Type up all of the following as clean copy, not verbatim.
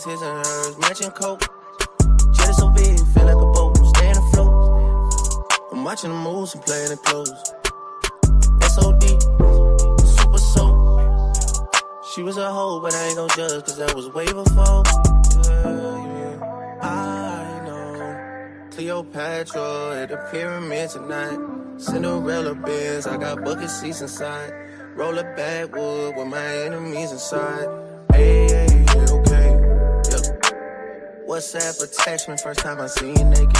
days, his and hers, matching coat. Jet is so big, feel like a boat, staying afloat. I'm watching the moves and playing it close. SOD, super soap. She was a hoe, but I ain't gon' judge, cause that was way before. Yeah, I know. Cleopatra at the pyramid tonight. Cinderella Benz, I got bucket seats inside. Roll a backwood with my enemies inside. Hey, okay, yeah. WhatsApp attachment, first time I seen you naked.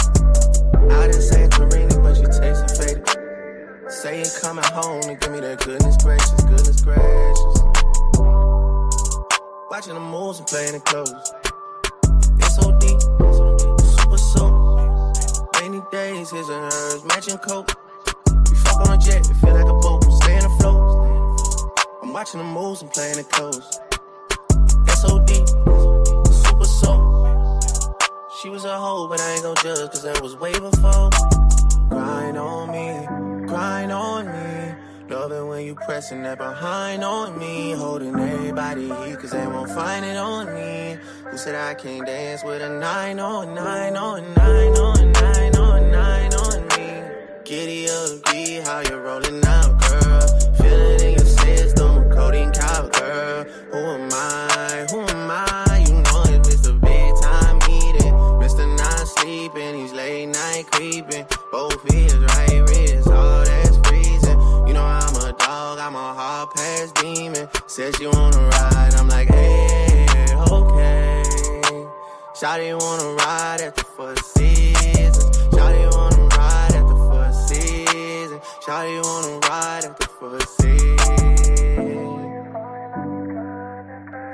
I didn't say Karina, but you tasting faded. Say you coming home and give me that goodness gracious, goodness gracious. Watching the moves and playing it close. SOD, super soap. Rainy days, his and hers, matching coat. We fuck on a jet, it feel like a boat, staying afloat. I'm watching the moves and playing it close. SOD, super soap. She was a hoe, but I ain't gon' judge, cause that was way before. Grind on me, grind on me. Love it when you pressing that behind on me. Holding everybody heat, cause they won't find it on me. Who said I can't dance with a 9 on 9 on 9 on 9 on 9 on me? Giddy up, be how you're rolling out, girl. Feel it in your system, codeine cow, girl. Who am I? Who am I? You know it's Mr. Big Time Eating, Mr. Not Sleeping, he's late night creeping. Both his right wrists, all that's freezing. You know I'm a dog, I'm a hard pass demon. Said she wanna ride, I'm like, hey, okay. Shawty wanna ride at the first season. Shawty wanna ride at the first season. Shawty wanna ride at the first season.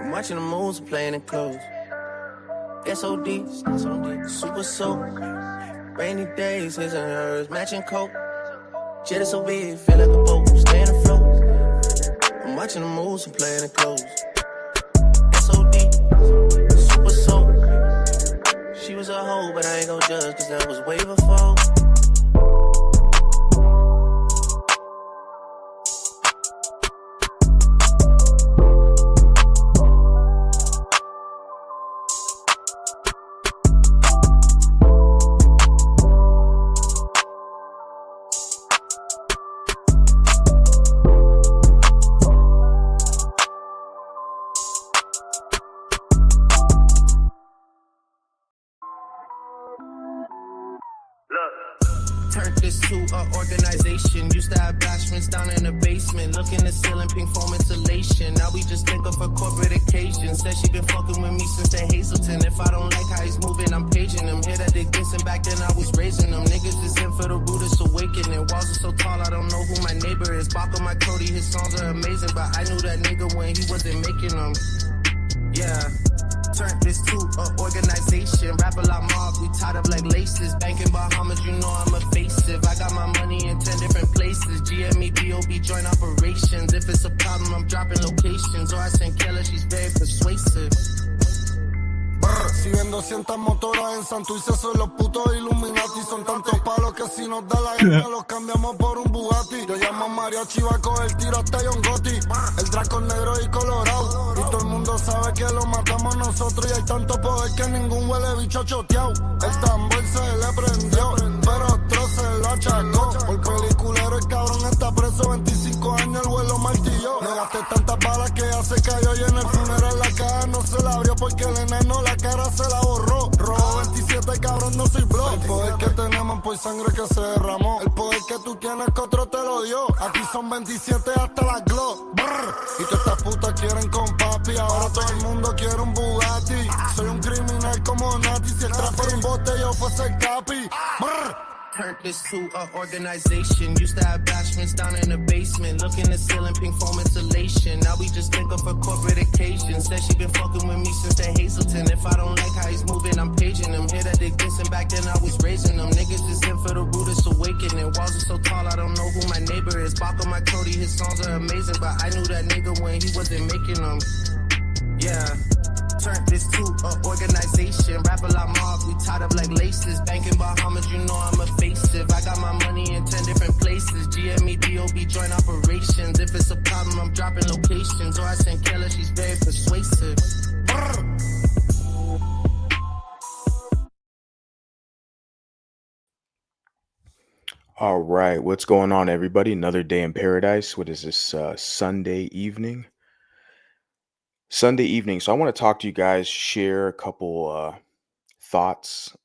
I'm watching the moves and playing it close. SOD, super soap. Rainy days, his and hers, matching coat. Jet is so big, feel like a boat, staying afloat. I'm watching the moves and playing it close. SOD, super soap. She was a hoe, but I ain't gon' judge, cause that was way before. Turned this to an organization. Used to have bashments down in the basement. Look in the ceiling, pink foam insulation. Now we just think of for corporate occasions. Said she been fucking with me since the Hazelton. If I don't like how he's moving, I'm paging him. Hit at the Gibson, back then I was raising them. Niggas is in for the rudest awakening. Walls are so tall, I don't know who my neighbor is. Bach on my Cody, his songs are amazing. But I knew that nigga when he wasn't making them. Yeah. Turned this to an organization. Rap a lot mob, we tied up like laces. Banking Bahamas, you know I'm evasive. I got my money in 10 different places. GME, BOB, joint operations. If it's a problem, I'm dropping locations. Or I send Keller, she's very persuasive. Si ven 200 motoras en Santurce, son los putos Illuminati. Son tantos palos que si nos da la gana los cambiamos por un Bugatti. Yo llamo a mariachi, va a coger tiro hasta John Gotti. El Draco negro y colorado. Y todo el mundo sabe que lo matamos nosotros. Y hay tanto poder que ningún huele bicho choteado. El tambor se le prendió, pero otro se lo achacó. Por peliculero el cabrón está preso, 25 años el vuelo martilló. No gasté tantas balas que ya se cayó. Y en el funeral la caja no se la abrió porque el enano la cara se la borró. Robo 27, cabrón, no soy blog. El poder que tenemos por sangre que se derramó. El poder que tú tienes que otro te lo dio. Aquí son 27 hasta las Glock. Y todas estas putas quieren con papi. Ahora todo el mundo quiere un Bugatti. Soy un criminal como Nati. Si el trap fuera un bote yo fuese el capi. Turned this to an organization. Used to have bashments down in the basement. Look in the ceiling, pink foam insulation. Now we just think of for corporate occasions. Said she been fucking with me since the Hazelton. If I don't like how he's moving, I'm paging him. Hit at the Gibson, back then I was raising them. Niggas is in for the rudest awakening. Walls are so tall, I don't know who my neighbor is. Bach on my Cody, his songs are amazing. But I knew that nigga when he wasn't making them. Yeah. Turned this to an organization. Rap a lot mob, we tied up like laces. Banking Bahamas, you know I'm evasive. I got my money in 10 different places. GME, BOB, joint operations. If it's a problem, I'm dropping locations. Or I send Keller, she's very persuasive. All right, what's going on, everybody? Another day in paradise. What is this? Sunday evening. Sunday evening. So I want to talk to you guys, share a couple thoughts,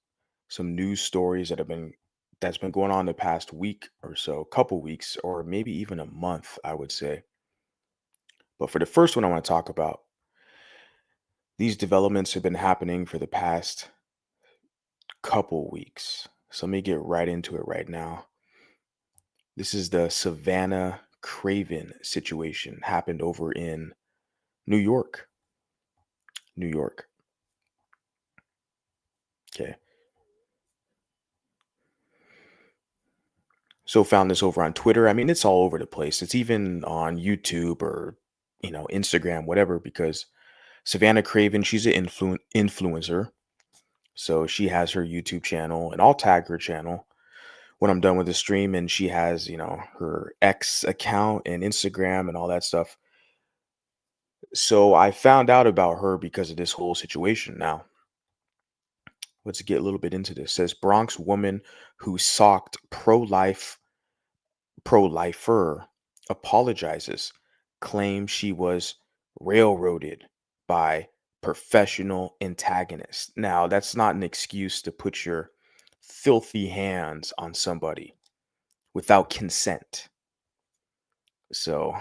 some news stories that's been going on the past week or so, couple weeks, or maybe even a month, I would say. But for the first one, I want to talk about these developments have been happening for the past couple weeks. So let me get right into it right now. This is the Savanah Cravin situation happened over in New York. New York. Okay. So found this over on Twitter. I mean, it's all over the place. It's even on YouTube or, Instagram, whatever, because Savannah Craven, she's an influencer. So she has her YouTube channel, and I'll tag her channel when I'm done with the stream. And she has, her X account and Instagram and all that stuff. So I found out about her because of this whole situation. Now, let's get a little bit into this. It says Bronx woman who socked pro-lifer apologizes, claims she was railroaded by professional antagonists. Now, that's not an excuse to put your filthy hands on somebody without consent. So,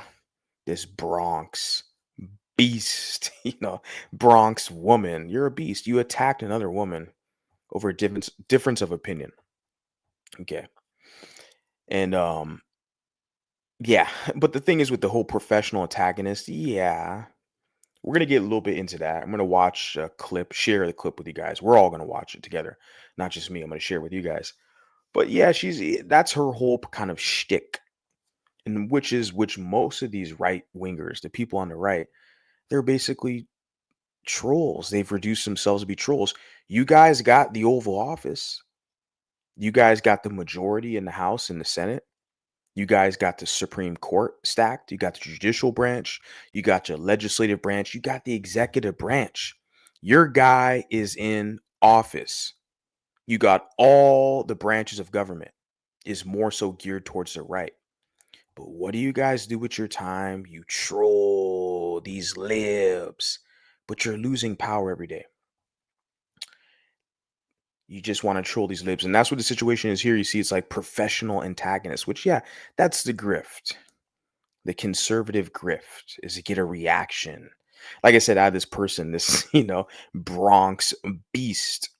this Bronx beast, Bronx woman, you're a beast. You attacked another woman over a difference of opinion. Okay. And yeah, but the thing is with the whole professional antagonist, yeah, we're gonna get a little bit into that. I'm gonna watch a clip, share the clip with you guys. We're all gonna watch it together, not just me. I'm gonna share with you guys. But yeah, that's her whole kind of shtick, and which most of these right wingers, the people on the right, they're basically trolls. They've reduced themselves to be trolls. You guys got the Oval Office. You guys got the majority in the House and the Senate. You guys got the Supreme Court stacked. You got the judicial branch. You got your legislative branch. You got the executive branch. Your guy is in office. You got all the branches of government is more so geared towards the right. But what do you guys do with your time? You troll these libs, but you're losing power every day. You just want to troll these libs. And that's what the situation is here. You see, it's like professional antagonists, which, yeah, that's the grift. The conservative grift is to get a reaction. Like I said, I had this person, this, Bronx beast,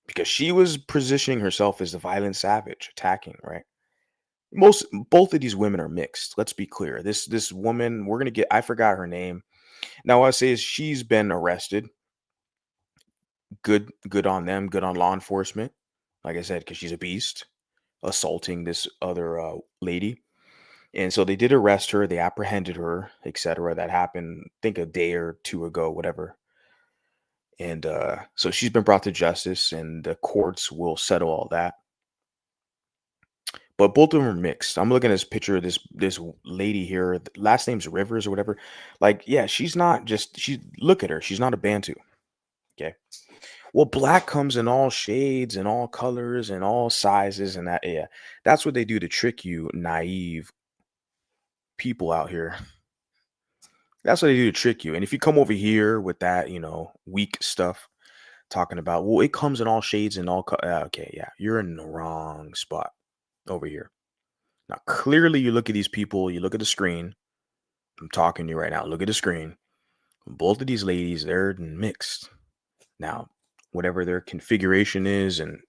because she was positioning herself as the violent savage attacking, right? Both of these women are mixed. Let's be clear. This woman, I forgot her name. Now, what I say is she's been arrested. Good on them, good on law enforcement. Like I said, because she's a beast, assaulting this other lady. And so they did arrest her, they apprehended her, etc. That happened, I think a day or two ago, whatever. And so she's been brought to justice, and the courts will settle all that. But both of them are mixed. I'm looking at this picture of this lady here. Last name's Rivers or whatever. Like, yeah, she's not just look at her. She's not a Bantu. Okay. Well, black comes in all shades and all colors and all sizes, and that's what they do to trick you, naive people out here. That's what they do to trick you. And if you come over here with that, weak stuff, talking about, well, it comes in all shades and all. Okay, yeah, you're in the wrong spot over here. Now, clearly, you look at these people, you look at the screen. I'm talking to you right now. Look at the screen. Both of these ladies, they're mixed. Now, whatever their configuration is and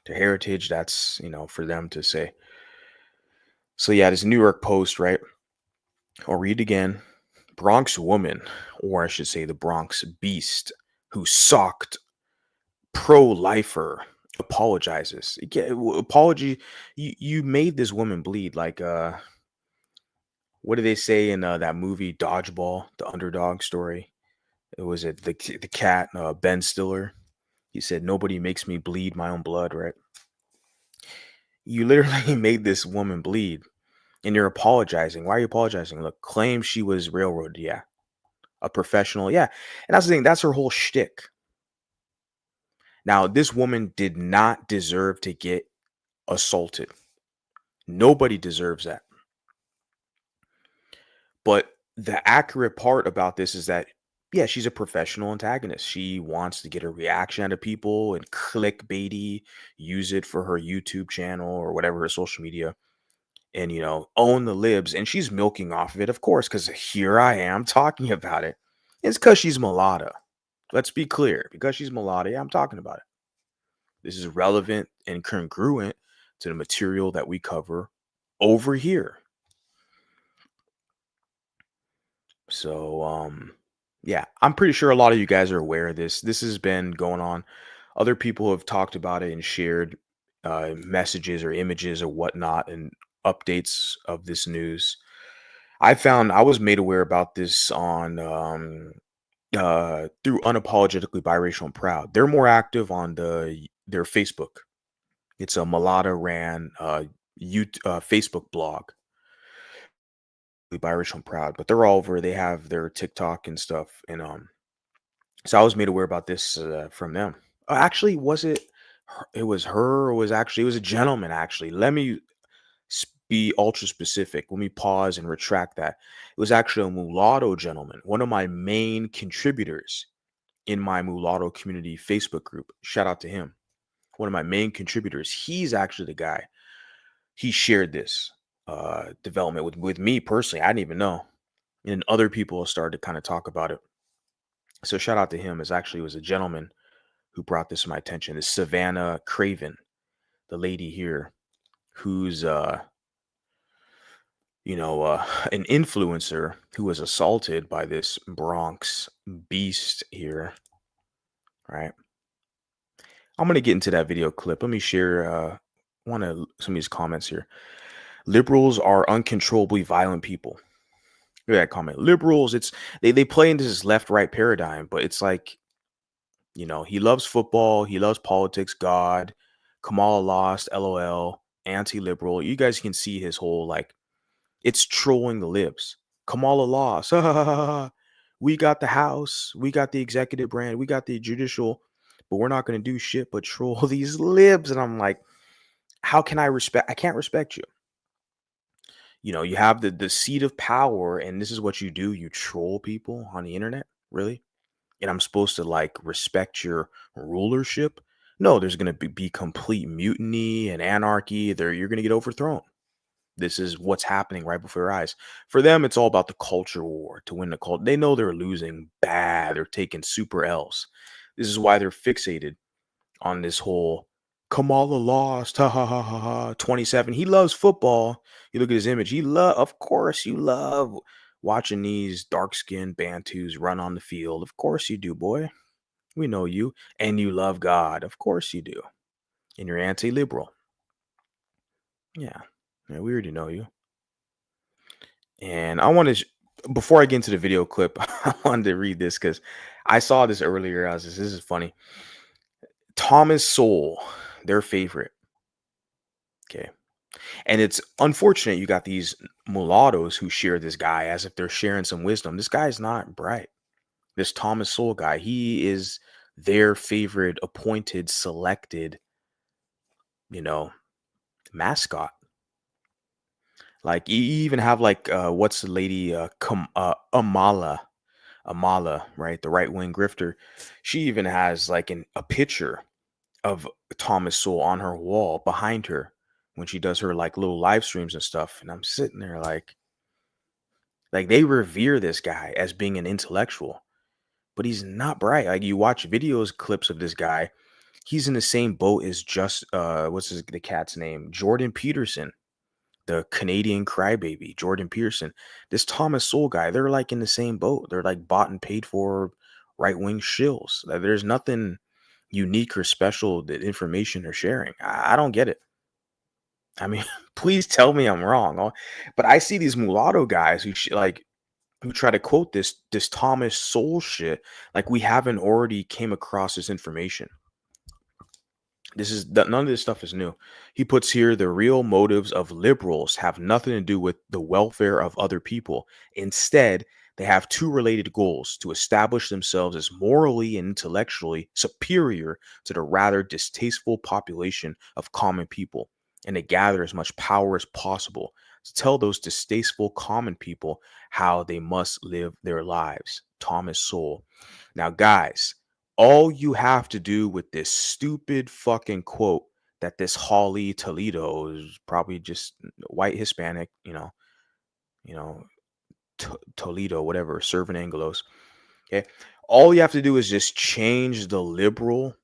their heritage, that's, for them to say. So, yeah, this New York Post, right? I'll read again. Bronx woman, or I should say the Bronx beast, who socked pro-lifer apologizes. Apology. You made this woman bleed. Like what do they say in that movie Dodgeball, the underdog story? It was the cat, Ben Stiller. He said, "Nobody makes me bleed my own blood." Right? You literally made this woman bleed, and you're apologizing. Why are you apologizing? Look, claim she was railroaded. Yeah, a professional. Yeah, and that's the thing. That's her whole shtick. Now, this woman did not deserve to get assaulted. Nobody deserves that. But the accurate part about this is that, yeah, she's a professional antagonist. She wants to get a reaction out of people and clickbaity, use it for her YouTube channel or whatever, her social media, and, own the libs. And she's milking off of it, of course, because here I am talking about it. It's because she's Mulatta. Let's be clear. Because she's Mulatta, yeah, I'm talking about it. This is relevant and congruent to the material that we cover over here. So, yeah, I'm pretty sure a lot of you guys are aware of this. This has been going on. Other people have talked about it and shared messages or images or whatnot and updates of this news. I was made aware about this on through Unapologetically Biracial and Proud. They're more active on their Facebook. It's a Mulatta ran Facebook blog, Biracial and Proud, but they're all over. They have their TikTok and stuff, and so I was made aware about this from them. Actually, was it? It was her. Or it was a gentleman. Actually, let me be ultra specific. Let me pause and retract that. It was actually a mulatto gentleman, one of my main contributors in my mulatto community Facebook group. Shout out to him. One of my main contributors. He's actually the guy. He shared this development with me personally. I didn't even know, and other people started to kind of talk about it. So shout out to him. It was a gentleman who brought this to my attention. This Savanah Cravin, the lady here, who's an influencer who was assaulted by this Bronx beast here. Right. I'm gonna get into that video clip. Let me share some of these comments here. Liberals are uncontrollably violent people. Look at that comment. Liberals, they play into this left-right paradigm, but it's like, he loves football, he loves politics, God, Kamala lost, LOL, anti-liberal. You guys can see his whole it's trolling the libs. Kamala lost. We got the House, we got the executive branch, we got the judicial, but we're not going to do shit but troll these libs. And I'm like, how can I respect? I can't respect you. You have the seat of power, and this is what you do. You troll people on the internet, really? And I'm supposed to respect your rulership? No, there's going to be complete mutiny and anarchy. You're going to get overthrown. This is what's happening right before your eyes. For them, it's all about the culture war to win the cult. They know they're losing bad. They're taking super L's. This is why they're fixated on this whole Kamala lost, ha ha ha ha ha. 27. He loves football. You look at his image. Of course, you love watching these dark-skinned Bantus run on the field. Of course you do, boy. We know you. And you love God. Of course you do. And you're anti-liberal. Yeah, we already know you. And I want to, before I get into the video clip, I wanted to read this because I saw this earlier. This is funny. Thomas Sowell, their favorite. Okay. And it's unfortunate you got these mulattoes who share this guy as if they're sharing some wisdom. This guy's not bright. This Thomas Sowell guy, he is their favorite appointed, selected, mascot. Like you even have what's the lady Amala, right? The right wing grifter. She even has a picture of Thomas Sowell on her wall behind her when she does her little live streams and stuff. And I'm sitting there like they revere this guy as being an intellectual, but he's not bright. Like you watch videos, clips of this guy, he's in the same boat as the cat's name? Jordan Peterson, the Canadian crybaby, Jordan Peterson. This Thomas Sowell guy, they're in the same boat. They're bought and paid for right wing shills. There's nothing unique or special that information they're sharing. I don't get it. I mean, please tell me I'm wrong. But I see these mulatto guys who try to quote this Thomas Sowell shit like we haven't already came across this information. None of this stuff is new. He puts here the real motives of liberals have nothing to do with the welfare of other people. Instead, they have two related goals: to establish themselves as morally and intellectually superior to the rather distasteful population of common people, and to gather as much power as possible to tell those distasteful common people how they must live their lives. Thomas Sowell. Now, guys, all you have to do with this stupid fucking quote that this Holly Toledo is probably just white Hispanic, you know, Toledo, whatever, serving Anglos. Okay. All you have to do is just change the liberal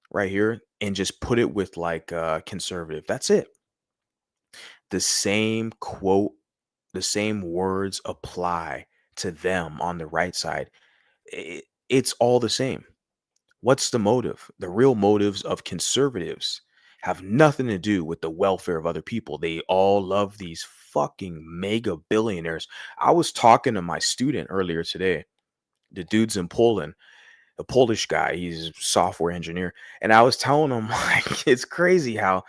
right here and just put it with like conservative. That's it. The same quote, the same words apply to them on the right side. It's all the same. What's the motive? The real motives of conservatives have nothing to do with the welfare of other people. They all love these fucking mega billionaires. I was talking to my student earlier today. The dude's in Poland, a Polish guy. He's a software engineer. And I was telling him, like, it's crazy how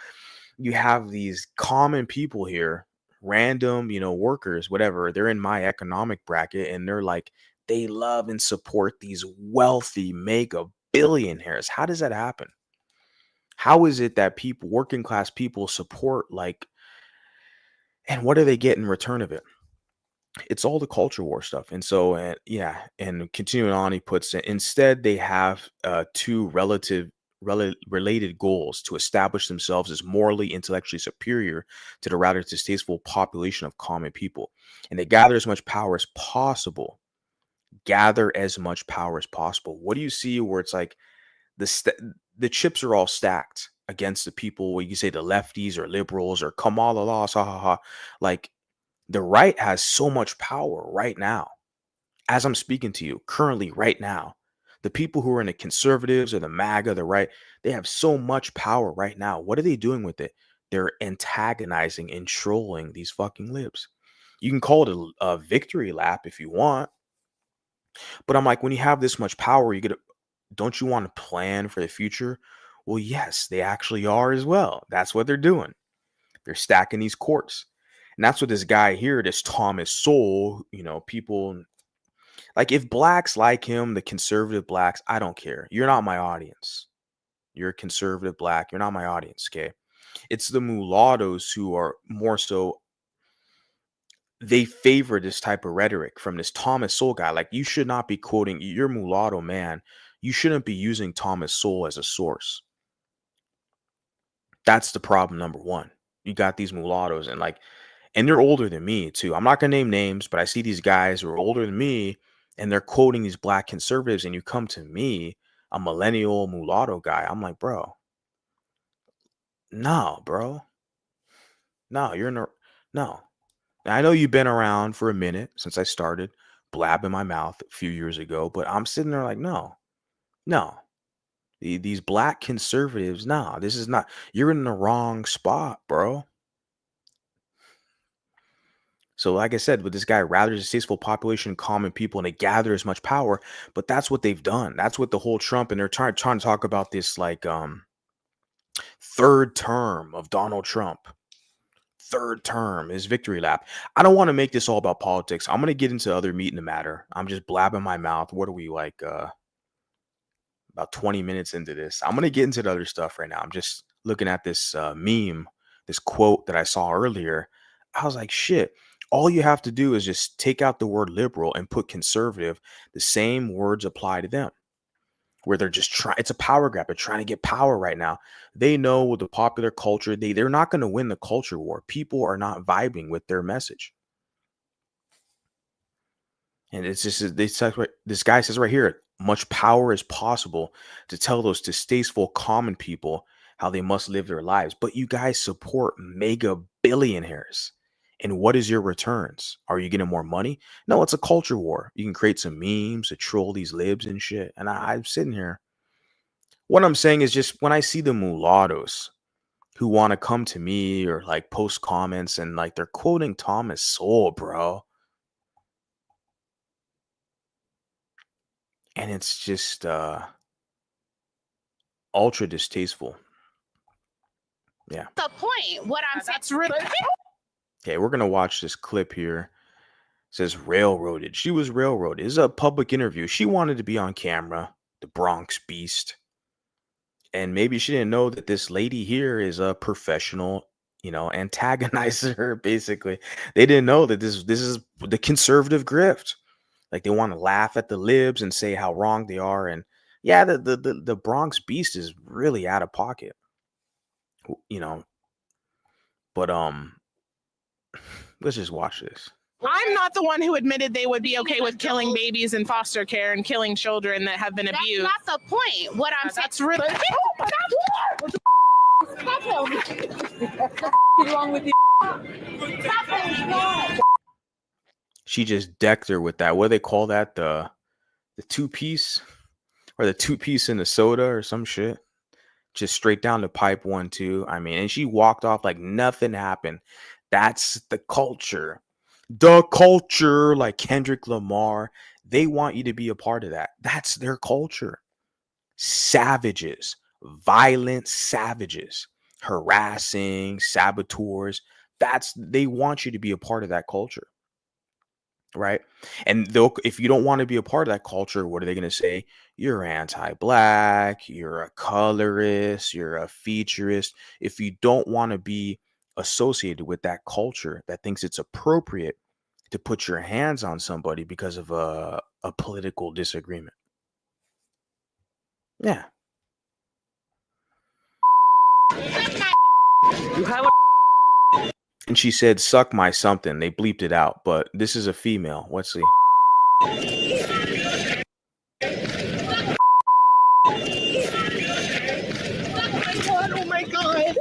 you have these common people here, random, workers, whatever. They're in my economic bracket and they're like, they love and support these wealthy mega billionaires. How does that happen? How is it that people, working class people, support like, and what do they get in return of it? It's all the culture war stuff. And so, yeah, and continuing on, he puts it, instead, they have two related goals: to establish themselves as morally, intellectually superior to the rather distasteful population of common people. And they gather as much power as possible. Gather as much power as possible. What do you see where it's like the chips are all stacked against the people where you say the lefties or liberals or Kamala Laws, ha ha ha. Like, the right has so much power right now, as I'm speaking to you, currently, right now. The people who are in the conservatives or the MAGA, the right, they have so much power right now. What are they doing with it? They're antagonizing and trolling these fucking libs. You can call it a victory lap if you want, but I'm like, when you have this much power, don't you want to plan for the future? Well, yes, they actually are as well. That's what they're doing. They're stacking these courts. And that's what this guy here, this Thomas Sowell, people like, if blacks like him, the conservative blacks, I don't care. You're not my audience. You're a conservative black. You're not my audience. Okay. It's the mulattoes who are more so, they favor this type of rhetoric from this Thomas Sowell guy. Like, you should not be quoting your mulatto man. You shouldn't be using Thomas Sowell as a source. That's the problem, number one. You got these mulattoes and they're older than me too. I'm not gonna name names, but I see these guys who are older than me and they're quoting these black conservatives, and you come to me, a millennial mulatto guy. I'm like, bro, no, bro. No, you're in a no. I know you've been around for a minute since I started blabbing my mouth a few years ago, but I'm sitting there like, no, no. These black conservatives, no, this is not, you're in the wrong spot, bro. So, like I said, with this guy, rather distasteful population, common people, and they gather as much power. But that's what they've done. That's what the whole Trump, and they're trying to talk about this like third term of Donald Trump. Third term, his victory lap. I don't want to make this all about politics. I'm gonna get into other meat in the matter. I'm just blabbing my mouth. What are we like? About 20 minutes into this. I'm gonna get into the other stuff right now. I'm just looking at this meme, this quote that I saw earlier. I was like, shit. All you have to do is just take out the word liberal and put conservative. The same words apply to them. Where they're just trying, it's a power grab. They're trying to get power right now. They know with the popular culture, they're not going to win the culture war. People are not vibing with their message. And it's just, this guy says right here, much power as possible to tell those distasteful common people how they must live their lives. But you guys support mega billionaires. And what is your returns? Are you getting more money? No, it's a culture war. You can create some memes to troll these libs and shit. And I'm sitting here. What I'm saying is, just when I see the mulattoes who want to come to me or like post comments and like they're quoting Thomas Sowell, bro. And it's just ultra distasteful. Yeah. The point. What I'm saying. That's really. Okay, we're gonna watch this clip here. It says railroaded. She was railroaded. This is a public interview. She wanted to be on camera. The Bronx Beast. And maybe she didn't know that this lady here is a professional, antagonizer. Basically, they didn't know that this is the conservative grift. Like, they want to laugh at the libs and say how wrong they are. And yeah, the Bronx Beast is really out of pocket, you know. But let's just watch this. I'm not the one who admitted they would be okay with killing babies in foster care and killing children that have been abused. That's not the point. What I'm saying. That's really. What's wrong with you? She just decked her with that. What do they call that? The two-piece, or the two-piece in the soda or some shit. Just straight down the pipe 1-2. I mean, and she walked off like nothing happened. That's the culture. The culture, like Kendrick Lamar. They want you to be a part of that. That's their culture. Savages, violent savages, harassing, saboteurs. They want you to be a part of that culture. Right. And if you don't want to be a part of that culture, what are they going to say? You're anti-black, you're a colorist, you're a featurist. If you don't want to be associated with that culture that thinks it's appropriate to put your hands on somebody because of a political disagreement. Yeah. You have And she said, suck my something. They bleeped it out, but this is a female. Let's see. Oh my God.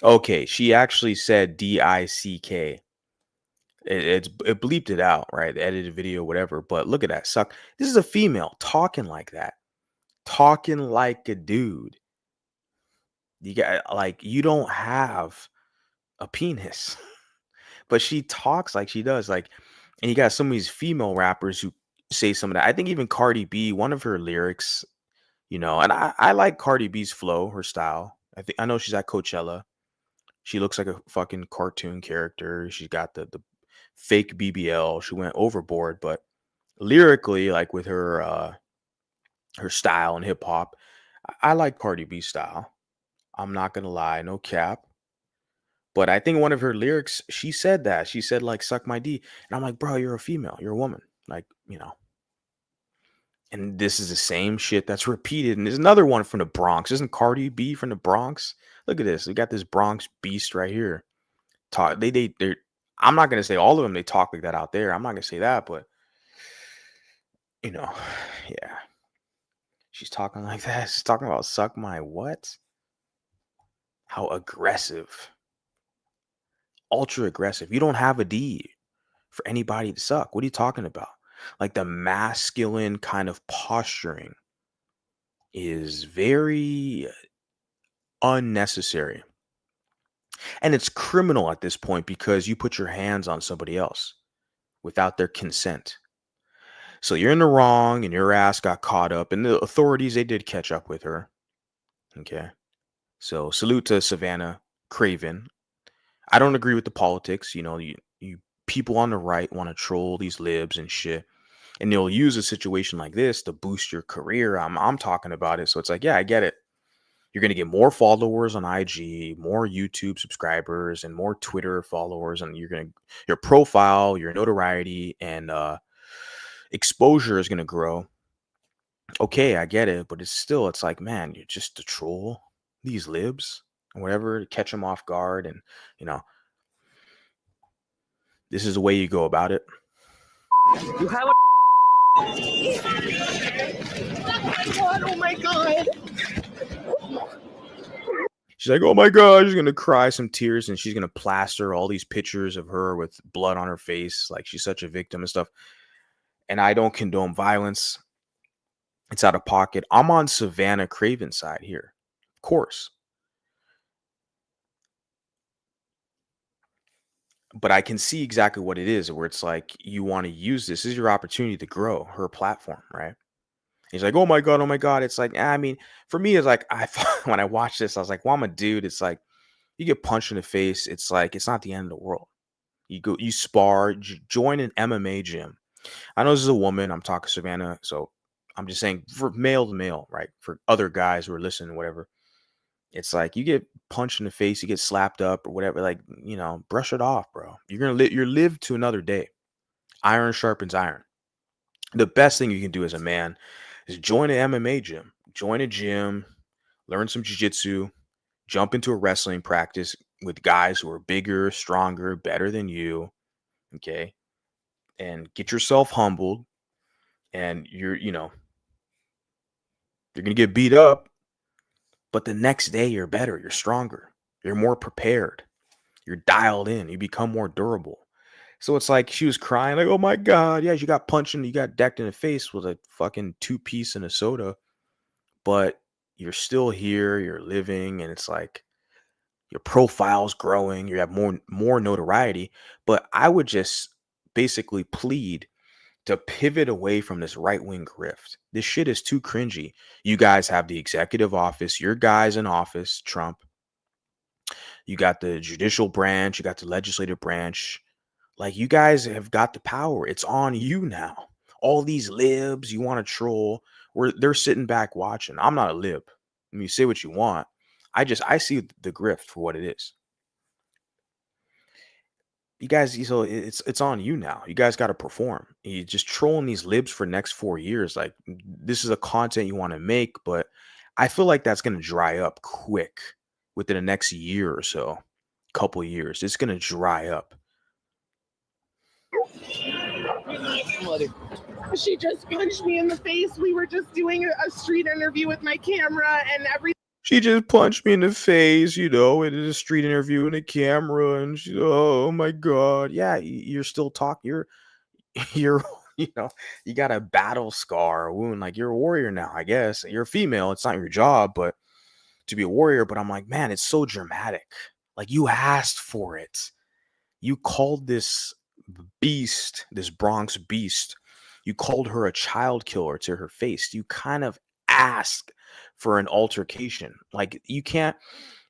Okay, she actually said D-I-C-K. It bleeped it out, right? The edited video, whatever. But look at that. Suck. This is a female talking like that. Talking like a dude. You got, like, you don't have a penis. But she talks like she does. Like, and you got some of these female rappers who say some of that. I think even Cardi B, one of her lyrics, and I like Cardi B's flow, her style. I know she's at Coachella. She looks like a fucking cartoon character. She's got the fake BBL. She went overboard, but lyrically, like with her style and hip hop, I like Cardi B's style. I'm not gonna lie, no cap. But I think one of her lyrics, she said that. She said, like, suck my D. And I'm like, bro, you're a female. You're a woman. Like, And this is the same shit that's repeated. And there's another one from the Bronx. Isn't Cardi B from the Bronx? Look at this. We got this Bronx beast right here. They're I'm not gonna say all of them, they talk like that out there. I'm not gonna say that, but yeah. She's talking like that. She's talking about suck my what? How aggressive. Ultra aggressive. You don't have a D for anybody to suck. What are you talking about? Like, the masculine kind of posturing is very unnecessary. And it's criminal at this point because you put your hands on somebody else without their consent. So you're in the wrong and your ass got caught up, and the authorities, they did catch up with her. Okay. So salute to Savanah Cravin. I don't agree with the politics. You people on the right want to troll these libs and shit, and they'll use a situation like this to boost your career. I'm talking about it. So it's like, yeah, I get it. You're going to get more followers on IG, more YouTube subscribers, and more Twitter followers, and your profile, your notoriety, and exposure is going to grow. Okay, I get it, but it's like, man, you're just a troll these libs or whatever, to catch them off guard, and this is the way you go about it. You have Oh my God. She's like, oh my God, she's going to cry some tears, and she's going to plaster all these pictures of her with blood on her face. Like, she's such a victim and stuff. And I don't condone violence. It's out of pocket. I'm on Savanah Cravin's side here. Of course. But I can see exactly what it is, where it's like, you want to use this is your opportunity to grow her platform, right? He's like, oh my God. It's like, I mean, for me, it's like, when I watched this, I was like, well, I'm a dude. It's like, you get punched in the face. It's like, it's not the end of the world. You spar, join an MMA gym. I know this is a woman. I'm talking Savanah, so I'm just saying for male to male, right? For other guys who are listening, whatever. It's like you get punched in the face, you get slapped up or whatever. Like, brush it off, bro. You're live to another day. Iron sharpens iron. The best thing you can do as a man is join an MMA gym. Join a gym, learn some jiu-jitsu, jump into a wrestling practice with guys who are bigger, stronger, better than you. Okay. And get yourself humbled. And you're going to get beat up, but the next day you're better, you're stronger, you're more prepared, you're dialed in, you become more durable. So it's like she was crying, like, oh my God, yeah, you got punched and you got decked in the face with a fucking 2-piece and a soda, but you're still here, you're living, and it's like your profile's growing, you have more notoriety. But I would just basically plead to pivot away from this right-wing grift. This shit is too cringy. You guys have the executive office, your guys in office, Trump. You got the judicial branch, you got the legislative branch. Like, you guys have got the power. It's on you now. All these libs you want to troll, they're sitting back watching. I'm not a lib. I mean, say what you want. I see the grift for what it is. You guys, so it's on you now. You guys got to perform. You just trolling these libs for the next 4 years. Like, this is a content you want to make, but I feel like that's going to dry up quick within the next year or so, couple years. It's going to dry up. She just punched me in the face. We were just doing a street interview with my camera and everything. She just punched me in the face, it is a street interview and a camera, and she, oh my God. Yeah, you're still talking. You're, you got a battle scar, a wound. Like, you're a warrior now, I guess. You're a female. It's not your job, but to be a warrior. But I'm like, man, it's so dramatic. Like, you asked for it. You called this beast, this Bronx beast, you called her a child killer to her face. You kind of asked for an altercation. Like, you can't,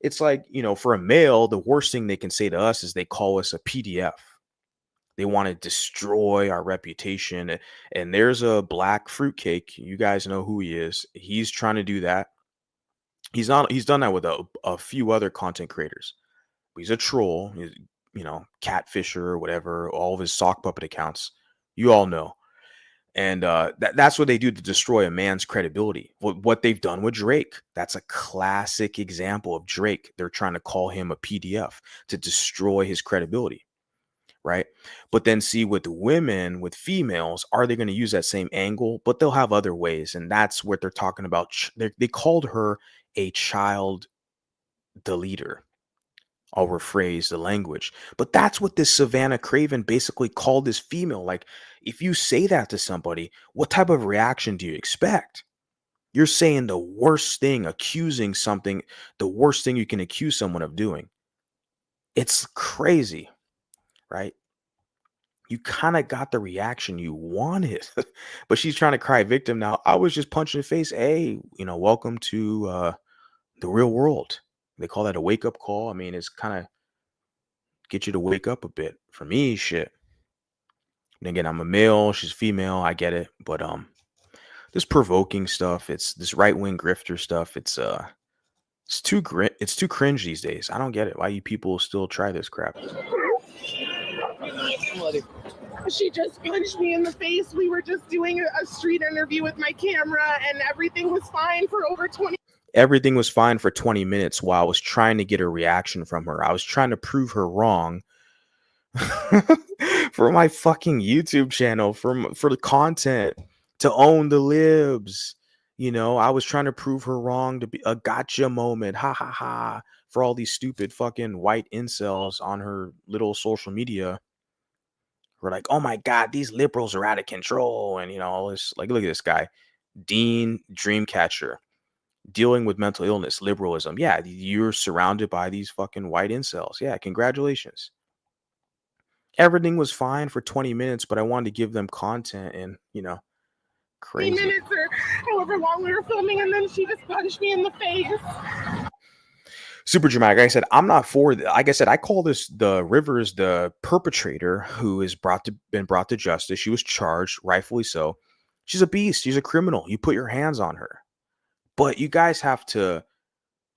it's like, for a male, the worst thing they can say to us is they call us a PDF. They want to destroy our reputation. And there's a black fruitcake. You guys know who he is. He's trying to do that. He's done that with a few other content creators. He's a troll. He's, catfisher or whatever, all of his sock puppet accounts. You all know. And that's what they do to destroy a man's credibility. What they've done with Drake, that's a classic example of Drake. They're trying to call him a PDF to destroy his credibility, right? But then see, with women, with females, are they going to use that same angle? But they'll have other ways, and that's what they're talking about. They called her a child deleter. I'll rephrase the language, but that's what this Savanah Cravin basically called this female. Like, if you say that to somebody, what type of reaction do you expect? You're saying the worst thing, accusing something, the worst thing you can accuse someone of doing. It's crazy, right? You kind of got the reaction you wanted, but she's trying to cry victim now. I was just punched in the face. Hey, welcome to the real world. They call that a wake-up call. I mean, it's kind of get you to wake up a bit. For me, shit. And again, I'm a male, she's female, I get it. But this provoking stuff, it's this right-wing grifter stuff, it's too cringe these days. I don't get it. Why you people still try this crap? She just punched me in the face. We were just doing a street interview with my camera, and everything was fine for over 20. Everything was fine for 20 minutes while I was trying to get a reaction from her. I was trying to prove her wrong for my fucking YouTube channel, for the content, to own the libs. I was trying to prove her wrong, to be a gotcha moment. Ha ha ha. For all these stupid fucking white incels on her little social media. We're like, oh my God, these liberals are out of control. And, all this, like, look at this guy, Dean Dreamcatcher. Dealing with mental illness, liberalism. Yeah, you're surrounded by these fucking white incels. Yeah, congratulations. Everything was fine for 20 minutes, but I wanted to give them content and, crazy. 20 minutes or however long we were filming, and then she just punched me in the face. Super dramatic. Like I said, I'm not for that. Like I said, I call this the Rivers, the perpetrator who is been brought to justice. She was charged, rightfully so. She's a beast. She's a criminal. You put your hands on her. But you guys have to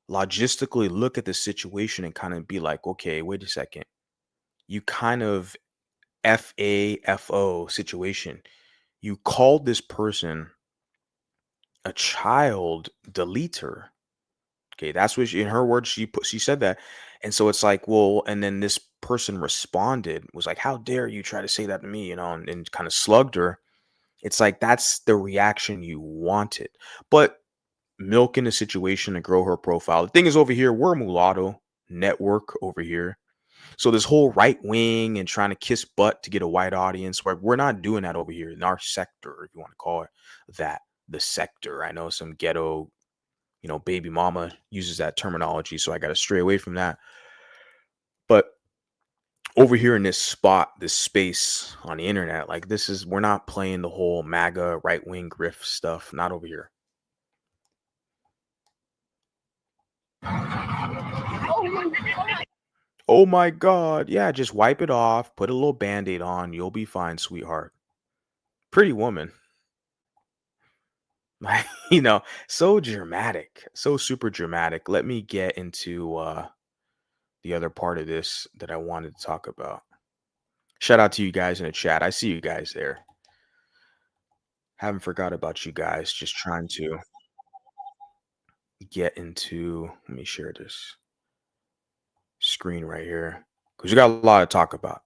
logistically look at the situation and kind of be like, okay, wait a second. You kind of FAFO situation. You called this person a child deleter. Okay, that's what in her words she said that. And so it's like, well, and then this person responded, was like, how dare you try to say that to me, and kind of slugged her. It's like that's the reaction you wanted. But milking the situation to grow her profile. The thing is, over here, we're a mulatto network over here. So this whole right wing and trying to kiss butt to get a white audience, we're not doing that over here in our sector, if you want to call it that, the sector. I know some ghetto, baby mama uses that terminology, so I got to stray away from that. But over here in this spot, this space on the internet, like we're not playing the whole MAGA right wing grift stuff. Not over here. Oh my God. Yeah, just wipe it off, put a little band-aid on, you'll be fine, sweetheart. Pretty woman. Like, so dramatic, so super dramatic. Let me get into the other part of this that I wanted to talk about. Shout out to you guys in the chat. I see you guys there. Haven't forgot about you guys. Just trying to get into, let me share this screen right here because we got a lot to talk about.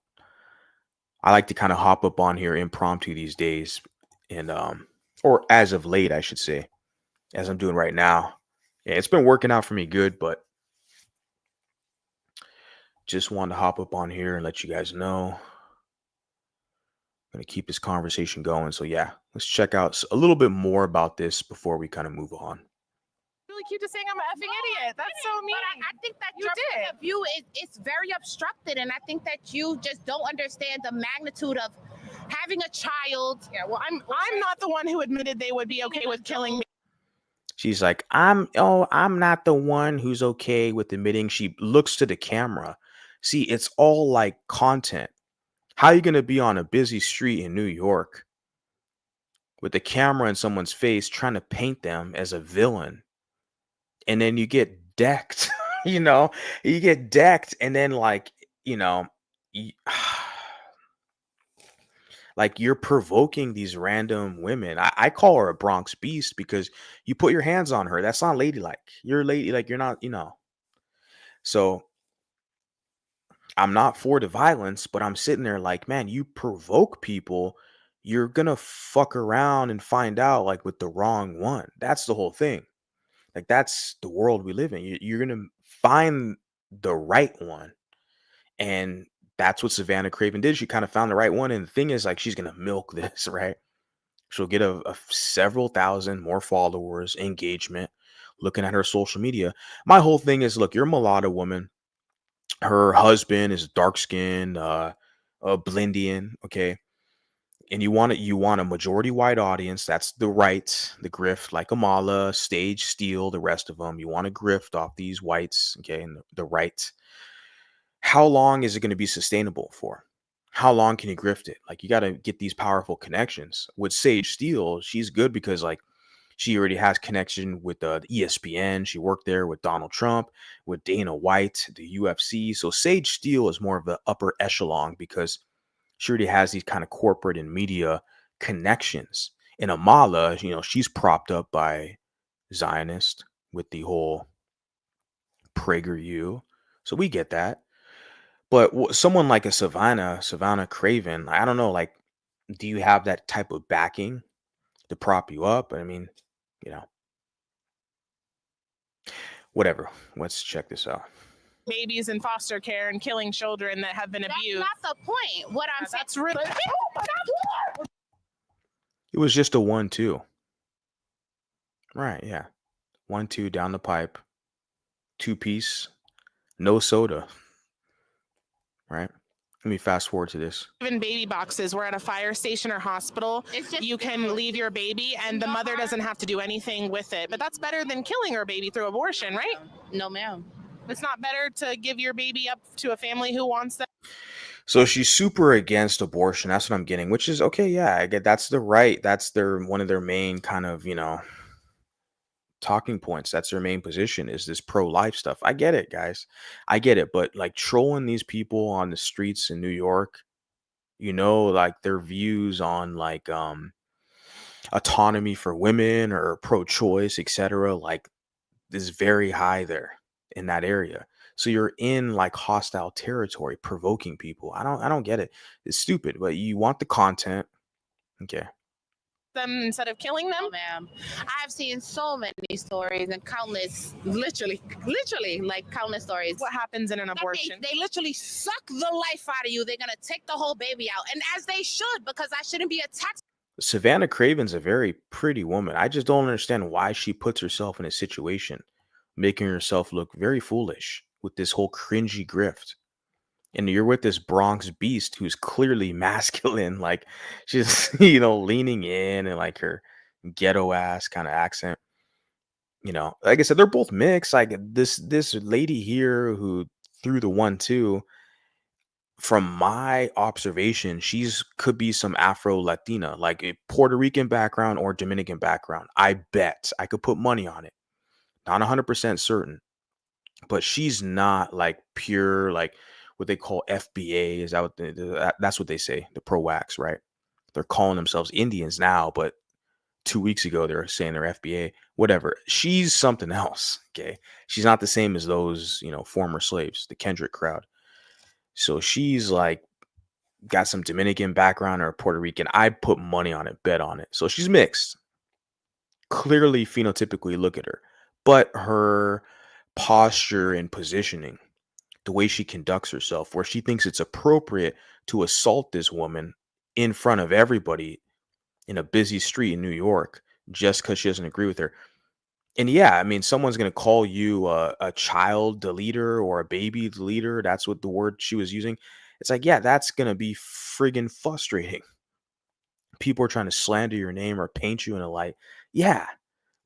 I like to kind of hop up on here impromptu these days, and or as of late, I should say, as I'm doing right now. Yeah, it's been working out for me good, but just wanted to hop up on here and let you guys know. I'm gonna keep this conversation going. So yeah, let's check out a little bit more about this before we kind of move on. Really cute to saying I'm an effing idiot. That's so mean. But I think that your point of view is very obstructed, and I think that you just don't understand the magnitude of having a child. Yeah, well, I'm not the one who admitted they would be okay with killing me. She's like, I'm not the one who's okay with admitting. She looks to the camera. See, it's all like content. How are you going to be on a busy street in New York with the camera in someone's face trying to paint them as a villain? And then you get decked, you get decked. And then like, like you're provoking these random women. I call her a Bronx beast because you put your hands on her. That's not ladylike. You're lady, like you're not, So I'm not for the violence, but I'm sitting there like, man, you provoke people, you're gonna fuck around and find out like with the wrong one. That's the whole thing. Like that's the world we live in. You're gonna find the right one, and that's what Savanah Cravin did. She kind of found the right one, and the thing is, like, she's gonna milk this, right? She'll get a several thousand more followers, engagement, looking at her social media. My whole thing is, look, you're a mulatto woman. Her husband is dark skinned, a Blindian, okay, and you want a majority white audience. That's the right, the grift, like Amala, Stage, Steele, the rest of them. You want to grift off these whites, okay, and the right. How long is it going to be sustainable for? How long can you grift it? Like you got to get these powerful connections. With Sage Steele, she's good because like she already has connection with the ESPN. She worked there with Donald Trump, with Dana White, the UFC. So Sage Steele is more of the upper echelon because she already has these kind of corporate and media connections. And Amala, she's propped up by Zionist with the whole PragerU. So we get that. But someone like a Savanah Cravin, I don't know, like, do you have that type of backing to prop you up? I mean, whatever. Let's check this out. Babies in foster care and killing children that have been abused. That's not the point. What I'm saying. That's really. It was just a 1-2. Right, yeah. 1-2 down the pipe. 2-piece. No soda. Right? Let me fast forward to this. Even baby boxes. We're at a fire station or hospital. You can leave your baby and the mother doesn't have to do anything with it. But that's better than killing her baby through abortion, right? No, ma'am. It's not better to give your baby up to a family who wants that. So she's super against abortion. That's what I'm getting, which is okay. Yeah, I get that's the right. That's their one of their main kind of, talking points. That's their main position is this pro-life stuff. I get it, guys. I get it. But like trolling these people on the streets in New York, like their views on like autonomy for women or pro-choice, etc., like is very high there in that area. So you're in like hostile territory, provoking people. I don't get it. It's stupid, but you want the content. Okay. them instead of killing them. Oh, ma'am. I have seen so many stories and countless, literally, like countless stories. What happens in an That abortion? They literally suck the life out of you. They're going to take the whole baby out. And as they should, because I shouldn't be attacked. Savanah Craven's a very pretty woman. I just don't understand why she puts herself in a situation, making herself look very foolish with this whole cringy grift. And you're with this Bronx beast who's clearly masculine, like she's, leaning in and like her ghetto ass kind of accent. Like I said, they're both mixed. Like this lady here who threw the 1-2, from my observation, she's could be some Afro Latina, like a Puerto Rican background or Dominican background. I bet I could put money on it. Not 100% certain, but she's not like pure, like what they call FBA. Is that what that's what they say? The pro-wax, right? They're calling themselves Indians now, but 2 weeks ago they're saying they're FBA. Whatever. She's something else. Okay, she's not the same as those former slaves, the Kendrick crowd. So she's like got some Dominican background or Puerto Rican. I put money on it, bet on it. So she's mixed. Clearly, phenotypically, look at her. But her posture and positioning, the way she conducts herself, where she thinks it's appropriate to assault this woman in front of everybody in a busy street in New York just because she doesn't agree with her. And yeah, I mean, someone's going to call you a child deleter or a baby deleter. That's what the word she was using. It's like, yeah, that's going to be friggin' frustrating. People are trying to slander your name or paint you in a light. Yeah.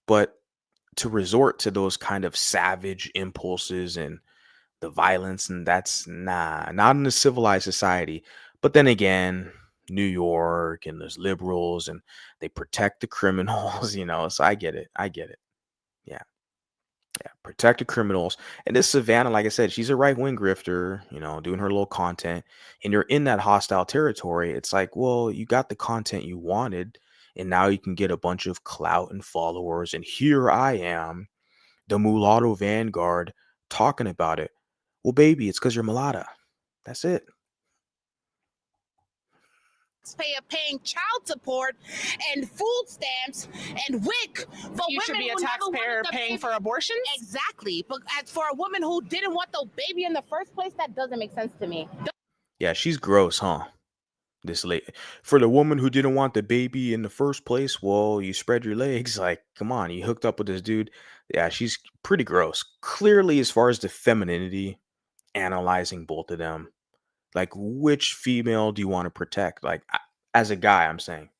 But to resort to those kind of savage impulses and the violence, and that's not in a civilized society. But then again, New York and there's liberals and they protect the criminals, So I get it. Yeah. Yeah, protect the criminals. And this Savannah, like I said, she's a right wing grifter, doing her little content. And you're in that hostile territory. It's like, well, you got the content you wanted, and now you can get a bunch of clout and followers. And here I am, the mulatto vanguard, talking about it. Well, baby, it's because you're Mulatta. That's it. Paying child support and food stamps and WIC for You should women be a who never taxpayer wanted the paying baby. for abortions. Exactly. But as for a woman who didn't want the baby in the first place, that doesn't make sense to me. Yeah, she's gross, huh? This late for the woman who didn't want the baby in the first place. Well, you spread your legs. Like, come on, you hooked up with this dude. Yeah, she's pretty gross. Clearly, as far as the femininity, analyzing both of them, like which female do you want to protect? Like, as a guy, I'm saying,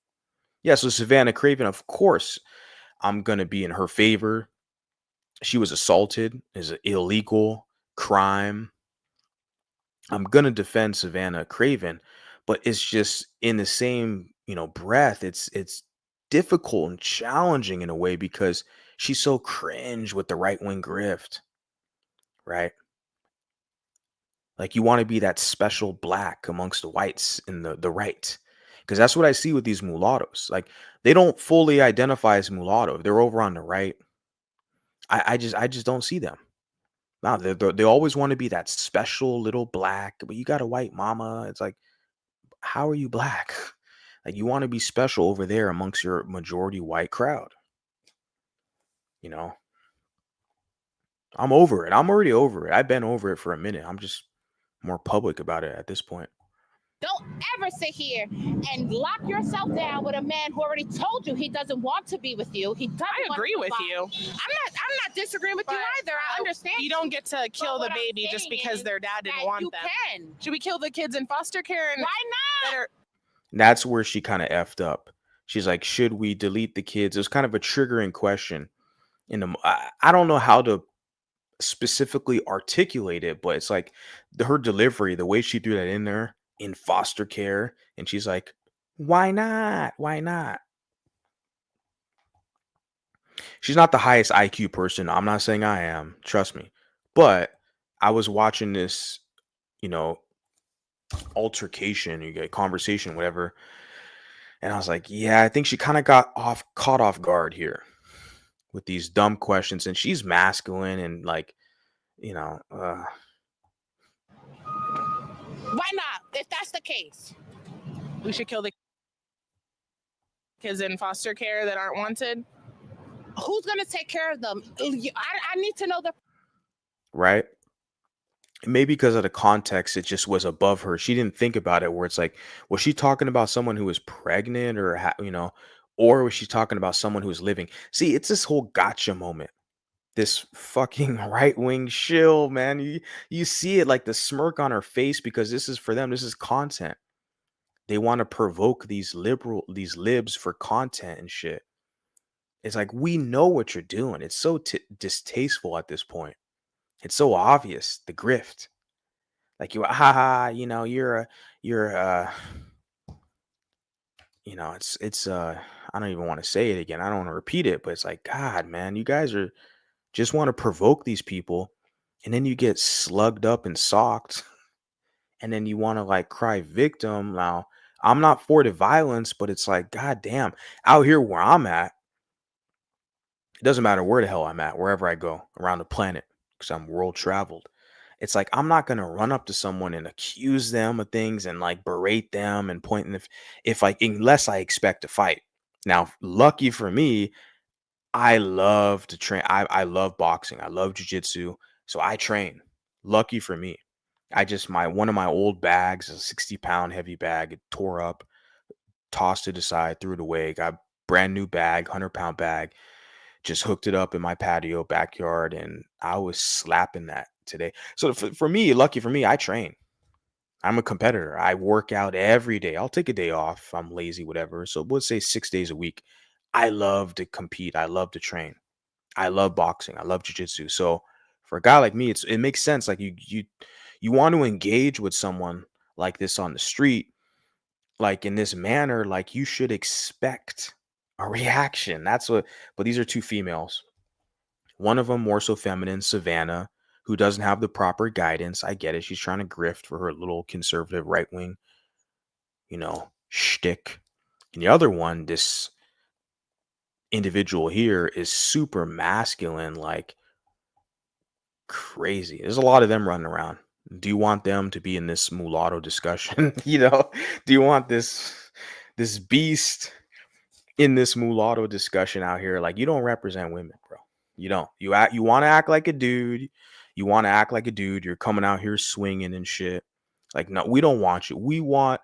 yeah. So Savanah Cravin, of course, I'm gonna be in her favor. She was assaulted, is an illegal crime. I'm gonna defend Savanah Cravin, but it's just in the same, breath, it's difficult and challenging in a way because she's so cringe with the right wing grift, right? Like you want to be that special black amongst the whites in the right. Because that's what I see with these mulattoes. Like they don't fully identify as mulatto. They're over on the right. I just don't see them. No, they always want to be that special little black, but you got a white mama. It's like, how are you black? Like you want to be special over there amongst your majority white crowd. I'm over it. I'm already over it. I've been over it for a minute. I'm just more public about it at this point. Don't ever sit here and lock yourself down with a man who already told you he doesn't want to be with you. He doesn't. I agree with you. I'm not disagreeing with you either. I understand. You don't get to kill the what I'm baby just saying because is their dad didn't that want you them. can. Should we kill the kids in foster care? And Why not? That's where she kind of effed up. She's like, should we delete the kids? It was kind of a triggering question. I don't know how to specifically articulate it, but it's like her delivery, the way she threw that in there, in foster care. And she's like, why not? Why not? She's not the highest IQ person. I'm not saying I am. Trust me. But I was watching this, you know, altercation, you get conversation, whatever. And I was like, yeah, I think she kind of caught off guard here with these dumb questions. And she's masculine and like, you know, Why not? If that's the case, We should kill the kids in foster care that aren't wanted. who's gonna take care of them? I need to know the. right. Maybe because of the context, it just was above her. She didn't think about it where it's like, was she talking about someone who was pregnant or, or was she talking about someone who was living? See, it's this whole gotcha moment. This fucking right wing shill, man. You see it like the smirk on her face because this is for them. This is content. They want to provoke these libs for content and shit. It's like, we know what you're doing. It's so distasteful at this point. It's so obvious, the grift. Like haha, it's I don't even want to say it again. I don't want to repeat it, but it's like, God, man, you guys are just want to provoke these people, and then you get slugged up and socked, and then you want to like cry victim. Now, I'm not for the violence, but it's like, God damn, out here where I'm at, it doesn't matter where the hell I'm at, wherever I go around the planet, because I'm world traveled. It's like, I'm not gonna run up to someone and accuse them of things and like berate them and point in if like, unless I expect to fight. Now, lucky for me, I love to train. I love boxing. I love jujitsu. So I train. Lucky for me. I just one of my old bags, a 60-pound heavy bag, it tore up, tossed it aside, threw it away, got a brand new bag, 100-pound bag, just hooked it up in my patio backyard, and I was slapping that today. So for me, lucky for me, I train. I'm a competitor. I work out every day. I'll take a day off. I'm lazy, whatever. So let's say 6 days a week. I love to compete. I love to train. I love boxing. I love jiu-jitsu. So for a guy like me, it makes sense. Like you want to engage with someone like this on the street, like in this manner, like you should expect a reaction. But these are two females. One of them more so feminine, Savanah, who doesn't have the proper guidance. I get it. She's trying to grift for her little conservative right wing, shtick. And the other one, this individual here, is super masculine, like crazy. There's a lot of them running around. Do you want them to be in this mulatto discussion? Do you want this beast in this mulatto discussion out here? Like, you don't represent women, bro. You don't. You want to act like a dude. You want to act like a dude. You're coming out here swinging and shit. Like, no, we don't want you. We want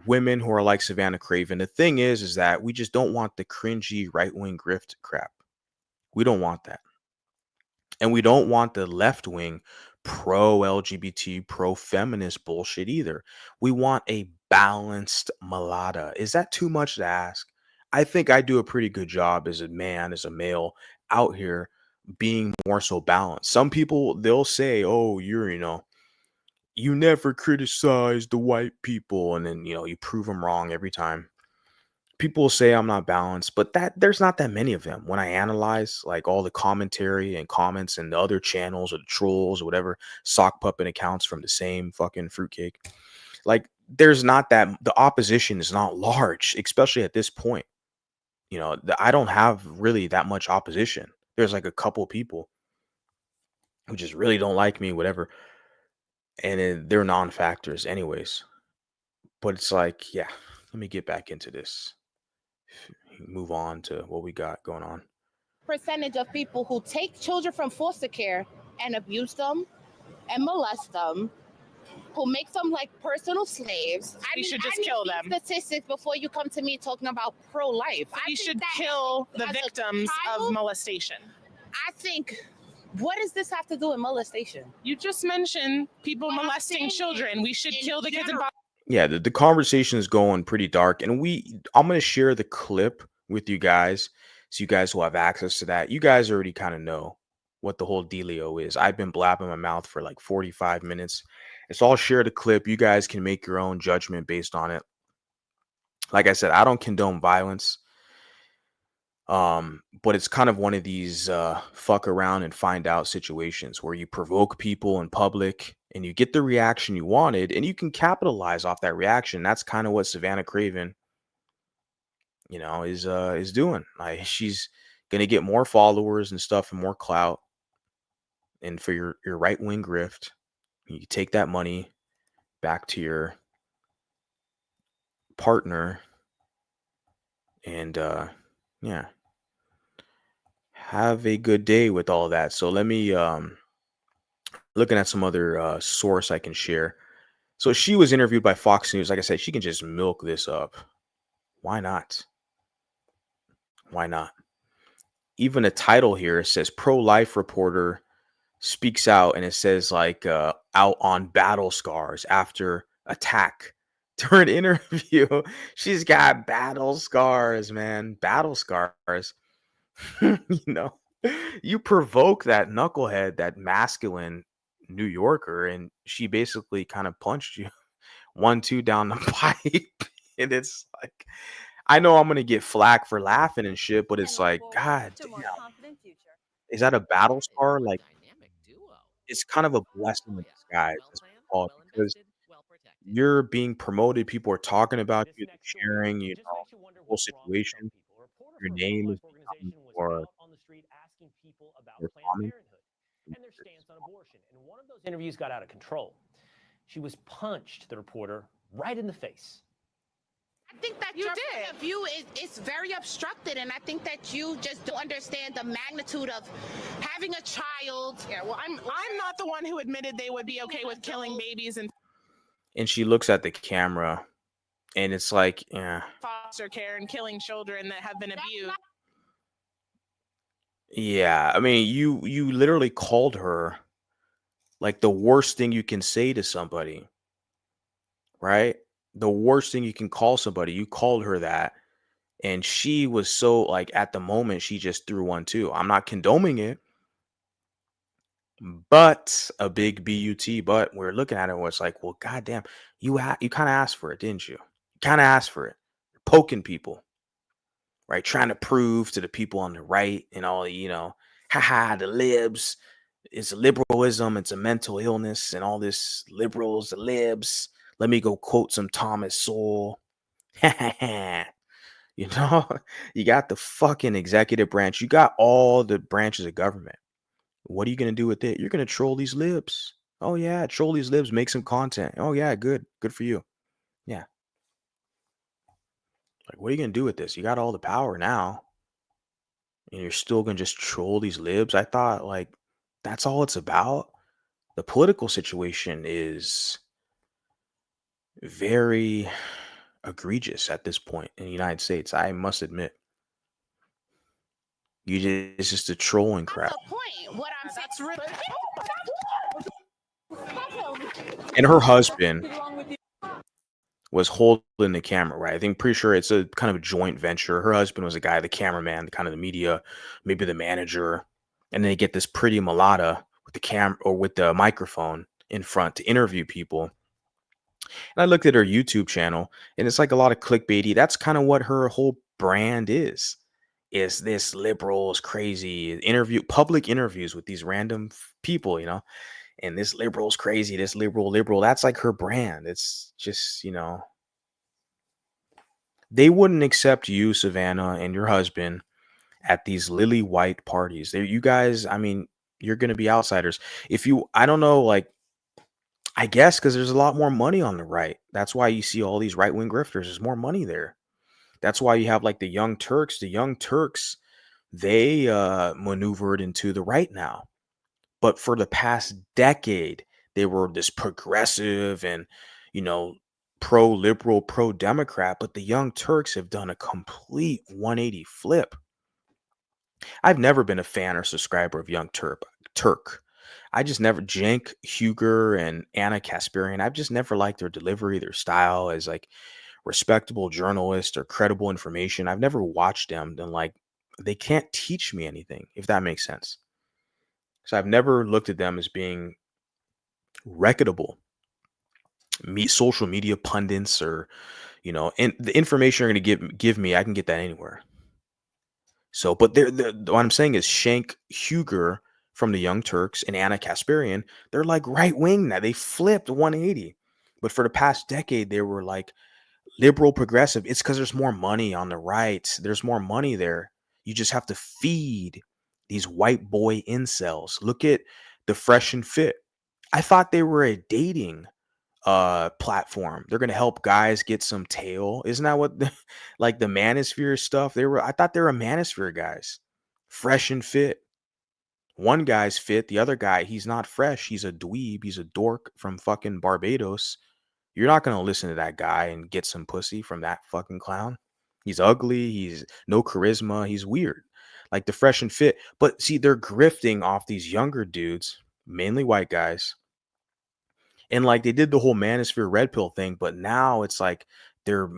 women who are like Savanah Cravin. The thing is that we just don't want the cringy right-wing grift crap. We don't want that. And we don't want the left-wing pro-LGBT, pro-feminist bullshit either. We want a balanced mulatta. Is that too much to ask? I think I do a pretty good job as a man, as a male out here being more so balanced. Some people, they'll say, oh, you never criticize the white people. And then, you prove them wrong every time. People say I'm not balanced, but there's not that many of them. When I analyze like all the commentary and comments and the other channels or the trolls or whatever, sock puppet accounts from the same fucking fruitcake, like there's not that, the opposition is not large, especially at this point. I don't have really that much opposition. There's like a couple people who just really don't like me, whatever, and they're non-factors anyways. But it's like, yeah, let me get back into this. Move on to what we got going on. Percentage of people who take children from foster care and abuse them and molest them, who make them like personal slaves. We should just kill them. Statistics before you come to me talking about pro-life. We should kill the victims of molestation. I think, what does this have to do with molestation? You just mentioned people molesting children. We should kill the kids involved. Yeah, the conversation is going pretty dark, and I'm going to share the clip with you guys so you guys will have access to that. You guys already kind of know what the whole dealio is. I've been blabbing my mouth for like 45 minutes, It's all share the clip. You guys can make your own judgment based on it. Like I said, I don't condone violence. But it's kind of one of these fuck around and find out situations where you provoke people in public and you get the reaction you wanted and you can capitalize off that reaction. That's kind of what Savanah Cravin, is doing. Like, she's gonna get more followers and stuff and more clout. And for your right wing grift, you take that money back to your partner and yeah, have a good day with all that. So let me looking at some other source I can share. So she was interviewed by Fox News. Like I said, she can just milk this up. Why not? Why not? Even a title here says pro-life reporter speaks out, and it says like out on battle scars after attack. During interview, she's got battle scars, man. Battle scars. you know, you provoke that knucklehead, that masculine New Yorker, and she basically kind of punched you 1-2 down the pipe. And it's like, I know I'm gonna get flack for laughing and shit, but it's like, God damn, is that a battle scar? Like, it's kind of a blessing in disguise, as we call it, because you're being promoted, people are talking about you, they're sharing, the whole situation. Your name is becoming more common. Those interviews got out of control. She was punched, the reporter, right in the face. I think that your point of view is very obstructed, and I think that you just don't understand the magnitude of having a child. Yeah, well, I'm not the one who admitted they would be okay with killing babies and she looks at the camera, and it's like, yeah, foster care and killing children that have been abused. yeah. I mean, you literally called her like the worst thing you can say to somebody, right? The worst thing you can call somebody. You called her that. And she was so like, at the moment, she just threw 1-2. I'm not condoning it, but a big BUT. But we're looking at it where it's like, well, goddamn, you kind of asked for it, didn't you? You kind of asked for it. You're poking people, right? Trying to prove to the people on the right and all, haha, the libs. It's liberalism. It's a mental illness and all this liberals, the libs. Let me go quote some Thomas Sowell. You got the fucking executive branch. You got all the branches of government. What are you going to do with it? You're going to troll these libs. Oh, yeah. Troll these libs. Make some content. Oh, yeah. Good. Good for you. Yeah. Like, what are you going to do with this? You got all the power now. And you're still going to just troll these libs? I thought, like, that's all it's about. The political situation is very egregious at this point in the United States. I must admit. It's just a trolling crap. That's the point. What I'm saying. And her husband was holding the camera, right? I think pretty sure it's a kind of a joint venture. Her husband was a guy, the cameraman, kind of the media, maybe the manager. And then they get this pretty mulatta with the camera or with the microphone in front to interview people. And I looked at her YouTube channel, and it's like a lot of clickbaity. That's kind of what her whole brand is this liberals crazy public interviews with these random people, and this liberal's crazy, this liberal. That's like her brand. It's just, they wouldn't accept you, Savanah, and your husband at these lily white parties. You guys, I mean, you're going to be outsiders. I don't know, like, I guess because there's a lot more money on the right. That's why you see all these right-wing grifters. There's more money there. That's why you have like the Young Turks. The Young Turks, they maneuvered into the right now. But for the past decade, they were this progressive and, pro-liberal, pro-democrat. But the Young Turks have done a complete 180 flip. I've never been a fan or subscriber of Young Turk. I just never, Cenk Huger and Anna Kasparian, I've just never liked their delivery, their style as like respectable journalists or credible information. I've never watched them. Then like, they can't teach me anything, if that makes sense. So I've never looked at them as being reputable. social media pundits, or and the information you're going to give me, I can get that anywhere. So, but what I'm saying is Cenk Uygur from the Young Turks and Anna Kasparian, they're like right wing now. They flipped 180. But for the past decade, they were like liberal progressive. It's because there's more money on the right. There's more money there. You just have to feed these white boy incels. Look at the Fresh and Fit. I thought they were a dating platform. They're gonna help guys get some tail. Isn't that what like the manosphere stuff? I thought they were manosphere guys. Fresh and Fit. One guy's fit, the other guy, he's not fresh. He's a dweeb, he's a dork from fucking Barbados. You're not gonna listen to that guy and get some pussy from that fucking clown. He's ugly, he's no charisma, he's weird. Like the Fresh and Fit. But see, they're grifting off these younger dudes, mainly white guys, and like they did the whole manosphere red pill thing, but now it's like they're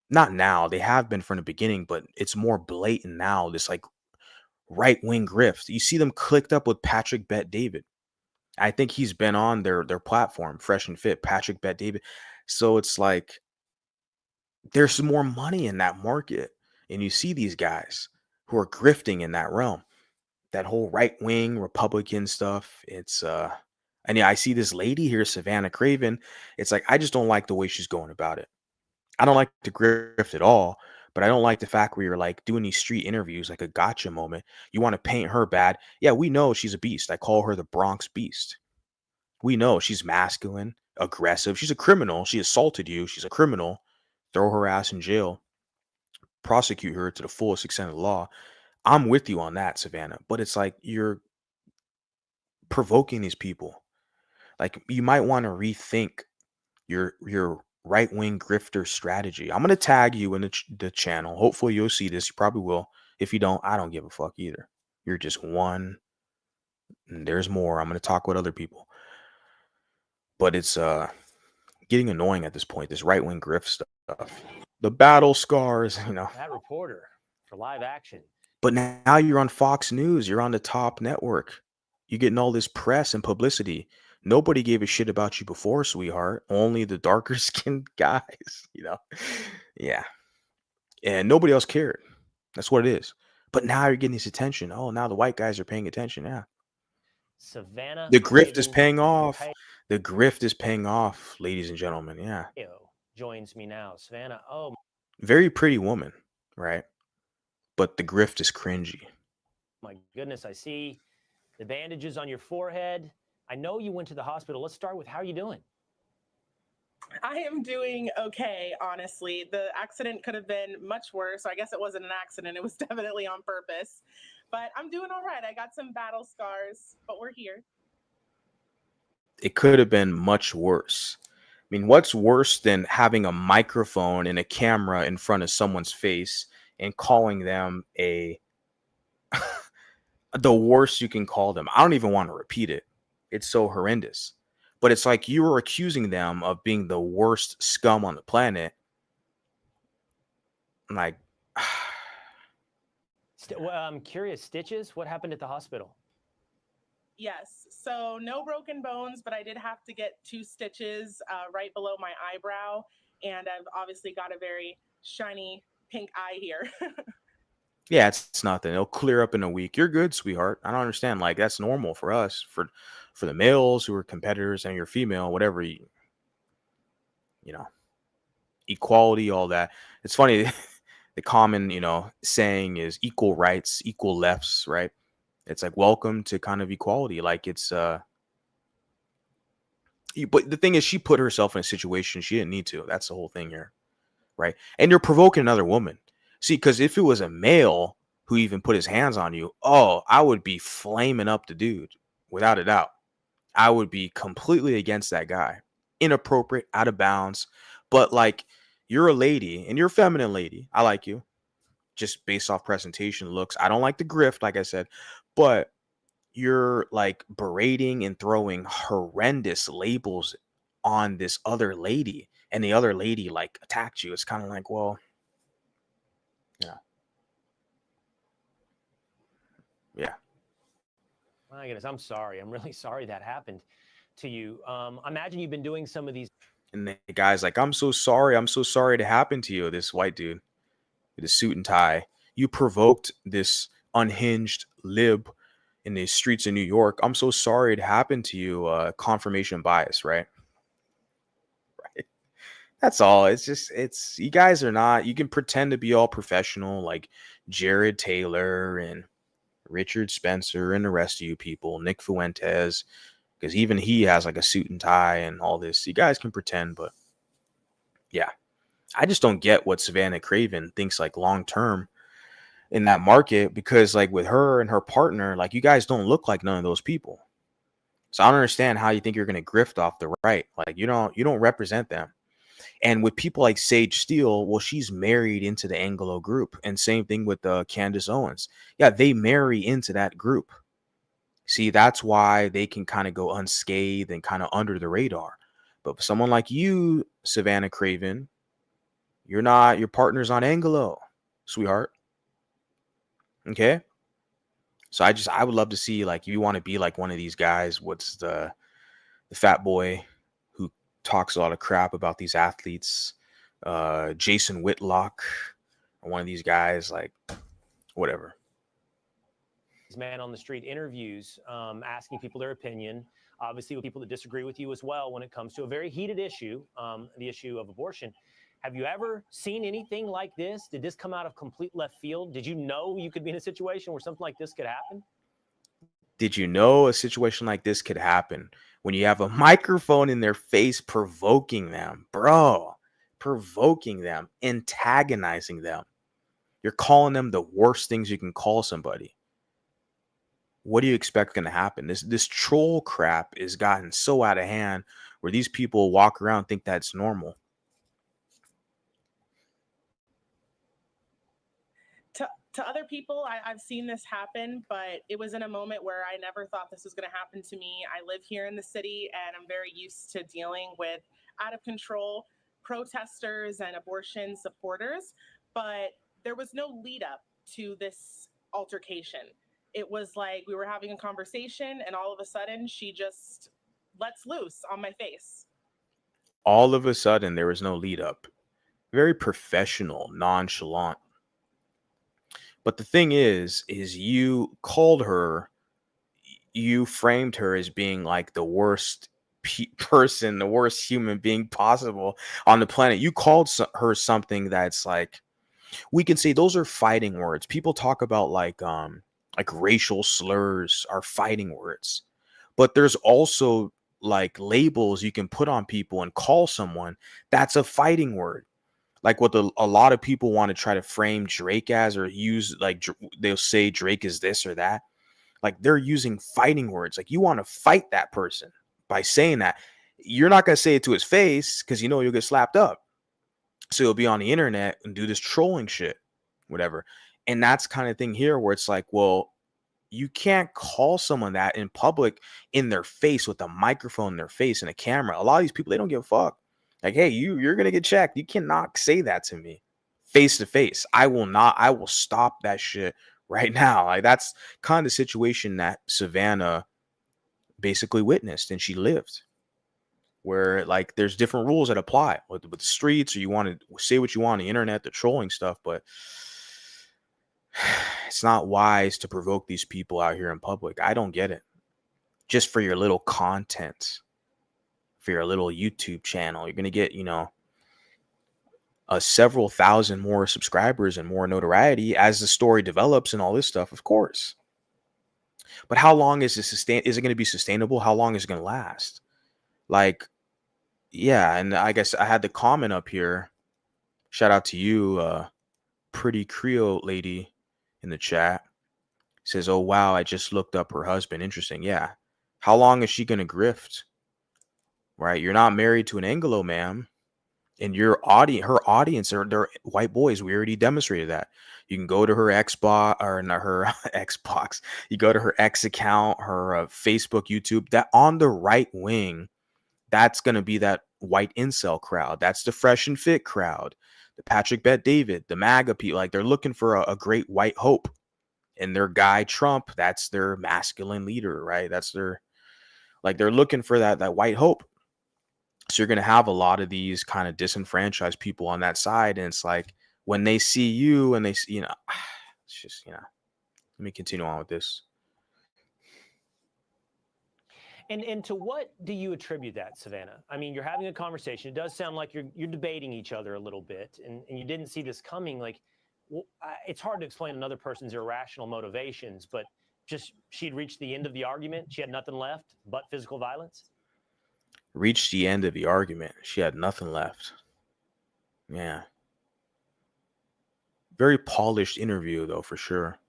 not now, they have been from the beginning, but it's more blatant now. This like right wing grift. You see them clicked up with Patrick Bet David. I think he's been on their platform, Fresh and Fit, Patrick Bet David. So it's like there's some more money in that market. And you see these guys who are grifting in that realm. That whole right wing Republican stuff. It's and yeah, I see this lady here, Savanah Cravin. It's like I just don't like the way she's going about it. I don't like the grift at all, but I don't like the fact where you're like doing these street interviews, like a gotcha moment. You want to paint her bad. Yeah, we know she's a beast. I call her the Bronx Beast. We know she's masculine, aggressive. She's a criminal. She assaulted you. She's a criminal. Throw her ass in jail. Prosecute her to the fullest extent of the law. I'm with you on that, Savannah. But it's like you're provoking these people. Like you might want to rethink your right wing grifter strategy. I'm gonna tag you in the channel. Hopefully you'll see this. You probably will. If you don't, I don't give a fuck either. You're just one. And there's more. I'm gonna talk with other people. But it's getting annoying at this point. This right wing grift stuff. The battle scars, That reporter for live action. But now you're on Fox News. You're on the top network. You're getting all this press and publicity. Nobody gave a shit about you before, sweetheart. Only the darker skinned guys. Yeah. And nobody else cared. That's what it is. But now you're getting this attention. Oh, now the white guys are paying attention. Yeah. Savanah The grift is Cravin paying off. The grift is paying off, ladies and gentlemen. Yeah. joins me now. Savanah, oh Very pretty woman, right? But the grift is cringy. my goodness, I see the bandages on your forehead. I know you went to the hospital. Let's start with how are you doing? I am doing okay, honestly. The accident could have been much worse. I guess it wasn't an accident. It was definitely on purpose. But I'm doing all right. I got some battle scars, but we're here. It could have been much worse. I mean, what's worse than having a microphone and a camera in front of someone's face and calling them the worst you can call them? I don't even want to repeat it. It's so horrendous. But it's like you were accusing them of being the worst scum on the planet. Like, I'm curious, stitches? What happened at the hospital? Yes. So no broken bones, but I did have to get 2 stitches right below my eyebrow. And I've obviously got a very shiny pink eye here. yeah, it's nothing. It'll clear up in a week. You're good, sweetheart. I don't understand. Like, that's normal for us, for the males who are competitors, and you're female, whatever, equality, all that. It's funny. The common, saying is equal rights, equal lefts, right? It's like, welcome to kind of equality. Like it's, but the thing is, she put herself in a situation she didn't need to. That's the whole thing here, right? And you're provoking another woman. See, because if it was a male who even put his hands on you, oh, I would be flaming up the dude, without a doubt. I would be completely against that guy. Inappropriate, out of bounds. But like, you're a lady, and you're a feminine lady. I like you. Just based off presentation, looks. I don't like the grift, like I said, but you're like berating and throwing horrendous labels on this other lady, and the other lady like attacked you. It's kind of like, well, yeah. My goodness, I'm sorry. I'm really sorry that happened to you. Imagine you've been doing some of these. And the guy's like, I'm so sorry to happen to you. This white dude with a suit and tie. You provoked this unhinged lib in the streets of New York. I'm so sorry it happened to you. Confirmation bias, right? Right. That's all. It's you guys are not, you can pretend to be all professional like Jared Taylor and Richard Spencer and the rest of you people, Nick Fuentes, because even he has like a suit and tie and all this. You guys can pretend, but yeah, I just don't get what Savanah Cravin thinks like long term in that market, because like with her and her partner, like you guys don't look like none of those people. So I don't understand how you think you're going to grift off the right. Like you don't represent them. And with people like Sage Steele, well, she's married into the Anglo group, and same thing with Candace Owens. Yeah, they marry into that group. See, that's why they can kind of go unscathed and kind of under the radar. But for someone like you, Savanah Cravin, you're not, your partner's on Anglo, sweetheart. Okay. So I would love to see, like, you want to be like one of these guys. What's the fat boy who talks a lot of crap about these athletes? Jason Whitlock, or one of these guys, like, whatever. Man on the street interviews, asking people their opinion, obviously with people that disagree with you as well when it comes to a very heated issue, the issue of abortion. Have you ever seen anything like this? Did this come out of complete left field? Did you know you could be in a situation where something like this could happen? Did you know a situation like this could happen when you have a microphone in their face provoking them, bro? Provoking them, antagonizing them. You're calling them the worst things you can call somebody. What do you expect going to happen? This troll crap is gotten so out of hand where these people walk around and think that's normal. To other people, I've seen this happen, but it was in a moment where I never thought this was going to happen to me. I live here in the city, and I'm very used to dealing with out of control protesters and abortion supporters, but there was no lead up to this altercation. It was like we were having a conversation, and all of a sudden she just lets loose on my face. All of a sudden, there was no lead up. Very professional, nonchalant. But the thing is you called her, you framed her as being like the worst person, the worst human being possible on the planet. You called her something that's like, we can say those are fighting words. People talk about like racial slurs are fighting words, but there's also like labels you can put on people and call someone that's a fighting word. Like what a lot of people want to try to frame Drake as, or use like they'll say Drake is this or that. Like they're using fighting words. Like you want to fight that person by saying that. You're not going to say it to his face because you know you'll get slapped up. So you'll be on the internet and do this trolling shit, whatever. And that's kind of thing here where it's like, well, you can't call someone that in public in their face with a microphone in their face and a camera. A lot of these people, they don't give a fuck. Like, hey, you're going to get checked. You cannot say that to me face to face. I will stop that shit right now. Like that's kind of the situation that Savanah basically witnessed and she lived, where like there's different rules that apply with the streets, or you want to say what you want on the internet, the trolling stuff, but it's not wise to provoke these people out here in public. I don't get it. Just for your little content, for your little YouTube channel, you're going to get, several thousand more subscribers and more notoriety as the story develops and all this stuff, of course. But how long is is it going to be sustainable? How long is it going to last? Like, yeah. And I guess I had the comment up here. Shout out to you, pretty Creole lady in the chat. Says, oh, wow, I just looked up her husband. Interesting. Yeah. How long is she going to grift? Right. You're not married to an Anglo, ma'am. And her audience are they're white boys. We already demonstrated that. You can go to her Xbox, or not her Xbox. You go to her X account, her Facebook, YouTube. That on the right wing, that's going to be that white incel crowd. That's the fresh and fit crowd. The Patrick Bet David, the MAGA people. Like they're looking for a great white hope. And their guy Trump, that's their masculine leader, right? That's their, like they're looking for that white hope. So you're going to have a lot of these kind of disenfranchised people on that side. And it's like when they see you and they see, it's just, let me continue on with this. And to what do you attribute that, Savanah? I mean, you're having a conversation. It does sound like you're debating each other a little bit, and you didn't see this coming. Like, well, it's hard to explain another person's irrational motivations, but just she'd reached the end of the argument. She had nothing left but physical violence. Reached the end of the argument. She had nothing left. Yeah. Very polished interview, though, for sure.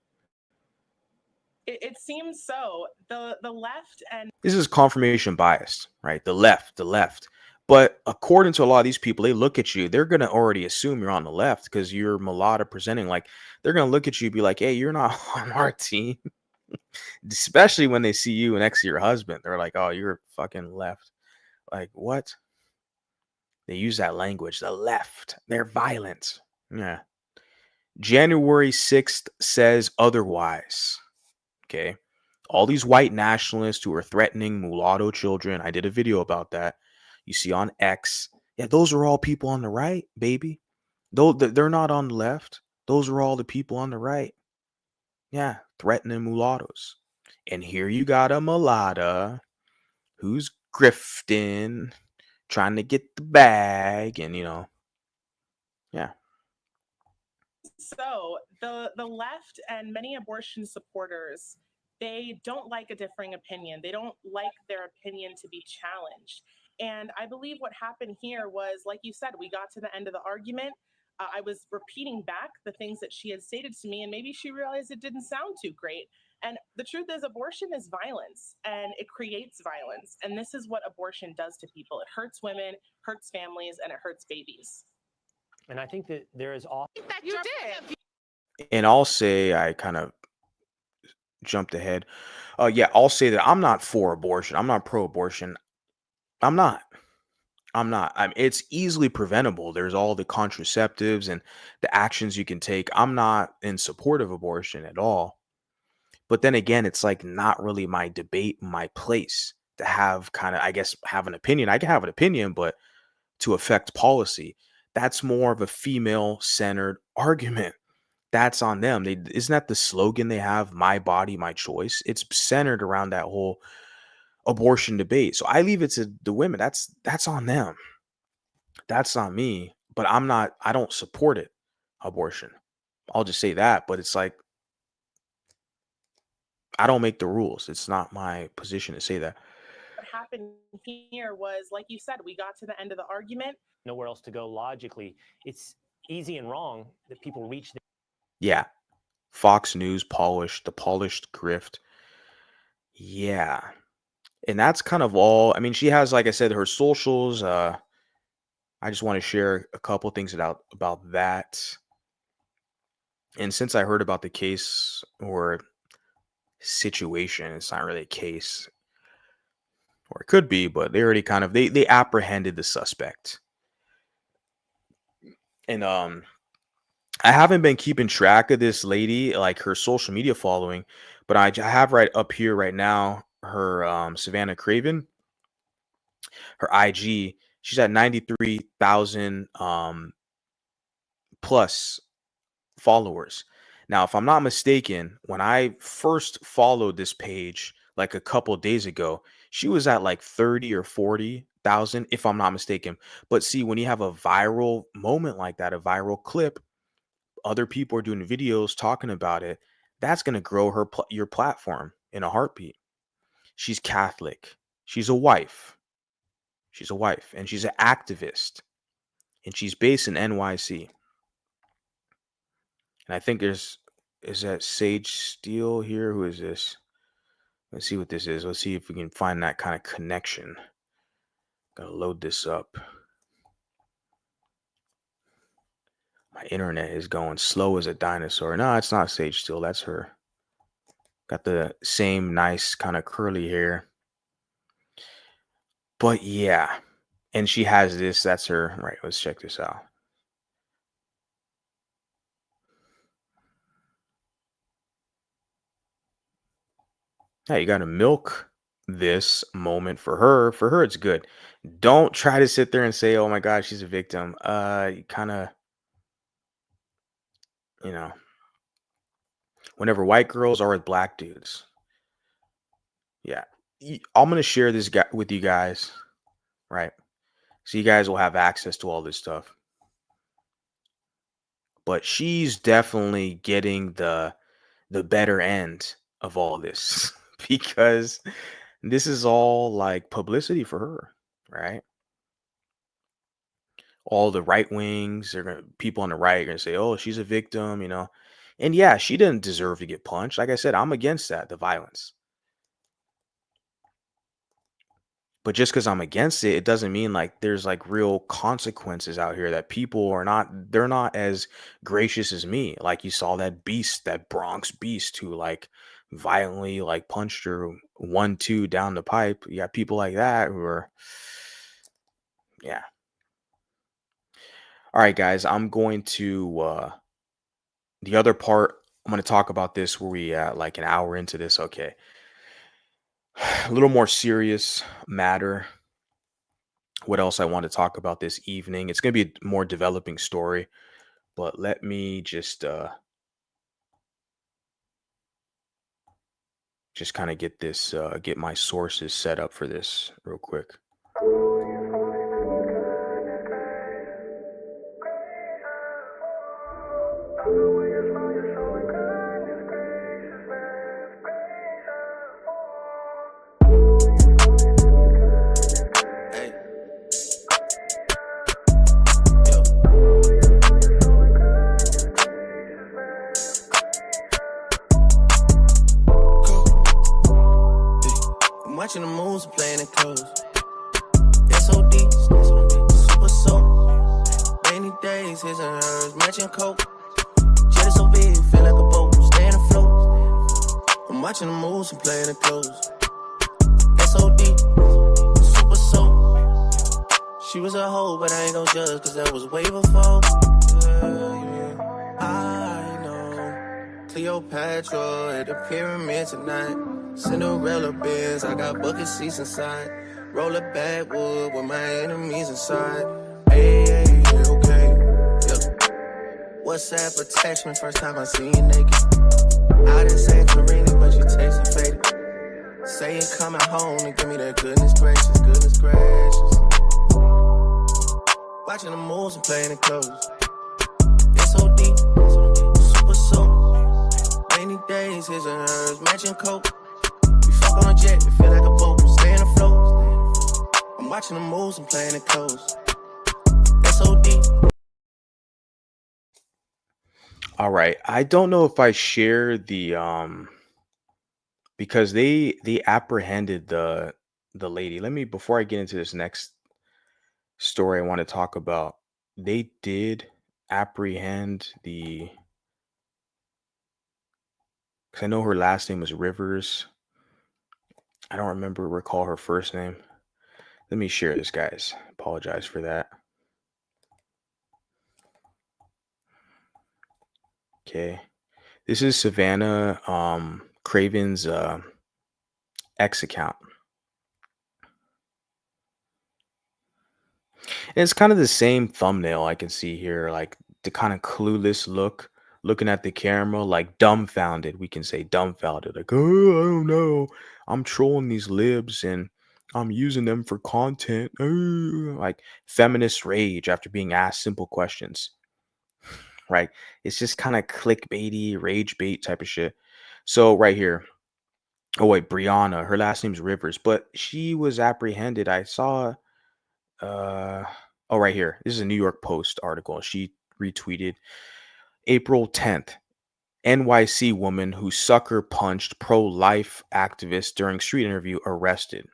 It seems so. The left and This is confirmation bias, right? The left. But according to a lot of these people, they look at you, they're going to already assume you're on the left because you're mulatto presenting. Like, they're going to look at you and be like, hey, you're not on our team. Especially when they see you next to your husband. They're like, oh, you're fucking left. Like, what? They use that language, the left. They're violent. Yeah. January 6th says otherwise. Okay. All these white nationalists who are threatening mulatto children. I did a video about that. You see on X. Yeah, those are all people on the right, baby. Though they're not on the left. Those are all the people on the right. Yeah, threatening mulattoes. And here you got a mulatta who's grifting, trying to get the bag, and yeah. so the left and many abortion supporters, they don't like a differing opinion. They don't like their opinion to be challenged. And I believe what happened here was, like you said, we got to the end of the argument. I was repeating back the things that she had stated to me, and maybe she realized it didn't sound too great. And the truth is, abortion is violence, and it creates violence. And this is what abortion does to people. It hurts women, hurts families, and it hurts babies. And I think that there is often That you did. And I'll say I kind of jumped ahead. Yeah, I'll say that I'm not for abortion. I'm not pro-abortion. I'm not. It's easily preventable. There's all the contraceptives and the actions you can take. I'm not in support of abortion at all. But then again, it's like not really my debate, my place to have kind of, I guess, have an opinion. I can have an opinion, but to affect policy, that's more of a female-centered argument. That's on them. Isn't that the slogan they have? My body, my choice. It's centered around that whole abortion debate. So I leave it to the women. That's on them. That's not me. But I don't support it, abortion. I'll just say that. But it's like, I don't make the rules. It's not my position to say that. What happened here was, like you said, we got to the end of the argument. nowhere else to go logically. It's easy and wrong that people reach. Yeah. Fox News the polished grift. Yeah. And that's kind of all. I mean, she has, like I said, her socials. I just want to share a couple things about that. And since I heard about the case or situation, it's not really a case, or it could be, but they already kind of they apprehended the suspect. And I haven't been keeping track of this lady, like her social media following, but I have right up here right now her Savanah Cravin, her IG. She's at 93,000 plus followers. Now, if I'm not mistaken, when I first followed this page like a couple days ago, she was at like 30 or 40,000, if I'm not mistaken. But see, when you have a viral moment like that, a viral clip, other people are doing videos talking about it, that's going to grow your platform in a heartbeat. She's Catholic. She's a wife. And she's an activist. And she's based in NYC. And I think is that Sage Steele here? Who is this? Let's see what this is. Let's see if we can find that kind of connection. Gotta load this up. My internet is going slow as a dinosaur. No, it's not Sage Steele. That's her. Got the same nice kind of curly hair. But yeah. And she has this. That's her. Right. Let's check this out. Yeah, you got to milk this moment for her. For her, it's good. Don't try to sit there and say, "Oh my God, she's a victim." Kind of, you know, whenever white girls are with black dudes, yeah. I'm gonna share this guy with you guys, right? So you guys will have access to all this stuff. But she's definitely getting the better end of all this because this is all like publicity for her, right? All the right wings are gonna people on the right are gonna say, "Oh, she's a victim," and yeah, she didn't deserve to get punched. Like I said, I'm against that, the violence. But just because I'm against it, it doesn't mean like there's like real consequences out here that people are not, they're not as gracious as me. Like you saw that beast, that Bronx beast who like violently like punched her 1-2 down the pipe. You got people like that who are, yeah. All right, guys, I'm going to the other part. I'm going to talk about this where we like an hour into this. Okay. A little more serious matter. What else I want to talk about this evening? It's going to be a more developing story, but let me just kind of get this get my sources set up for this real quick. Hey. Yo. I'm watching the moves and playing it close. SOD, super soap. Rainy days, his and hers, matching coat. Jet is so big, feel like a boat, staying afloat. I'm watching the moves and playing it close. SOD, super soap. She was a hoe, but I ain't gon' judge, cause that was way before. Yeah. I know Cleopatra at the pyramid tonight. Cinderella Benz, I got bucket seats inside. Roll a backwood with my enemies inside. Hey, okay. Yeah. WhatsApp attachment, first time I seen you naked. Out in Santorini, but you tasting faded. Say you coming home and give me that goodness gracious, goodness gracious. Watching the moves and playing it close. SOD, super soap. Rainy days, his and hers, matching coat. We fuck on a jet, it feel like a boat, staying afloat. I'm watching the moves and playing it close. SOD. All right. I don't know if I share the because they apprehended the lady. Let me, before I get into this next story I want to talk about, they did apprehend the, because I know her last name was Rivers. I don't recall her first name. Let me share this, guys. Apologize for that. Okay. This is Savanah Cravin's X account. And it's kind of the same thumbnail I can see here, like the kind of clueless look, looking at the camera, like dumbfounded. We can say dumbfounded, like, oh, I don't know. I'm trolling these libs and I'm using them for content. Like feminist rage after being asked simple questions, right? It's just kind of clickbaity, rage bait type of shit. So, right here. Oh, wait, Brianna. Her last name's Rivers, but she was apprehended. I saw uh oh, right here. This is a New York Post article. She retweeted April 10th. NYC woman who sucker punched pro-life activist during street interview arrested.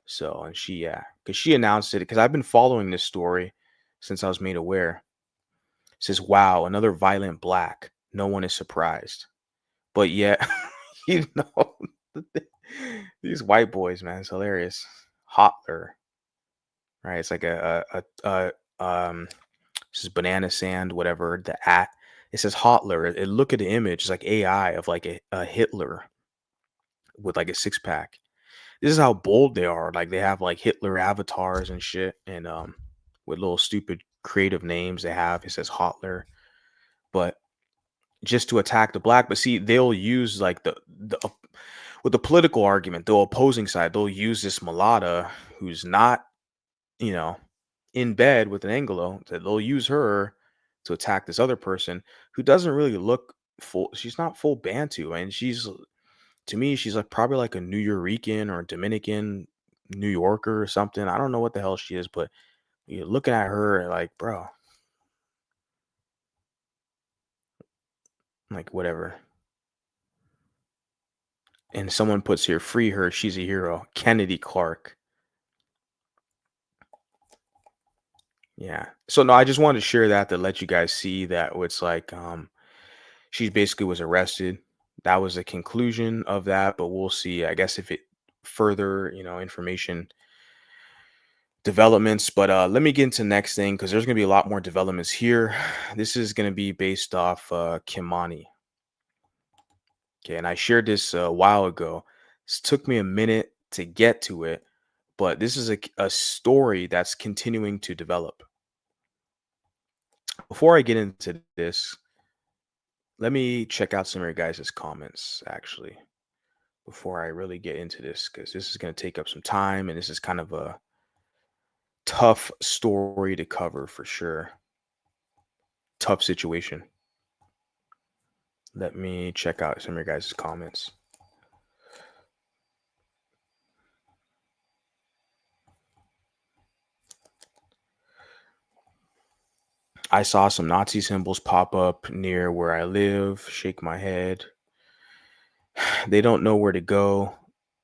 So, and she, because she announced it, because I've been following this story since I was made aware. It says, wow, another violent black. No one is surprised. But yet, you know, these white boys, man, it's hilarious. Hotler. Right? It's like this is banana sand, whatever. It says Hotler. Look at the image. It's like AI of like a Hitler with like a six pack. this is how bold they are. Like they have like Hitler avatars and shit, and with little stupid creative names they have. It says Hotler, but just to attack the black. But see, they'll use like the with the political argument, the opposing side, they'll use this Mulatta who's not, you know, in bed with an Anglo. That they'll use her to attack this other person who doesn't really look full. She's not full Bantu, and she's, to me, she's like probably like a New Yorican or a Dominican New Yorker or something. I don't know what the hell she is, but you're looking at her like, bro, like whatever. And someone puts here, free her, she's a hero. Kennedy Clark. Yeah. So no, I just wanted to share that to let you guys see that it's like she basically was arrested. That was the conclusion of that, but we'll see. I guess if it further, information developments. But let me get into the next thing because there's gonna be a lot more developments here. This is gonna be based off Kei'Mani. Okay, and I shared this a while ago. This took me a minute to get to it, but this is a story that's continuing to develop. Before I get into this, let me check out some of your guys' comments actually before I really get into this, because this is going to take up some time and this is kind of a tough story to cover for sure. Tough situation. Let me check out some of your guys' comments. I saw some Nazi symbols pop up near where I live. Shake my head. They don't know where to go.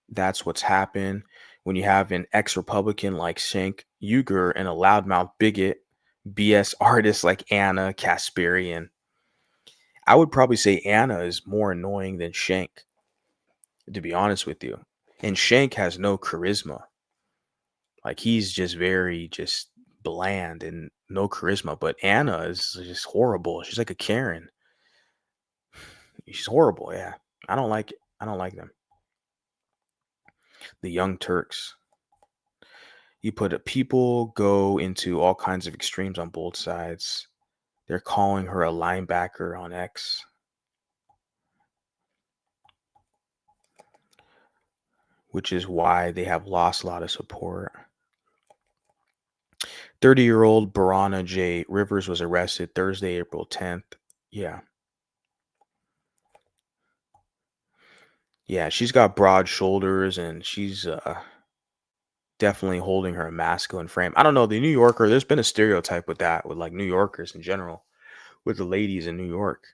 That's what's happened when you have an ex-Republican like Cenk Uygur and a loudmouth bigot BS artist like Anna Kasparian. I would probably say Anna is more annoying than Cenk, to be honest with you. And Cenk has no charisma. Like he's just very just bland and no charisma. But Anna is just horrible. She's like a Karen. She's horrible. Yeah. I don't like it. I don't like them. The Young Turks. You put it, people go into all kinds of extremes on both sides. They're calling her a linebacker on X. Which is why they have lost a lot of support. 30-year-old Barana J. Rivers was arrested Thursday, April 10th. Yeah. Yeah, she's got broad shoulders and she's definitely holding her masculine frame. I don't know, the New Yorker, there's been a stereotype with that, with like New Yorkers in general, with the ladies in New York.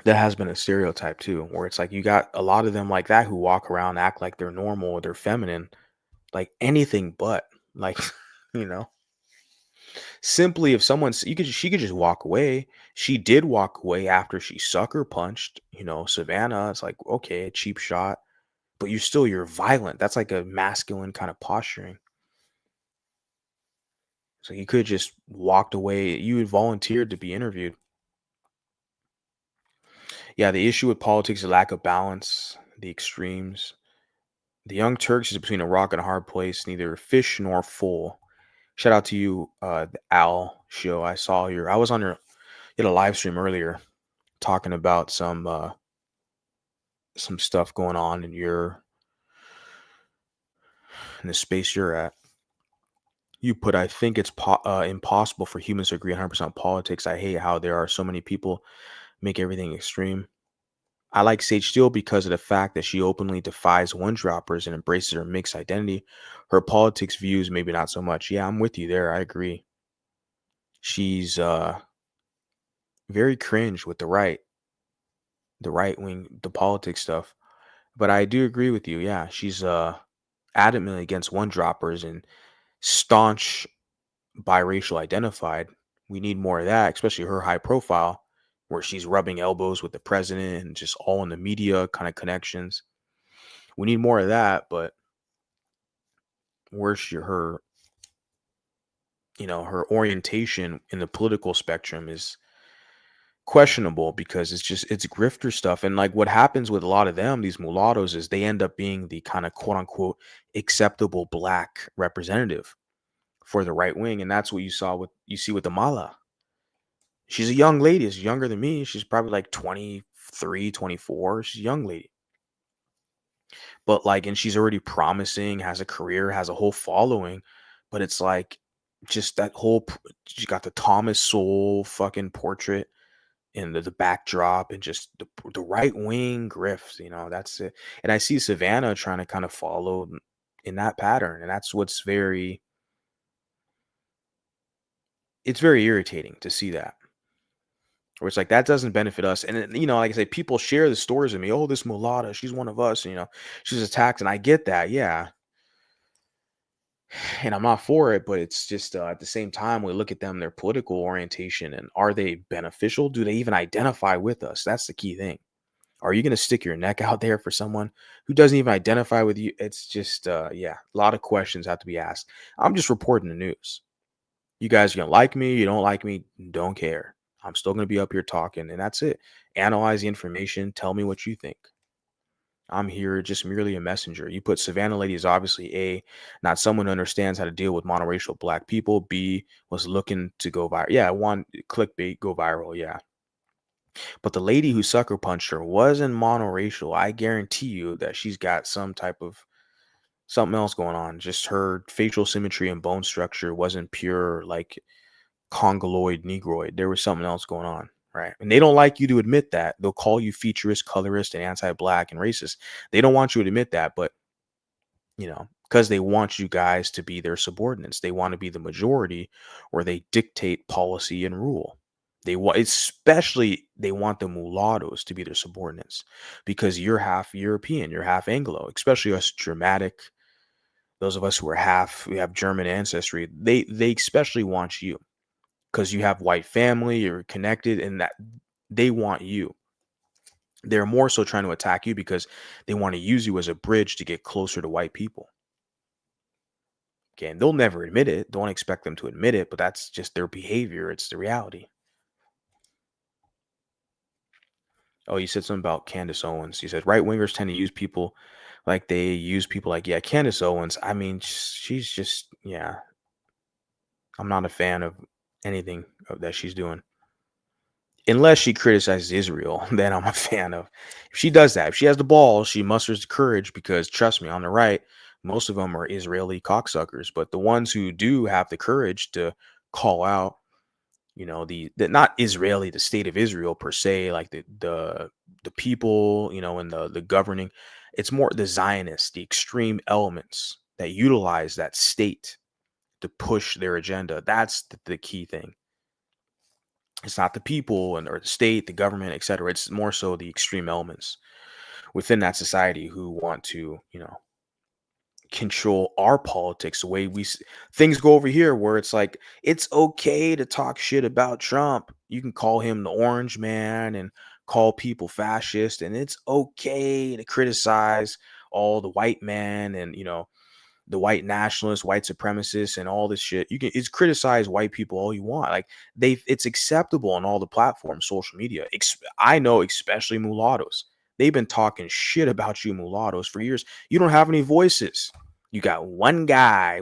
That has been a stereotype too, where it's like you got a lot of them like that who walk around, act like they're normal or they're feminine, like anything but, like, you know. Simply if she could just walk away. She did walk away after she sucker punched, Savanah. It's like, okay, a cheap shot, but you're violent. That's like a masculine kind of posturing. So you could just walked away. You had volunteered to be interviewed. Yeah, the issue with politics is lack of balance, the extremes. The Young Turks is between a rock and a hard place, neither fish nor full. Shout out to you, the Al show. I was on you had a live stream earlier talking about some stuff going on in the space you're at. You put, I think it's impossible for humans to agree 100% on politics. I hate how there are so many people make everything extreme. I like Sage Steele because of the fact that she openly defies one-droppers and embraces her mixed identity. Her politics views, maybe not so much. Yeah, I'm with you there. I agree. She's very cringe with the right wing, the politics stuff. But I do agree with you. Yeah, she's adamantly against one-droppers and staunch biracial identified. We need more of that, especially her high profile, where she's rubbing elbows with the president and just all in the media kind of connections. We need more of that, but where's her orientation in the political spectrum is questionable because it's grifter stuff. And like what happens with a lot of them, these mulattoes, is they end up being the kind of quote unquote acceptable black representative for the right wing. And that's what you see with the mala. She's a young lady, she's younger than me. She's probably like 23, 24. She's a young lady. But like, and she's already promising, has a career, has a whole following. But it's like just that whole she got the Thomas Sowell fucking portrait in the backdrop, and just the right wing grifts, that's it. And I see Savanah trying to kind of follow in that pattern, and that's what's it's very irritating to see that. Where it's like that doesn't benefit us. And like I say, people share the stories of me. Oh, this Mulatta, she's one of us. She's attacked, and I get that, yeah. And I'm not for it, but it's just at the same time, we look at them, their political orientation, and are they beneficial? Do they even identify with us? That's the key thing. Are you going to stick your neck out there for someone who doesn't even identify with you? It's just, a lot of questions have to be asked. I'm just reporting the news. You guys are going to like me. You don't like me. Don't care. I'm still going to be up here talking, and that's it. Analyze the information. Tell me what you think. I'm here just merely a messenger. You put Savanah Lady is obviously A, not someone who understands how to deal with monoracial black people. B, was looking to go viral. Yeah, one, clickbait, go viral. Yeah. But the lady who sucker punched her wasn't monoracial. I guarantee you that she's got some type of something else going on. Just her facial symmetry and bone structure wasn't pure like Congoloid Negroid. There was something else going on, right? And they don't like you to admit that. They'll call you futurist, colorist, and anti-black and racist. They don't want you to admit that, but because they want you guys to be their subordinates. They want to be the majority, or they dictate policy and rule. They want the mulattoes to be their subordinates because you're half European, you're half Anglo, especially us Germanic. Those of us who we have German ancestry. They especially want you because you have white family, you're connected, and that they want you. They're more so trying to attack you because they want to use you as a bridge to get closer to white people. Okay, and they'll never admit it. Don't expect them to admit it, but that's just their behavior. It's the reality. Oh, you said something about Candace Owens. You said right-wingers tend to use people like they use people like, yeah, Candace Owens. I mean, she's just, yeah. I'm not a fan of anything that she's doing. Unless she criticizes Israel, then I'm a fan of. If she does that, if she has the balls, she musters the courage, because trust me, on the right, most of them are Israeli cocksuckers. But the ones who do have the courage to call out, the not Israeli, the state of Israel per se, like the people, and the governing, it's more the Zionists, the extreme elements that utilize that state to push their agenda. That's the key thing. It's not the people or the state, the government, etc. It's more so the extreme elements within that society who want to, control our politics the way things go over here, where it's like it's okay to talk shit about Trump. You can call him the orange man and call people fascist, and it's okay to criticize all the white men and the white nationalists, white supremacists, and all this shit. It's criticize white people all you want. Like it's acceptable on all the platforms, social media. I know, especially mulattoes. They've been talking shit about you mulattoes for years. You don't have any voices. You got one guy,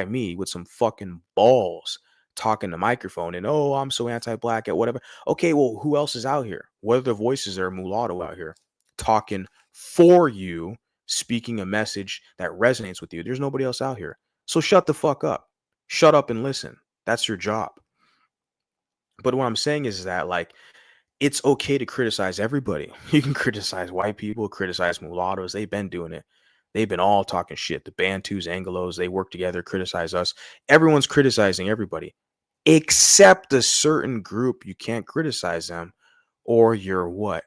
me, with some fucking balls talking to microphone and, oh, I'm so anti-black at whatever. Okay, well, who else is out here? What other voices are mulatto out here talking for you, speaking a message that resonates with you? There's nobody else out here. So shut the fuck up. Shut up and listen. That's your job. But what I'm saying is that, like, it's okay to criticize everybody. You can criticize white people, criticize mulattoes. They've been doing it. They've been all talking shit. The Bantus, Anglos, they work together, criticize us. Everyone's criticizing everybody except a certain group. You can't criticize them, or you're what?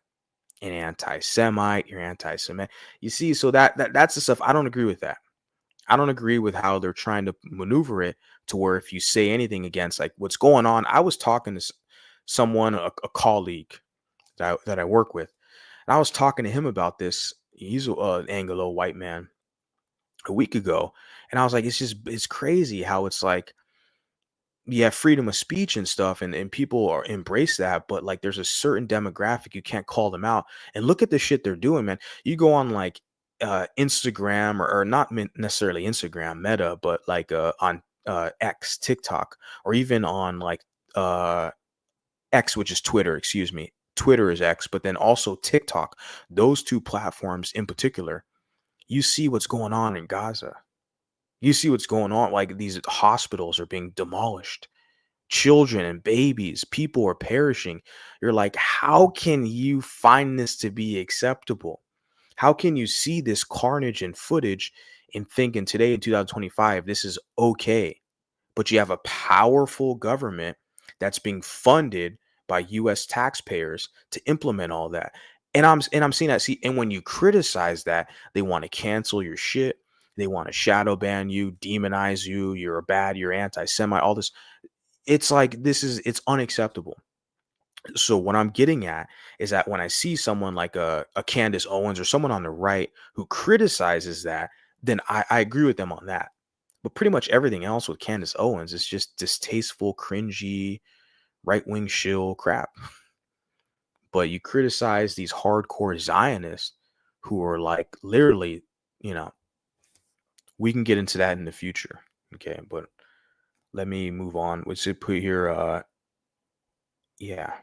An anti-Semite. You're anti-Semitic. You see, so that's the stuff. I don't agree with that. I don't agree with how they're trying to maneuver it to where if you say anything against like what's going on. I was talking to someone, a colleague that I work with, and I was talking to him about this. He's an Anglo white man a week ago, and I was like, it's crazy how it's like yeah, freedom of speech and stuff, and people are embrace that, but like there's a certain demographic you can't call them out. And look at the shit they're doing, man. You go on like Instagram, or not necessarily Instagram, Meta, but like on X, TikTok, or even on like uh X, which is Twitter, excuse me. Twitter is X, but then also TikTok. Those two platforms in particular, you see what's going on in Gaza. You see what's going on. Like these hospitals are being demolished. Children and babies, people are perishing. You're like, how can you find this to be acceptable? How can you see this carnage and footage and think in today in 2025 this is okay? But you have a powerful government that's being funded by US taxpayers to implement all that. And I'm seeing that. See, and when you criticize that, they want to cancel your shit. They want to shadow ban you, demonize you, you're bad, you're anti-Semite, all this. It's like it's unacceptable. So what I'm getting at is that when I see someone like a Candace Owens or someone on the right who criticizes that, then I agree with them on that. But pretty much everything else with Candace Owens is just distasteful, cringy, right-wing shill crap. But you criticize these hardcore Zionists who are like literally, you know, we can get into that in the future. Okay, but let me move on. What's it put here? Yeah.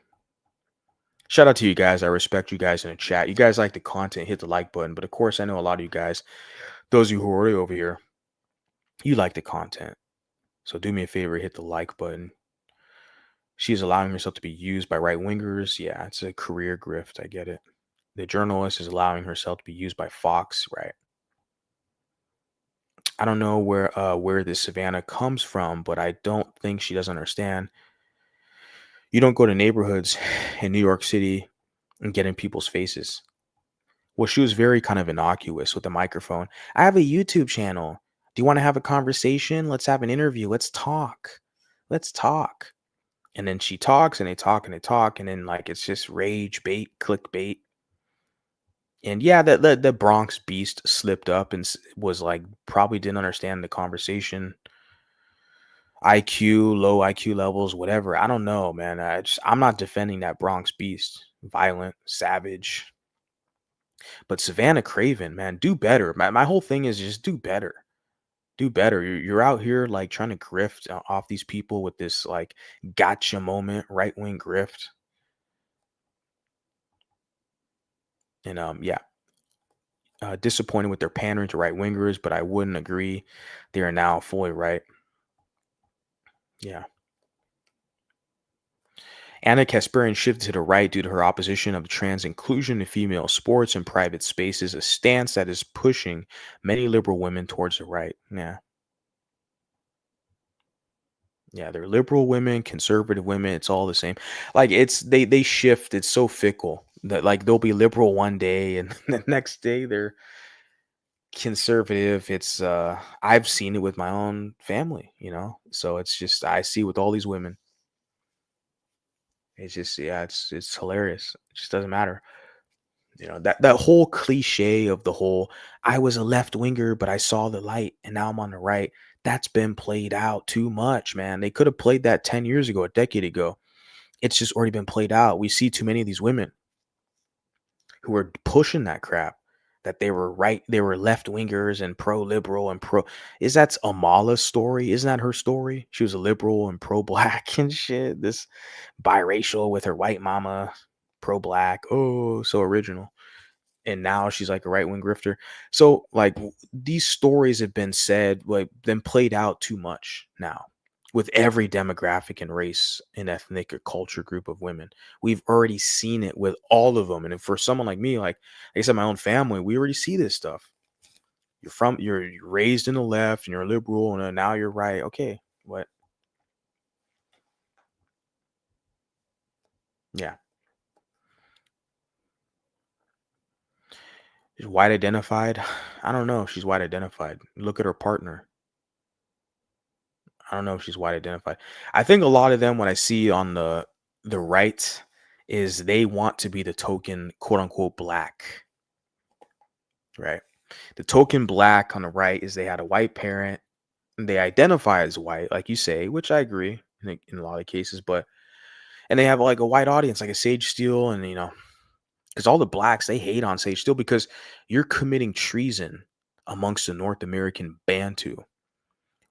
Shout out to you guys. I respect you guys in the chat. You guys like the content, hit the like button. But of course, I know a lot of you guys, those of you who are already over here, you like the content. So do me a favor, hit the like button. She's allowing herself to be used by right wingers. Yeah, it's a career grift. I get it. The journalist is allowing herself to be used by Fox, right? I don't know where this Savanah comes from, but I don't think she doesn't understand. You don't go to neighborhoods in New York City and get in people's faces. Well, she was very kind of innocuous with the microphone. I have a YouTube channel. Do you want to have a conversation? Let's have an interview. Let's talk. Let's talk. And then she talks and they talk and they talk. And then like it's just rage bait, clickbait. And yeah, the Bronx beast slipped up and was like probably didn't understand the conversation. IQ, low IQ levels, whatever. I don't know, man. I'm not defending that Bronx beast. Violent, savage. But Savanah Cravin, man, do better. My whole thing is just do better. Do better. You're out here like trying to grift off these people with this like gotcha moment, right wing grift. And yeah, disappointed with their pandering to right wingers, but I wouldn't agree. They are now fully right. Yeah. Anna Kasparian shifted to the right due to her opposition of trans inclusion in female sports and private spaces, a stance that is pushing many liberal women towards the right. Yeah. Yeah, they're liberal women, conservative women, it's all the same. Like it's they shift, it's so fickle that like they'll be liberal one day and the next day they're conservative. It's I've seen it with my own family, you know. So it's just I see with all these women. It's just yeah, it's hilarious. It just doesn't matter. You know, that whole cliche of the whole I was a left winger, but I saw the light and now I'm on the right. That's been played out too much, man. They could have played that 10 years ago, a decade ago. It's just already been played out. We see too many of these women who are pushing that crap that they were right, they were left wingers and pro liberal and pro. Is that Amala's story? Isn't that her story? She was a liberal and pro black and shit. This biracial with her white mama, pro black. Oh, so original. And now she's like a right wing grifter. So like these stories have been said, like been played out too much now with every demographic and race and ethnic or culture group of women. We've already seen it with all of them. And for someone like me, like I said, my own family, we already see this stuff. You're raised in the left and you're liberal and now you're right. Okay, what? Yeah. She's white identified. I don't know if she's white identified. Look at her partner. I don't know if she's white identified. I think a lot of them, what I see on the right, is they want to be the token quote unquote black, right? The token black on the right is they had a white parent and they identify as white, like you say, which I agree. in a lot of cases, and they have like a white audience, like a Sage Steele, and because all the blacks, they hate on Sage Steele because you're committing treason amongst the North American Bantu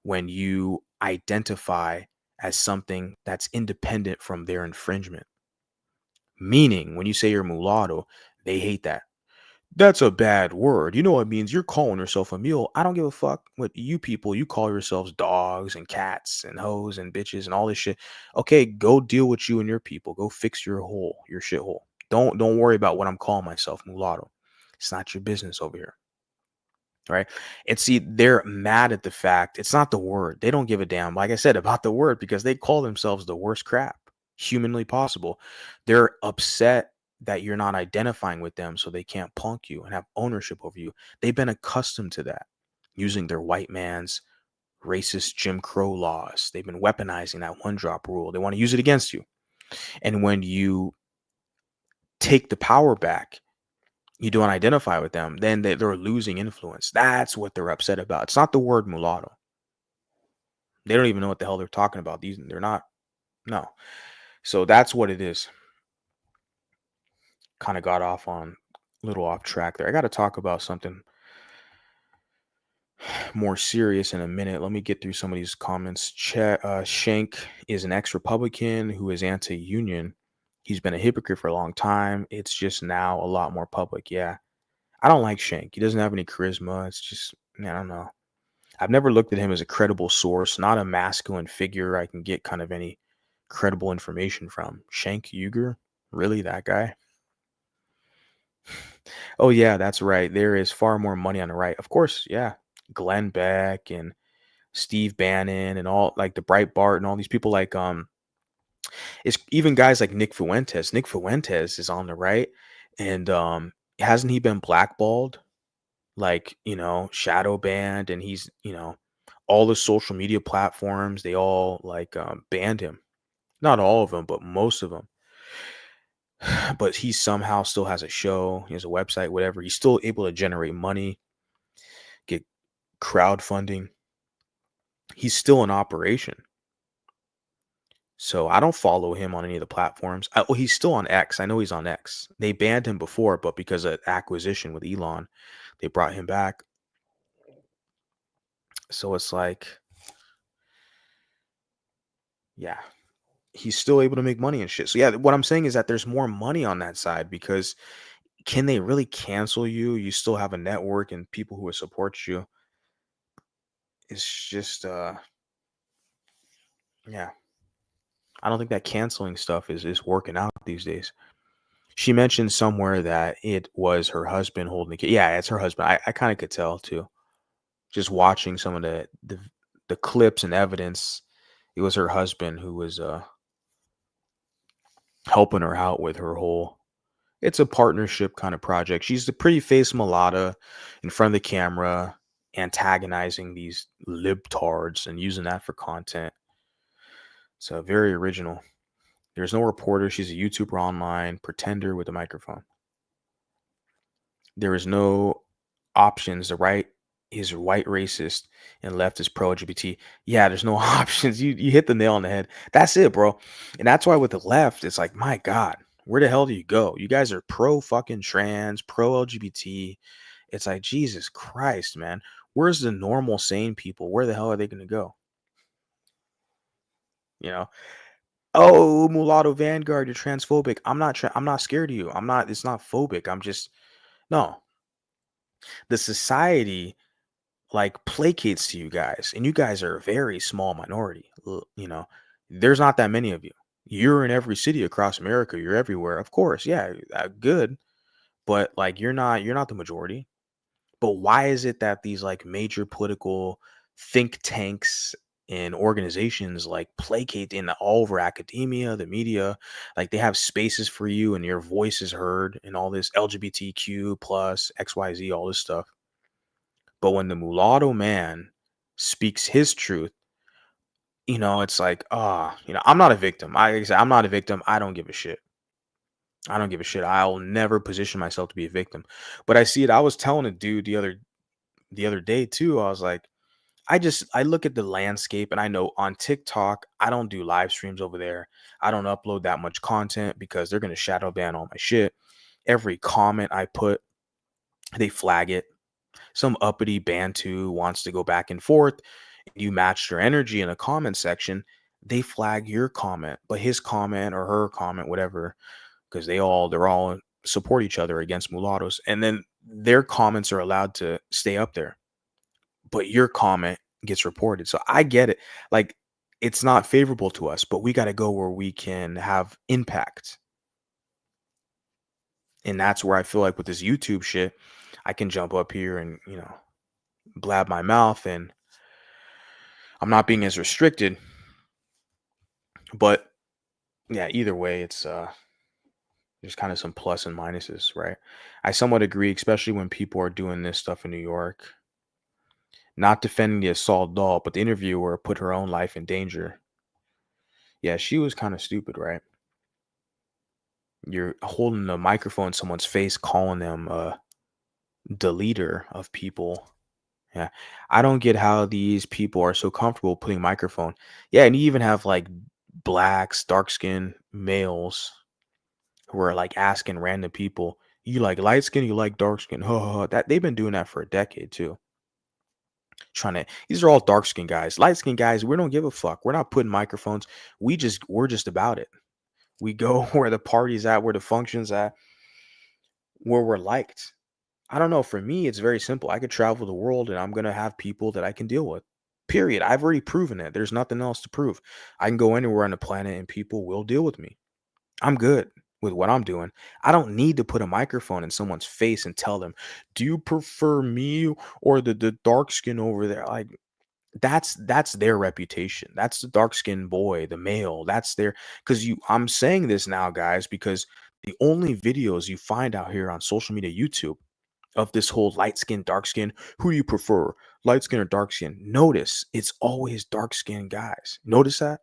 when you identify as something that's independent from their infringement. Meaning, when you say you're mulatto, they hate that. That's a bad word. You know what it means? You're calling yourself a mule. I don't give a fuck what you people, you call yourselves dogs and cats and hoes and bitches and all this shit. Okay, go deal with you and your people. Go fix your shithole. Don't worry about what I'm calling myself, mulatto. It's not your business over here. Right. And see, they're mad at the fact it's not the word. They don't give a damn, like I said, about the word because they call themselves the worst crap humanly possible. They're upset that you're not identifying with them so they can't punk you and have ownership over you. They've been accustomed to that, using their white man's racist Jim Crow laws. They've been weaponizing that one drop rule. They want to use it against you. And when you take the power back, you don't identify with them, then they're losing influence. That's what they're upset about. It's not the word mulatto. They don't even know what the hell they're talking about. They're not. No. So that's what it is. Kind of got off on a little off track there. I got to talk about something more serious in a minute. Let me get through some of these comments. Shank is an ex-Republican who is anti-union. He's been a hypocrite for a long time. It's just now a lot more public. Yeah. I don't like Shank. He doesn't have any charisma. It's just, I don't know. I've never looked at him as a credible source, not a masculine figure I can get kind of any credible information from. Shank Uger? Really, that guy? Oh, yeah, that's right. There is far more money on the right. Of course, yeah. Glenn Beck and Steve Bannon and all, like the Breitbart and all these people like, it's even guys like Nick Fuentes. Nick Fuentes is on the right. And hasn't he been blackballed? Like, shadow banned, and he's, all the social media platforms, they all like banned him. Not all of them, but most of them. But he somehow still has a show, he has a website, whatever. He's still able to generate money, get crowdfunding. He's still in operation. So I don't follow him on any of the platforms. Well, he's still on X. I know he's on X. They banned him before, but because of acquisition with Elon, they brought him back. So it's like, yeah, he's still able to make money and shit. So yeah, what I'm saying is that there's more money on that side because can they really cancel you? You still have a network and people who will support you. It's just yeah. I don't think that canceling stuff is working out these days. She mentioned somewhere that it was her husband holding the kid. Yeah, it's her husband. I kind of could tell too. Just watching some of the clips and evidence, it was her husband who was helping her out with her whole. It's a partnership kind of project. She's the pretty face mulatta in front of the camera, antagonizing these libtards and using that for content. So very original. There's no reporter. She's a YouTuber online, pretender with a microphone. There is no options. The right is white racist and left is pro LGBT. Yeah, there's no options. You hit the nail on the head. That's it, bro. And that's why with the left, it's like, my God, where the hell do you go? You guys are pro fucking trans, pro LGBT. It's like, Jesus Christ, man. Where's the normal sane people? Where the hell are they going to go? Oh, mulatto vanguard, you're transphobic. I'm not scared of you. It's not phobic. I'm just, no. The society like placates to you guys, and you guys are a very small minority. There's not that many of you. You're in every city across America. You're everywhere. Of course, yeah, good. But like, you're not the majority. But why is it that these like major political think tanks and organizations like placate in all over academia, the media, like they have spaces for you and your voice is heard and all this LGBTQ plus XYZ, all this stuff. But when the mulatto man speaks his truth, it's like, I'm not a victim. I'm not a victim. I don't give a shit. I don't give a shit. I'll never position myself to be a victim. But I see it. I was telling a dude the other day too. I was like, I look at the landscape and I know on TikTok, I don't do live streams over there. I don't upload that much content because they're going to shadow ban all my shit. Every comment I put, they flag it. Some uppity Bantu wants to go back and forth. You match their energy in a comment section, they flag your comment, but his comment or her comment, whatever, because they're all support each other against mulattoes. And then their comments are allowed to stay up there, but your comment gets reported. So I get it. Like, it's not favorable to us, but we got to go where we can have impact. And that's where I feel like with this YouTube shit, I can jump up here and, blab my mouth, and I'm not being as restricted. But yeah, either way, it's there's kind of some plus and minuses, right? I somewhat agree, especially when people are doing this stuff in New York. Not defending the assault doll, but the interviewer put her own life in danger. Yeah, she was kind of stupid, right? You're holding a microphone in someone's face, calling them the leader of people. Yeah, I don't get how these people are so comfortable putting microphone. Yeah, and you even have like blacks, dark skinned males who are like asking random people, "You like light skin? You like dark skin?" That they've been doing that for a decade too. These are all dark skinned guys, light skinned guys. We don't give a fuck. We're not putting microphones. We're just about it. We go where the party's at, where the function's at, where we're liked. I don't know. For me, it's very simple. I could travel the world and I'm going to have people that I can deal with. Period. I've already proven it. There's nothing else to prove. I can go anywhere on the planet and people will deal with me. I'm good with what I'm doing. I don't need to put a microphone in someone's face and tell them, "Do you prefer me or the dark skin over there?" Like, that's their reputation. That's the dark skinned boy, the male. That's their, because I'm saying this now, guys, because the only videos you find out here on social media, YouTube, of this whole light skin, dark skin, who do you prefer, light skin or dark skin? Notice it's always dark skinned guys. Notice that.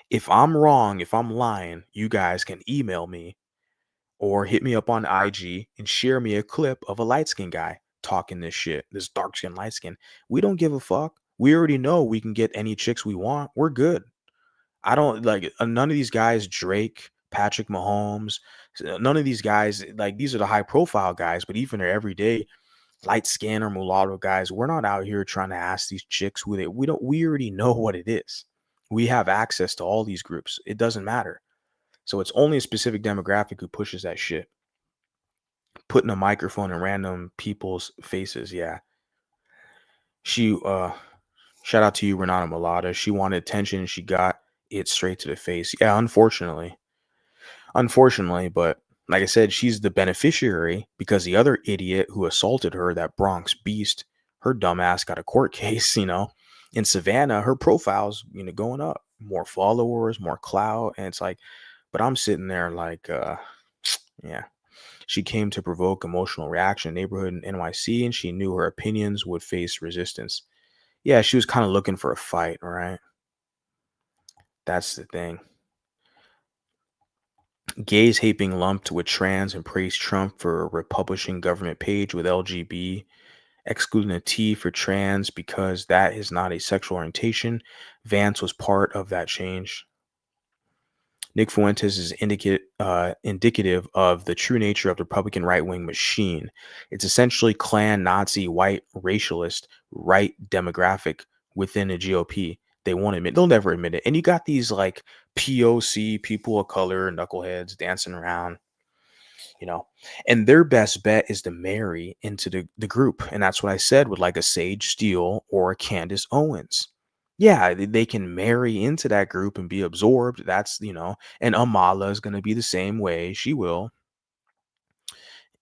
If I'm wrong, if I'm lying, you guys can email me or hit me up on IG and share me a clip of a light skinned guy talking this shit, this dark skin, light skin. We don't give a fuck. We already know we can get any chicks we want. We're good. I don't like none of these guys, Drake, Patrick Mahomes, none of these guys, like, these are the high profile guys, but even their everyday light skin or mulatto guys, we're not out here trying to ask these chicks who they, we already know what it is. We have access to all these groups. It doesn't matter. So it's only a specific demographic who pushes that shit. Putting a microphone in random people's faces. Yeah. She shout out to you, Renata Mulatta. She wanted attention and she got it straight to the face. Yeah, unfortunately. But like I said, she's the beneficiary because the other idiot who assaulted her, that Bronx beast, her dumbass got a court case, In Savannah, her profile's, going up. More followers, more clout. And it's like, but I'm sitting there like, yeah. She came to provoke emotional reaction in the neighborhood in NYC, and she knew her opinions would face resistance. Yeah, she was kind of looking for a fight, right? That's the thing. Gays hate being lumped with trans and praise Trump for republishing government page with LGB, excluding a T for trans because that is not a sexual orientation. Vance was part of that change. Nick Fuentes is indicative of the true nature of the Republican right-wing machine. It's essentially Klan, Nazi, white, racialist, right demographic within the GOP. They won't admit, they'll never admit it. And you got these like POC, people of color, knuckleheads dancing around, and their best bet is to marry into the group. And that's what I said with like a Sage Steele or a Candace Owens. Yeah, they can marry into that group and be absorbed. That's, and Amala is going to be the same way. She will.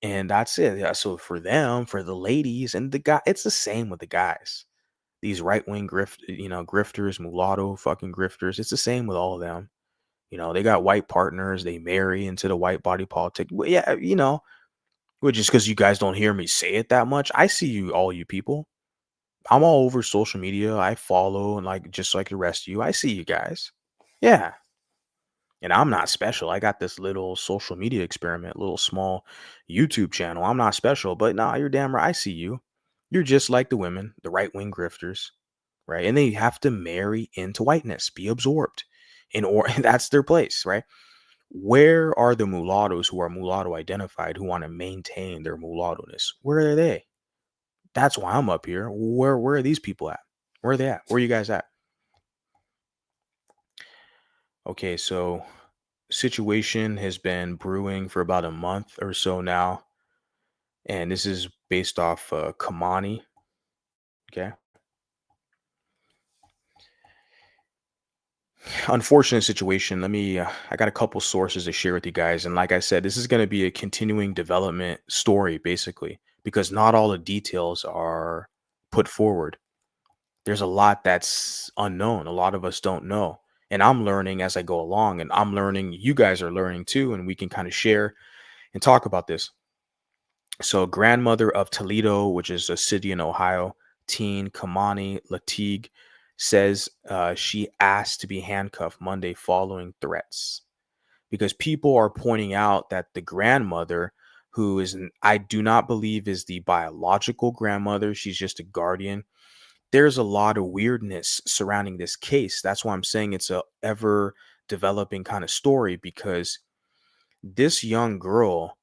And that's it. Yeah, so for them, for the ladies and the guy, it's the same with the guys. These right-wing grifters, mulatto fucking grifters. It's the same with all of them. They got white partners. They marry into the white body politic. Well, yeah, which is because you guys don't hear me say it that much. I see you, all you people. I'm all over social media. I follow and like just like the rest of you. I see you guys. Yeah. And I'm not special. I got this little social media experiment, little small YouTube channel. I'm not special, but nah, you're damn right. I see you. You're just like the women, the right-wing grifters, right? And they have to marry into whiteness, be absorbed, that's their place, right? Where are the mulattoes who are mulatto identified who want to maintain their mulatto-ness? Where are they? That's why I'm up here. Where are these people at? Where are they at? Where are you guys at? Okay, so situation has been brewing for about a month or so now, and this is based off Kei'Mani. Okay. Unfortunate situation. I got a couple sources to share with you guys. And like I said, this is going to be a continuing development story, basically, because not all the details are put forward. There's a lot that's unknown. A lot of us don't know. And I'm learning as I go along, and I'm learning, you guys are learning too, and we can kind of share and talk about this. So, grandmother of Toledo, which is a city in Ohio, teen Kei'Mani Latigue, says she asked to be handcuffed Monday following threats because people are pointing out that the grandmother, who is, I do not believe is the biological grandmother, she's just a guardian. There's a lot of weirdness surrounding this case. That's why I'm saying it's a ever developing kind of story, because this young girl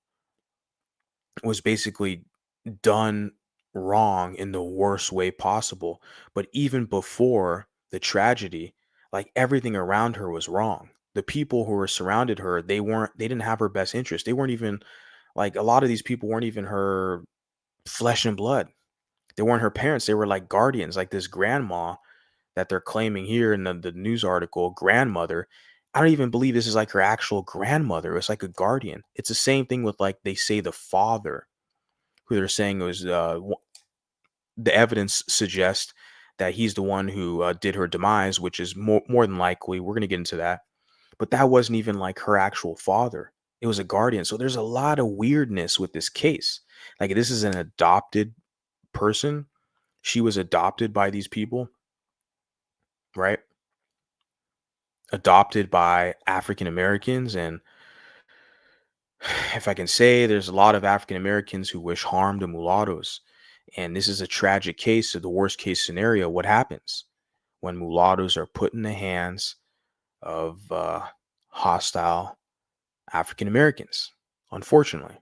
was basically done wrong in the worst way possible. But even before the tragedy, like, everything around her was wrong. The people who were surrounded her, they didn't have her best interest. They weren't even, like, a lot of these people weren't even her flesh and blood. They weren't her parents. They were like guardians, like this grandma that they're claiming here in the news article, grandmother. I don't even believe this is like her actual grandmother. It's like a guardian. It's the same thing with, like, they say the father, who they're saying was the evidence suggests that he's the one who did her demise, which is more than likely. We're going to get into that. But that wasn't even like her actual father. It was a guardian. So there's a lot of weirdness with this case. Like, this is an adopted person. She was adopted by these people, right? Adopted by African Americans. And if I can say, there's a lot of African Americans who wish harm to mulattoes. And this is a tragic case of the worst case scenario. What happens when mulattoes are put in the hands of hostile African Americans? Unfortunately,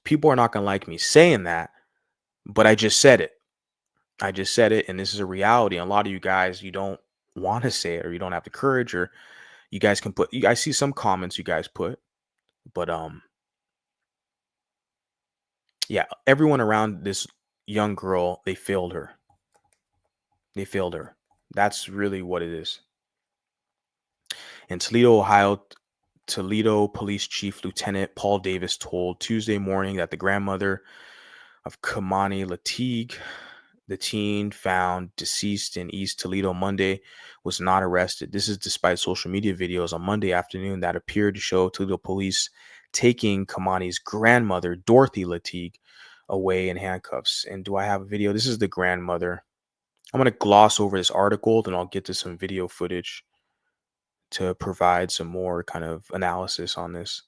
people are not going to like me saying that, but I just said it. I just said it, and this is a reality. And a lot of you guys, you don't want to say it, or you don't have the courage, or you guys can put. I see some comments you guys put, but yeah, everyone around this young girl, they failed her. They failed her. That's really what it is. In Toledo, Ohio, Toledo Police Chief Lieutenant Paul Davis told Tuesday morning that the grandmother of Kei'Mani Latigue, the teen found deceased in East Toledo Monday, was not arrested. This is despite social media videos on Monday afternoon that appeared to show Toledo police taking Kei'Mani's grandmother, Dorothy Latigue, away in handcuffs. And do I have a video? This is the grandmother. I'm going to gloss over this article, then I'll get to some video footage to provide some more kind of analysis on this.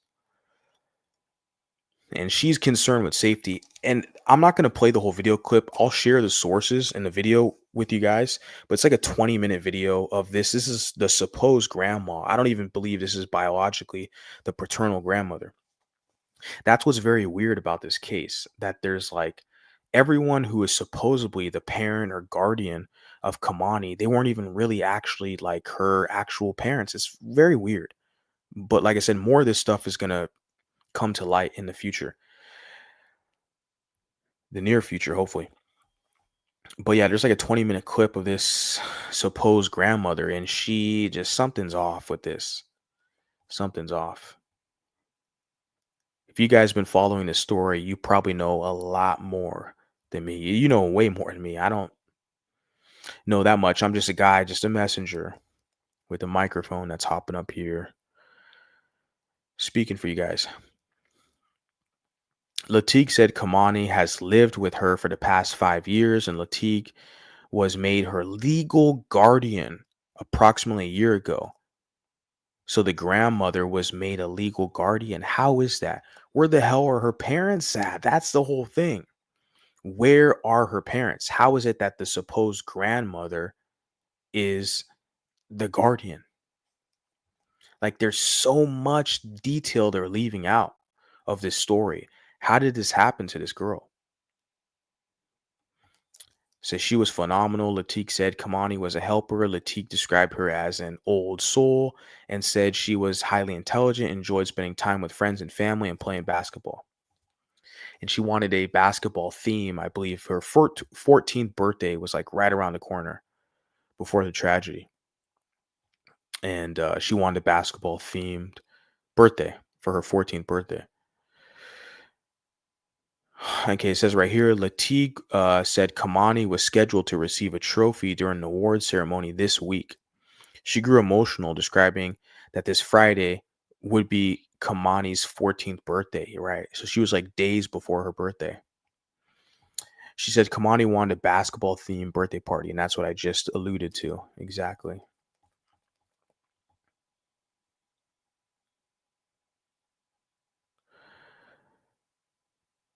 And she's concerned with safety. And I'm not going to play the whole video clip. I'll share the sources in the video with you guys, but it's like a 20-minute video of this. This is the supposed grandma. I don't even believe this is biologically the paternal grandmother. That's what's very weird about this case, that there's like everyone who is supposedly the parent or guardian of Kei'Mani, they weren't even really actually like her actual parents. It's very weird. But like I said, more of this stuff is going to come to light in the future, the near future, hopefully. But yeah, there's like a 20-minute clip of this supposed grandmother, and she just, something's off with this. Something's off. If you guys have been following this story, you probably know a lot more than me. You know way more than me. I don't know that much. I'm just a guy, just a messenger with a microphone that's hopping up here, speaking for you guys. Latigue said Kei'Mani has lived with her for the past 5 years, and Latigue was made her legal guardian approximately a year ago. So the grandmother was made a legal guardian. How is that? Where the hell are her parents at? That's the whole thing. Where are her parents? How is it that the supposed grandmother is the guardian? Like, there's so much detail they're leaving out of this story. How did this happen to this girl? Says she was phenomenal. Latigue said Kei'Mani was a helper. Latigue described her as an old soul and said she was highly intelligent, enjoyed spending time with friends and family, and playing basketball. And she wanted a basketball theme. I believe her 14th birthday was like right around the corner before the tragedy. And she wanted a basketball themed birthday for her 14th birthday. Okay, it says right here, Latigue said Kei'Mani was scheduled to receive a trophy during the award ceremony this week. She grew emotional, describing that this Friday would be Kei'Mani's 14th birthday, right? So she was like days before her birthday. She said Kei'Mani wanted a basketball themed birthday party, and that's what I just alluded to. Exactly.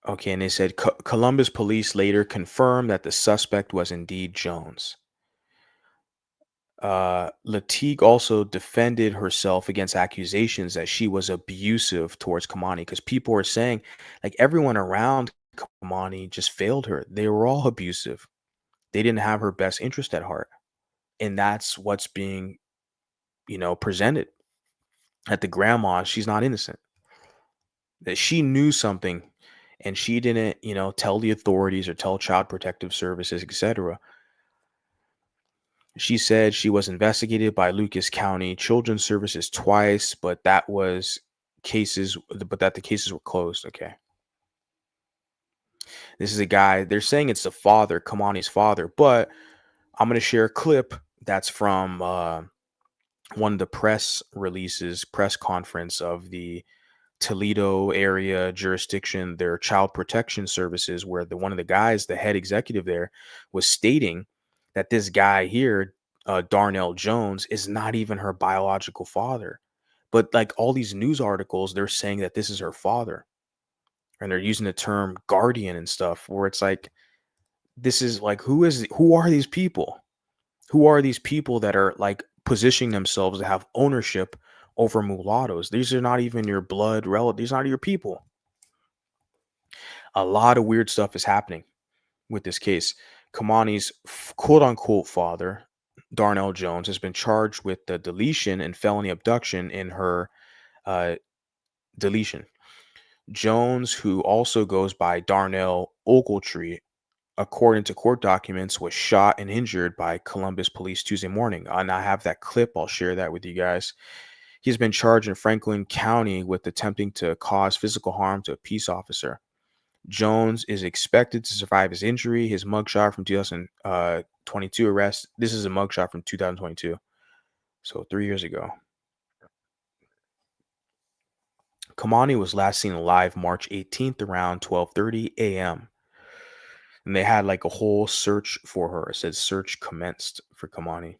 Okay, and they said Columbus police later confirmed that the suspect was indeed Jones. Latigue also defended herself against accusations that she was abusive towards Kei'Mani, because people were saying, like, everyone around Kei'Mani just failed her. They were all abusive. They didn't have her best interest at heart. And that's what's being, presented. At the grandma, she's not innocent. That she knew something and she didn't, tell the authorities or tell child protective services, etc. She said she was investigated by Lucas County Children's Services twice, but that the cases were closed. Okay. This is a guy, they're saying it's the father, Kei'Mani's father, but I'm going to share a clip that's from one of the press conference of the Toledo area jurisdiction, their child protection services, where one of the guys, the head executive there, was stating that this guy here, Darnell Jones, is not even her biological father. But like all these news articles, they're saying that this is her father. And they're using the term guardian and stuff, where it's like, this is like, who are these people? Who are these people that are like positioning themselves to have ownership over mulattoes? These are not even your blood relatives. These are not your people. A lot of weird stuff is happening with this case. Kei'Mani's quote unquote father, Darnell Jones, has been charged with the deletion and felony abduction in her deletion. Jones, who also goes by Darnell Ogletree, according to court documents, was shot and injured by Columbus police Tuesday morning. And I have that clip. I'll share that with you guys. He's been charged in Franklin County with attempting to cause physical harm to a peace officer. Jones is expected to survive his injury. His mugshot from 2022 arrest. This is a mugshot from 2022. So 3 years ago. Kei'Mani was last seen alive March 18th around 12:30 a.m. And they had like a whole search for her. It said search commenced for Kei'Mani.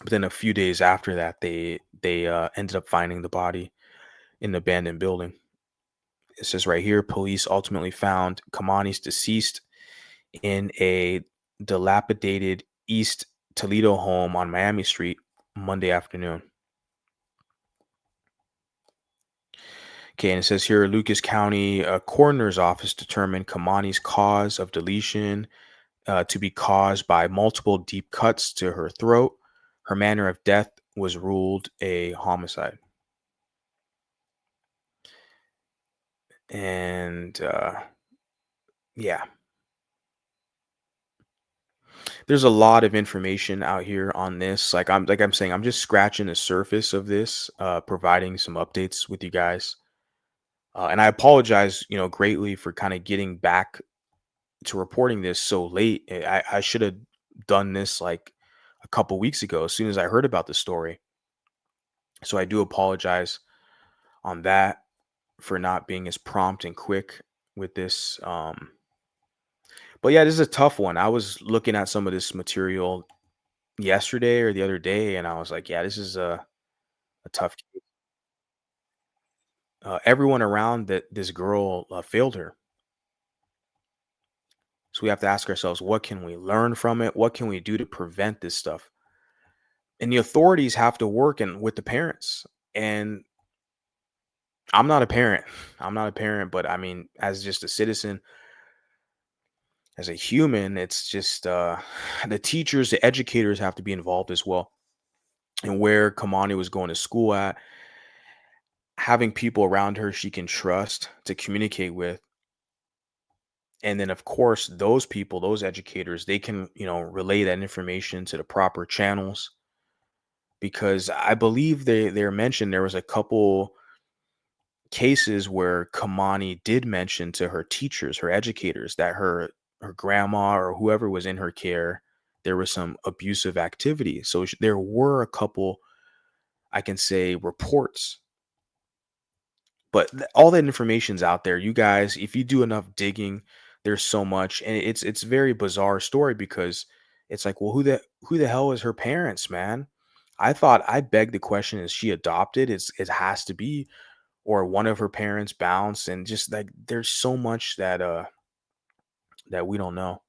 But then a few days after that, they ended up finding the body in an abandoned building. It says right here, police ultimately found Kei'Mani's deceased in a dilapidated East Toledo home on Miami Street Monday afternoon. Okay, and it says here, Lucas County coroner's office determined Kei'Mani's cause of deletion to be caused by multiple deep cuts to her throat. Her manner of death was ruled a homicide. And yeah, there's a lot of information out here on this. I'm saying, I'm just scratching the surface of this, providing some updates with you guys. And I apologize, greatly for kind of getting back to reporting this so late. I should have done this like a couple weeks ago as soon as I heard about the story. So I do apologize on that for not being as prompt and quick with this. But yeah, this is a tough one. I was looking at some of this material yesterday or the other day, and I was like, yeah, this is a tough case. Everyone around this girl failed her. So we have to ask ourselves, what can we learn from it? What can we do to prevent this stuff? And the authorities have to work with the parents. And I'm not a parent. I'm not a parent, but I mean, as just a citizen, as a human, it's just the teachers, the educators have to be involved as well. And where Kei'Mani was going to school at, having people around her she can trust to communicate with. And then, of course, those people, those educators, they can, relay that information to the proper channels. Because I believe they mentioned there was a couple cases where Kei'Mani did mention to her teachers, her educators, that her grandma or whoever was in her care, there was some abusive activity. So there were a couple, I can say, reports. But all that information's out there. You guys, if you do enough digging, there's so much, and it's very bizarre story because it's like, well, who the hell is her parents, man? I begged the question: is she adopted? It has to be, or one of her parents bounced, and just like there's so much that we don't know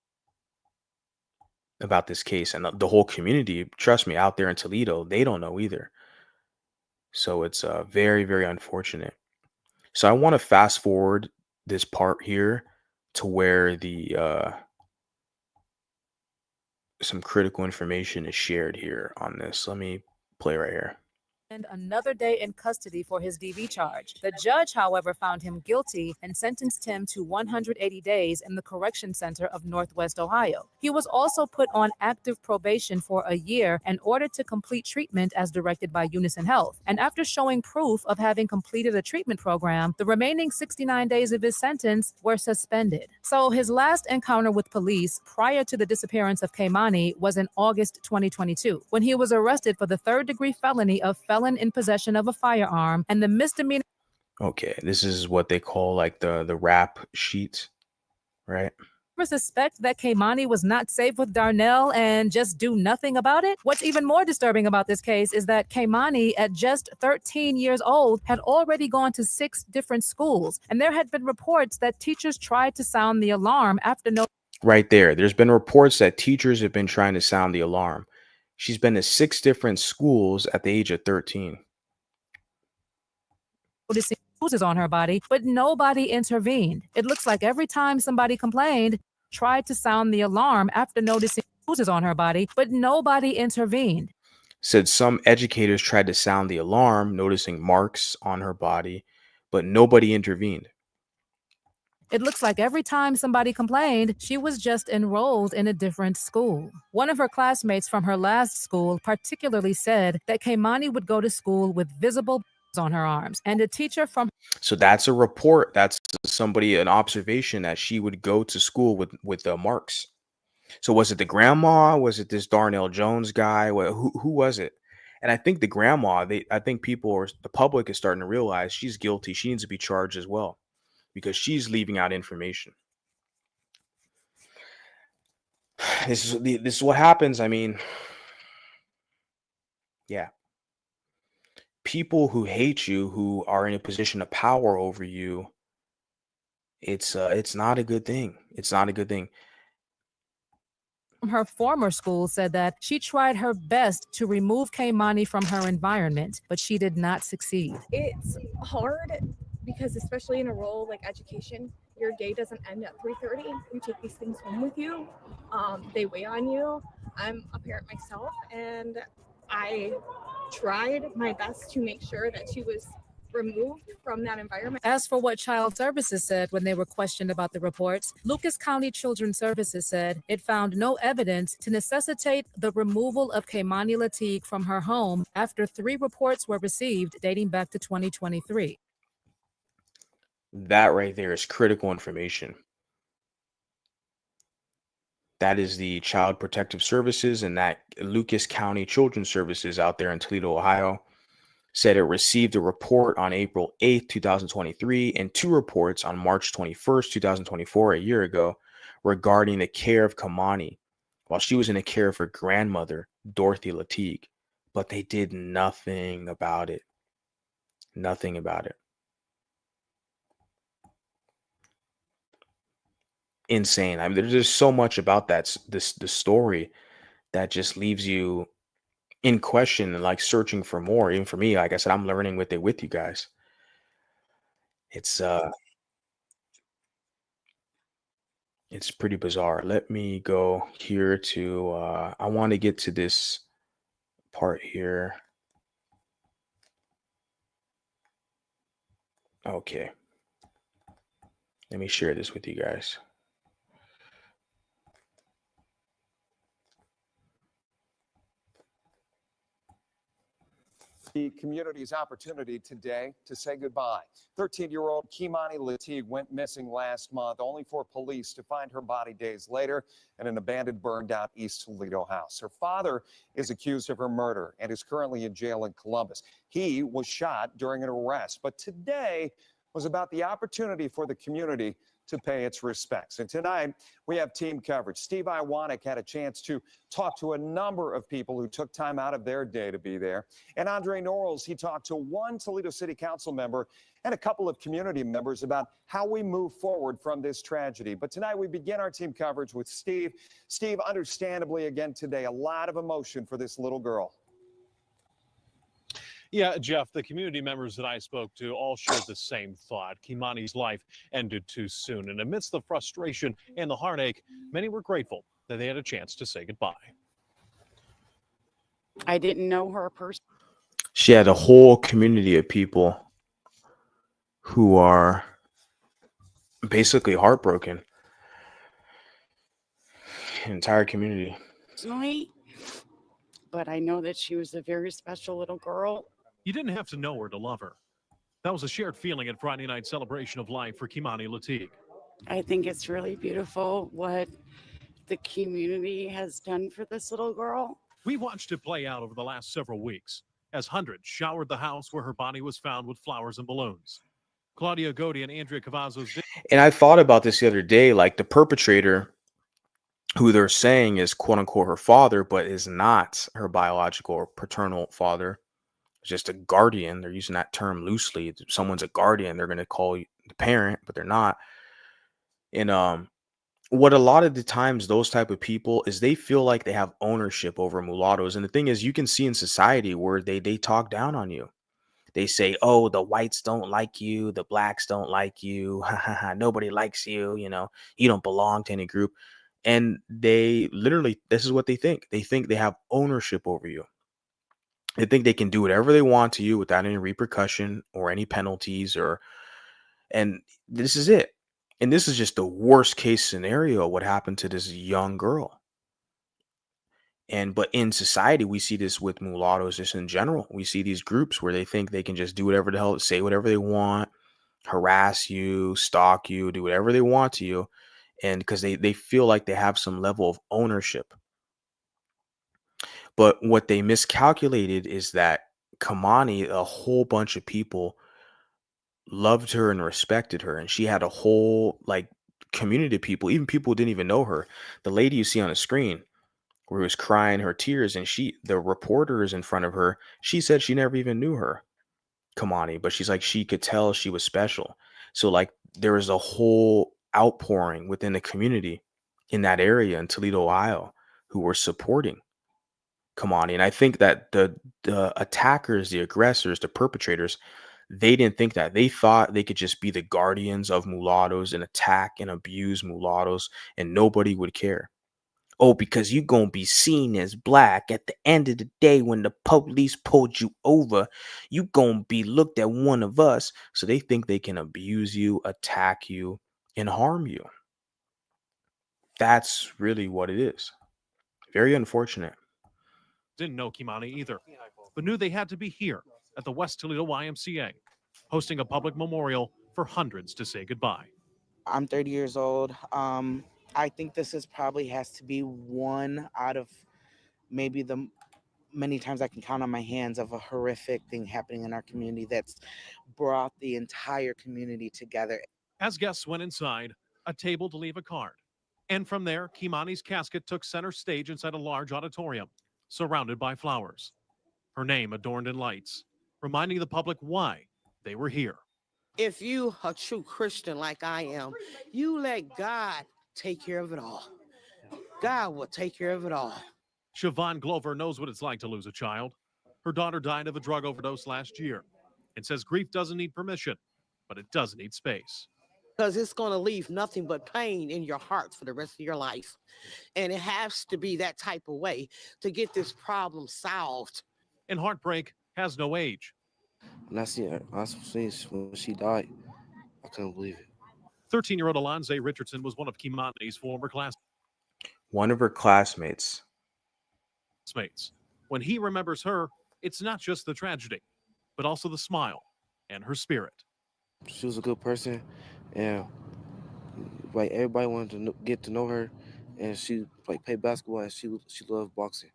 about this case, and the whole community. Trust me, out there in Toledo, they don't know either. So it's very, very unfortunate. So I want to fast forward this part here to where the some critical information is shared here on this. Let me play right here. And another day in custody for his DV charge. The judge, however, found him guilty and sentenced him to 180 days in the Correction Center of Northwest Ohio. He was also put on active probation for a year in order to complete treatment as directed by Unison Health. And after showing proof of having completed a treatment program, the remaining 69 days of his sentence were suspended. So his last encounter with police prior to the disappearance of Kei'Mani was in August 2022, when he was arrested for the third-degree felony of felon in possession of a firearm and the misdemeanor. Okay, this is what they call like the rap sheet, right? Suspect that Kei'Mani was not safe with Darnell and just do nothing about it? What's even more disturbing about this case is that Kei'Mani, at just 13 years old, had already gone to 6 different schools, and there had been reports that teachers tried to sound the alarm after Right there. There's been reports that teachers have been trying to sound the alarm. She's been to 6 different schools at the age of 13. noticing bruises on her body, but nobody intervened. It looks like every time somebody complained, tried to sound the alarm after noticing bruises on her body, but nobody intervened. Said some educators tried to sound the alarm, noticing marks on her body, but nobody intervened. It looks like every time somebody complained, she was just enrolled in a different school. One of her classmates from her last school particularly said that Kei'Mani would go to school with visible on her arms, and a teacher from So that's a report. That's an observation that she would go to school with marks. So was it the grandma? Was it this Darnell Jones guy? Who was it? And I think the grandma, I think the public is starting to realize she's guilty. She needs to be charged as well because she's leaving out information. This is what happens. I mean, yeah. People who hate you, who are in a position of power over you, it's not a good thing. It's not a good thing. her former school said that she tried her best to remove Kei'Mani from her environment, but she did not succeed. It's hard because, especially in a role like education, your day doesn't end at 3:30. You take these things home with you. They weigh on you. I'm a parent myself, and I tried my best to make sure that she was removed from that environment. As for what Child Services said when they were questioned about the reports, Lucas County Children's Services said it found no evidence to necessitate the removal of Kei'Mani Latigue from her home after 3 reports were received dating back to 2023. That right there is critical information. That is the Child Protective Services, and that Lucas County Children's Services out there in Toledo, Ohio, said it received a report on April 8th, 2023, and 2 reports on March 21st, 2024, a year ago, regarding the care of Kei'Mani while she was in the care of her grandmother, Dorothy Latigue. But they did nothing about it. Nothing about it. insane. I mean, there's just so much about the story that just leaves you in question and like searching for more. Even for me, like I said, I'm learning with you guys. It's it's pretty bizarre. Let me go here to I want to get to this part here. Okay. Let me share this with you guys. The community's opportunity today to say goodbye. 13-year-old Kei'Mani Latigue went missing last month, only for police to find her body days later in an abandoned, burned-out East Toledo house. Her father is accused of her murder and is currently in jail in Columbus. He was shot during an arrest, but today was about the opportunity for the community to pay its respects. And tonight, we have team coverage. Steve Iwanek had a chance to talk to a number of people who took time out of their day to be there. And Andre Norrells, he talked to one Toledo City Council member and a couple of community members about how we move forward from this tragedy. But tonight, we begin our team coverage with Steve. Steve, understandably, again today, a lot of emotion for this little girl. Yeah, Jeff, the community members that I spoke to all shared the same thought. Kei'Mani's life ended too soon. And amidst the frustration and the heartache, many were grateful that they had a chance to say goodbye. I didn't know her personally. She had a whole community of people who are basically heartbroken. Entire community. But I know that she was a very special little girl. You didn't have to know her to love her. That was a shared feeling at Friday night celebration of life for Kei'Mani Latigue. I think it's really beautiful what the community has done for this little girl. We watched it play out over the last several weeks as hundreds showered the house where her body was found with flowers and balloons. Claudia Godi and Andrea Cavazos. And I thought about this the other day, like the perpetrator, who they're saying is quote unquote her father, but is not her biological or paternal father, just a guardian. They're using that term loosely. If someone's a guardian, they're going to call you the parent, but they're not. And what a lot of the times those type of people is they feel like they have ownership over mulattoes. And the thing is, you can see in society where they talk down on you. They say, oh, the whites don't like you, the blacks don't like you, nobody likes you, you know, you don't belong to any group. And they literally, this is what they think. They think they have ownership over you. They think they can do whatever they want to you without any repercussion or any penalties, and this is it. And this is just the worst case scenario, what happened to this young girl. But in society, we see this with mulattoes just in general. We see these groups where they think they can just do whatever the hell, say whatever they want, harass you, stalk you, do whatever they want to you. And because they feel like they have some level of ownership. But what they miscalculated is that Kei'Mani, a whole bunch of people loved her and respected her. And she had a whole like community of people, even people who didn't even know her. The lady you see on the screen where was crying her tears, and the reporters in front of her, she said she never even knew her, Kei'Mani, but she's like, she could tell she was special. So like there was a whole outpouring within the community in that area in Toledo, Ohio, who were supporting Kei'Mani. And I think that the attackers, the aggressors, the perpetrators, they didn't think that. They thought they could just be the guardians of mulattoes and attack and abuse mulattoes, and nobody would care. Oh, because you gonna be seen as black at the end of the day when the police pulled you over, you gonna be looked at one of us. So they think they can abuse you, attack you, and harm you. That's really what it is. Very unfortunate. Didn't know Kei'Mani either, but knew they had to be here at the West Toledo YMCA, hosting a public memorial for hundreds to say goodbye. I'm 30 years old. I think this is probably has to be one out of maybe the many times I can count on my hands of a horrific thing happening in our community that's brought the entire community together. As guests went inside, a table to leave a card. And from there, Kei'Mani's casket took center stage inside a large auditorium, surrounded by flowers. Her name adorned in lights, reminding the public why they were here. If you a true Christian like I am, you let God take care of it all. God will take care of it all. Siobhan Glover knows what it's like to lose a child. Her daughter died of a drug overdose last year and says grief doesn't need permission, but it does need space. Because it's going to leave nothing but pain in your heart for the rest of your life. And it has to be that type of way to get this problem solved. And heartbreak has no age. When I see her, when she died, I couldn't believe it. 13-year-old Alonze Richardson was one of Kei'Mani's former classmates. One of her classmates. When he remembers her, it's not just the tragedy, but also the smile and her spirit. She was a good person, and like everybody wanted to get to know her, and she like played basketball, and she loved boxing.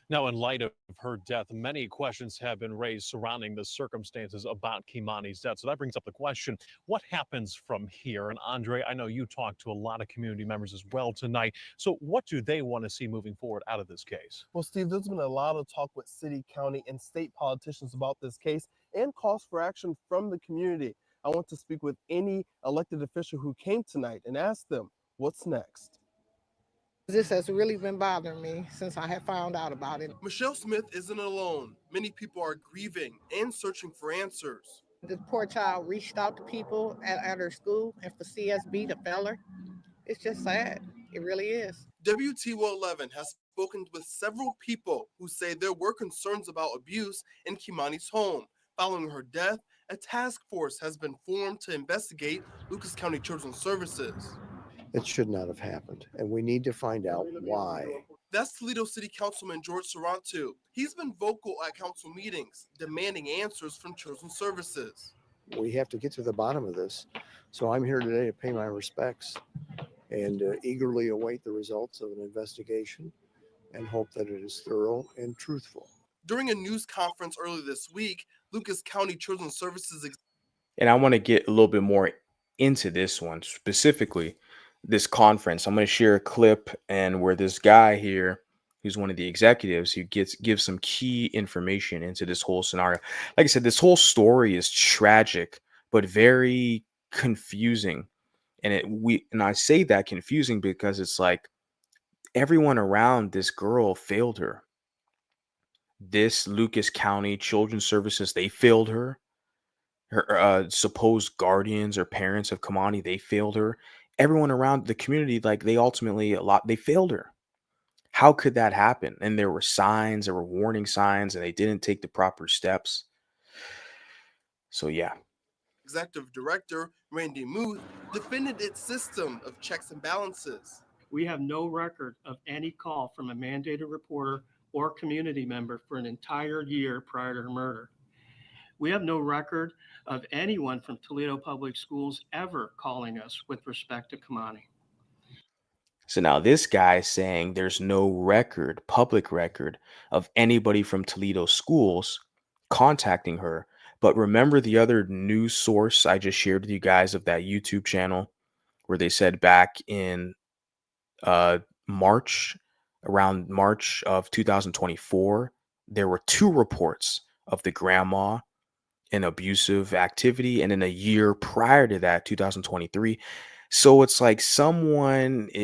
Now, in light of her death, many questions have been raised surrounding the circumstances about Kei'Mani's death. So that brings up the question, what happens from here? And Andre, I know you talked to a lot of community members as well tonight. So what do they want to see moving forward out of this case? Well, Steve, there's been a lot of talk with city, county, and state politicians about this case and calls for action from the community. I want to speak with any elected official who came tonight and ask them, what's next? This has really been bothering me since I have found out about it. Michelle Smith isn't alone. Many people are grieving and searching for answers. The poor child reached out to people at her school, and for CSB to fail her, it's just sad. It really is. WTO 11 has spoken with several people who say there were concerns about abuse in Kei'Mani's home. Following her death, a task force has been formed to investigate Lucas County Children's Services. It should not have happened, and we need to find out why. That's Toledo City Councilman George Sarantu. He's been vocal at council meetings, demanding answers from Children's Services. We have to get to the bottom of this. So I'm here today to pay my respects and eagerly await the results of an investigation and hope that it is thorough and truthful. During a news conference earlier this week, Lucas County Children's Services... And I want to get a little bit more into this one, specifically this conference. I'm going to share a clip and where this guy here, who's one of the executives, who gives some key information into this whole scenario. Like I said, this whole story is tragic, but very confusing. And I say that confusing because it's like everyone around this girl failed her. This Lucas County Children's Services, they failed her. Her supposed guardians or parents of Kei'Mani, they failed her. Everyone around the community, like they failed her. How could that happen? And there were signs, there were warning signs, and they didn't take the proper steps. So yeah. Executive Director Randy Muth defended its system of checks and balances. We have no record of any call from a mandated reporter or community member for an entire year prior to her murder. We have no record of anyone from Toledo Public Schools ever calling us with respect to Kei'Mani. So now this guy is saying there's no record, public record, of anybody from Toledo schools contacting her. But remember the other news source I just shared with you guys of that YouTube channel where they said back in March, around March of 2024, there were 2 reports of the grandma in abusive activity, and in a year prior to that, 2023. So it's like someone's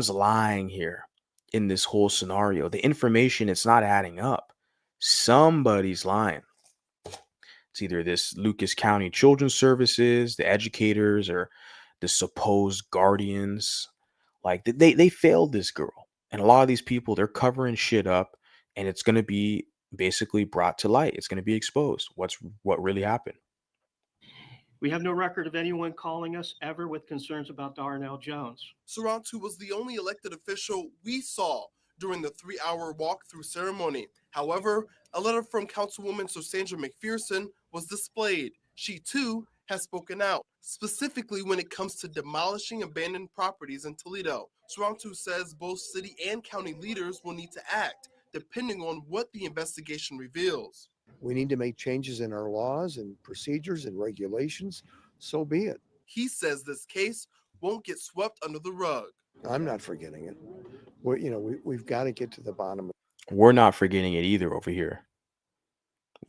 lying here in this whole scenario. The information, it's not adding up. Somebody's lying. It's either this Lucas County Children's Services, the educators, or the supposed guardians. Like they failed this girl. And a lot of these people, they're covering shit up, and it's going to be basically brought to light. It's going to be exposed. What really happened. We have no record of anyone calling us ever with concerns about Darnell Jones. Sarantu was the only elected official we saw during the 3-hour walkthrough ceremony. However, a letter from Councilwoman Sandra McPherson was displayed. She too has spoken out, specifically when it comes to demolishing abandoned properties in Toledo. Sarantu says both city and county leaders will need to act, depending on what the investigation reveals. We need to make changes in our laws and procedures and regulations. So be it. He says this case won't get swept under the rug. I'm not forgetting it. We've got to get to the bottom of it. We're not forgetting it either over here.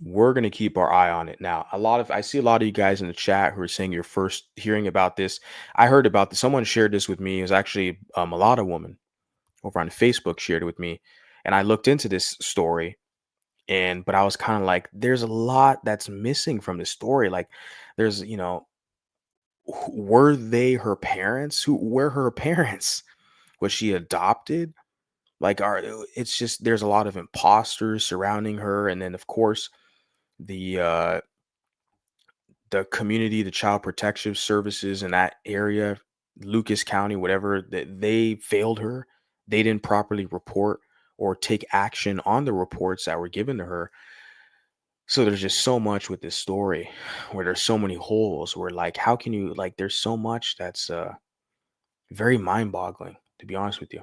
we're going to keep our eye on it. Now, I see a lot of you guys in the chat who are saying you're first hearing about this. I heard about this. Someone shared this with me. It was actually a Mulatto woman over on Facebook shared it with me. And I looked into this story, but I was kind of like, there's a lot that's missing from the story. Like there's, were they her parents? Who were her parents? Was she adopted? Like, it's just there's a lot of imposters surrounding her, and then of course the the community, the child protective services in that area, Lucas County, whatever, that they failed her. They didn't properly report or take action on the reports that were given to her. So there's just so much with this story where there's so many holes where like how can you like there's so much that's very mind-boggling, to be honest with you.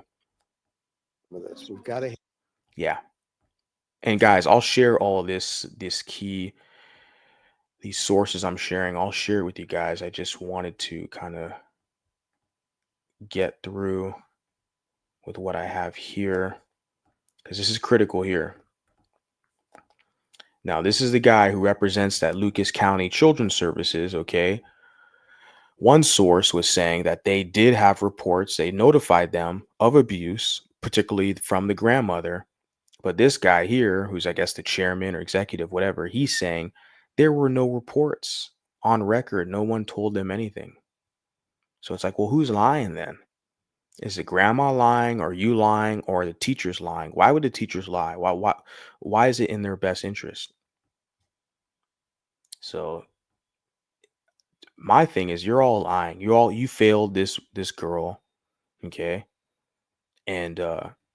With this, we've got to. Yeah. And guys, I'll share all these sources I'm sharing. I'll share it with you guys. I just wanted to kind of get through with what I have here because this is critical here. Now, this is the guy who represents that Lucas County Children's Services, okay? One source was saying that they did have reports. They notified them of abuse, particularly from the grandmother. But this guy here, who's I guess the chairman or executive, whatever, he's saying there were no reports on record. No one told them anything. So it's like, well, who's lying then? Is it grandma lying, or you lying, or the teachers lying? Why would the teachers lie? Why is it in their best interest? So my thing is, you're all lying. You failed this girl, okay? And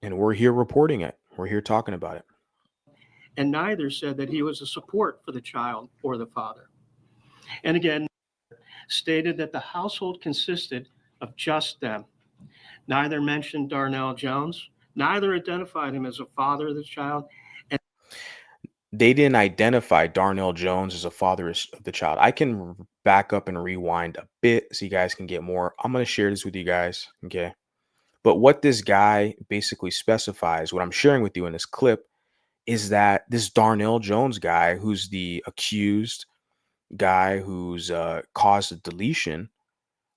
we're here reporting it. We're here talking about it. And neither said that he was a support for the child or the father. And again, stated that the household consisted of just them. Neither mentioned Darnell Jones. Neither identified him as a father of the child. And they didn't identify Darnell Jones as a father of the child. I can back up and rewind a bit so you guys can get more. I'm going to share this with you guys, okay? But what this guy basically specifies, what I'm sharing with you in this clip, is that this Darnell Jones guy, who's the accused guy who's caused the deletion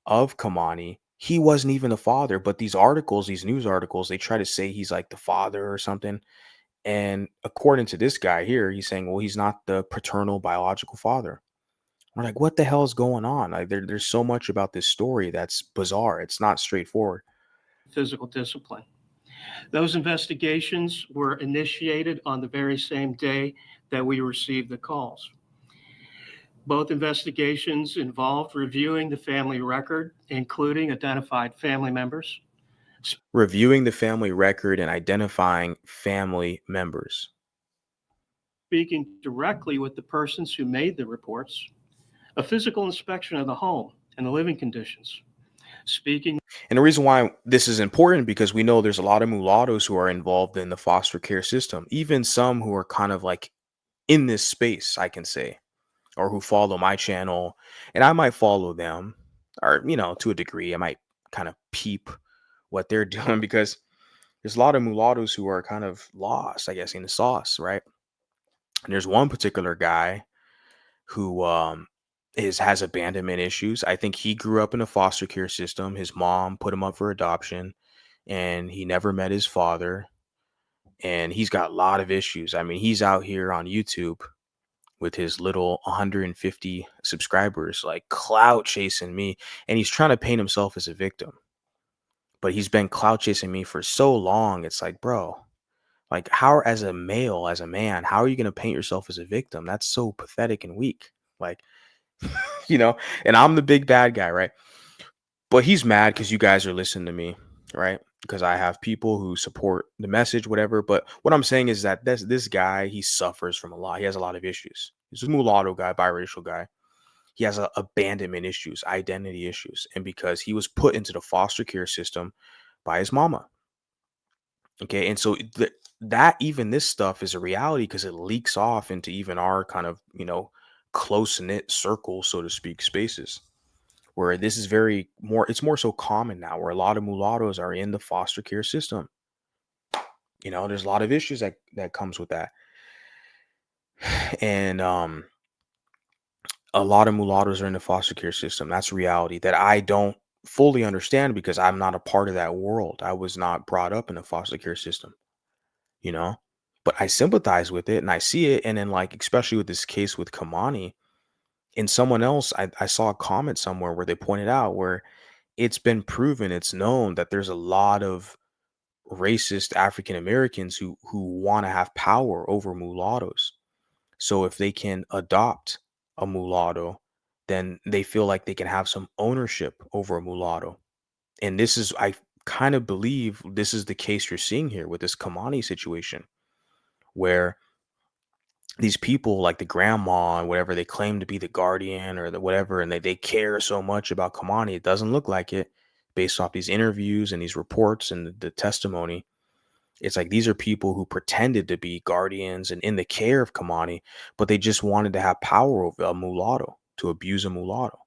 of Kei'Mani, he wasn't even the father. But these articles, these news articles, they try to say he's like the father or something. And according to this guy here, he's saying, well, he's not the paternal biological father. We're like, what the hell is going on? Like, there's so much about this story that's bizarre. It's not straightforward. Physical discipline. Those investigations were initiated on the very same day that we received the calls. Both investigations involved reviewing the family record, including identified family members. Reviewing the family record and identifying family members. Speaking directly with the persons who made the reports. A physical inspection of the home and the living conditions. Speaking. And the reason why this is important, because we know there's a lot of mulattoes who are involved in the foster care system, even some who are kind of like in this space, I can say, or who follow my channel, and I might follow them, or, to a degree, I might kind of peep what they're doing, because there's a lot of mulattoes who are kind of lost, I guess, in the sauce, right? And there's one particular guy who has abandonment issues. I think he grew up in a foster care system. His mom put him up for adoption, and he never met his father. And he's got a lot of issues. I mean, he's out here on YouTube with his little 150 subscribers, like clout chasing me. And he's trying to paint himself as a victim. But he's been clout chasing me for so long. It's like, bro, like, how, as a male, as a man, how are you going to paint yourself as a victim? That's so pathetic and weak. Like, and I'm the big bad guy, right? But he's mad because you guys are listening to me, right? Because I have people who support the message, whatever. But what I'm saying is that this guy, he suffers from a lot. He has a lot of issues. He's a mulatto guy, biracial guy. He has abandonment issues, identity issues. And because he was put into the foster care system by his mama. Okay. And so that even this stuff is a reality because it leaks off into even our kind of, close-knit circle, so to speak, spaces, where this is it's more so common now, where a lot of mulattoes are in the foster care system. There's a lot of issues that comes with that. And a lot of mulattoes are in the foster care system. That's reality that I don't fully understand because I'm not a part of that world. I was not brought up in a foster care system, you know? But I sympathize with it and I see it. And then, like, especially with this case with Kei'Mani and someone else, I saw a comment somewhere where they pointed out where it's been proven, it's known that there's a lot of racist African Americans who want to have power over mulattoes. So if they can adopt a mulatto, then they feel like they can have some ownership over a mulatto. And this is, I kind of believe this is the case you're seeing here with this Kei'Mani situation, where these people like the grandma and whatever, they claim to be the guardian or the whatever, and they care so much about Kei'Mani. It doesn't look like it based off these interviews and these reports and the testimony. It's like these are people who pretended to be guardians and in the care of Kei'Mani, but they just wanted to have power over a mulatto, to abuse a mulatto.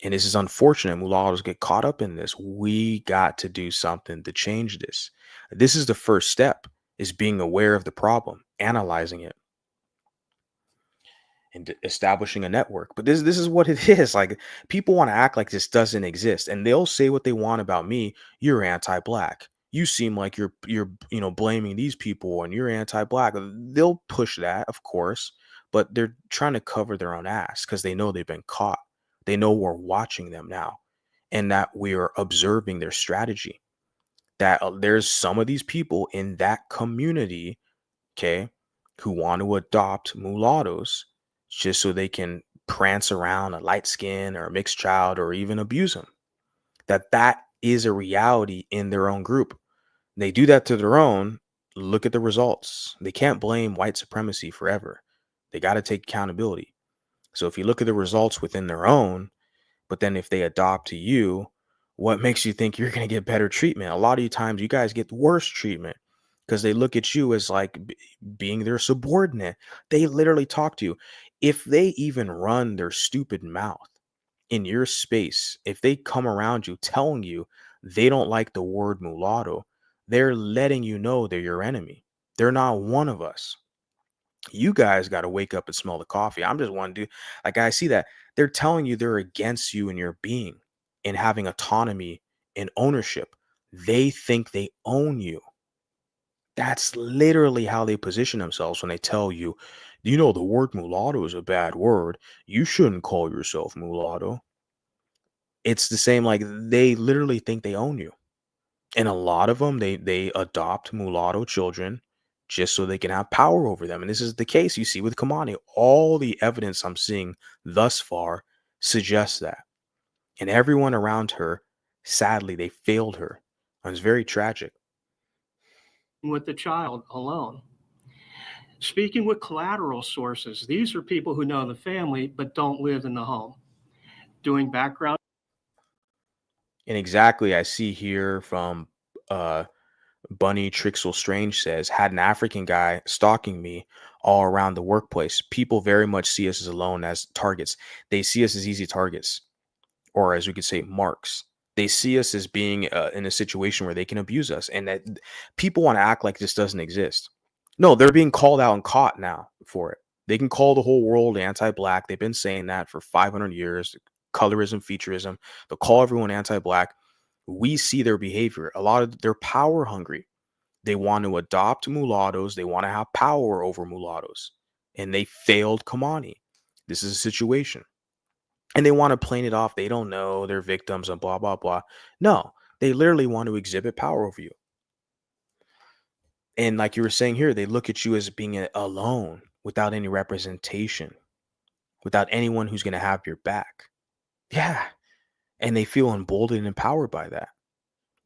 And this is unfortunate. Mulattoes get caught up in this. We got to do something to change this. This is the first step, is being aware of the problem, analyzing it, and establishing a network. But this is what it is. Like, people want to act like this doesn't exist, and they'll say what they want about me. You're anti-black. You seem like you're blaming these people and you're anti-black. They'll push that, of course, but they're trying to cover their own ass because they know they've been caught. They know we're watching them now and that we are observing their strategy. That there's some of these people in that community, okay, who want to adopt mulattoes just so they can prance around a light skin or a mixed child or even abuse them. That is a reality in their own group. They do that to their own. Look at the results. They can't blame white supremacy forever. They got to take accountability. So if you look at the results within their own, but then if they adopt to you, what makes you think you're going to get better treatment? A lot of times you guys get worse treatment because they look at you as like being their subordinate. They literally talk to you. If they even run their stupid mouth in your space, if they come around you telling you they don't like the word mulatto, they're letting you know they're your enemy. They're not one of us. You guys got to wake up and smell the coffee. I'm just one dude. Like, I see that they're telling you they're against you and your being and having autonomy and ownership. They think they own you. That's literally how they position themselves when they tell you, the word mulatto is a bad word. You shouldn't call yourself mulatto. It's the same, like, they literally think they own you. And a lot of them, they adopt mulatto children just so they can have power over them. And this is the case you see with Kei'Mani. All the evidence I'm seeing thus far suggests that. And everyone around her, sadly, they failed her. And it's very tragic. With the child alone. Speaking with collateral sources, these are people who know the family but don't live in the home. Doing background. And exactly, I see here from Bunny Trixel Strange says, had an African guy stalking me all around the workplace. People very much see us as alone as targets. They see us as easy targets, or as we could say, marks. They see us as being in a situation where they can abuse us, and that people want to act like this doesn't exist. No, they're being called out and caught now for it. They can call the whole world anti-black. They've been saying that for 500 years. Colorism, featureism. They'll call everyone anti-black. We see their behavior. A lot of they're power hungry. They want to adopt mulattoes. They want to have power over mulattoes. And they failed Kei'Mani. This is a situation. And they want to play it off. They don't know they're victims and blah, blah, blah. No, they literally want to exhibit power over you. And like you were saying here, they look at you as being alone without any representation, without anyone who's going to have your back. Yeah. And they feel emboldened and empowered by that.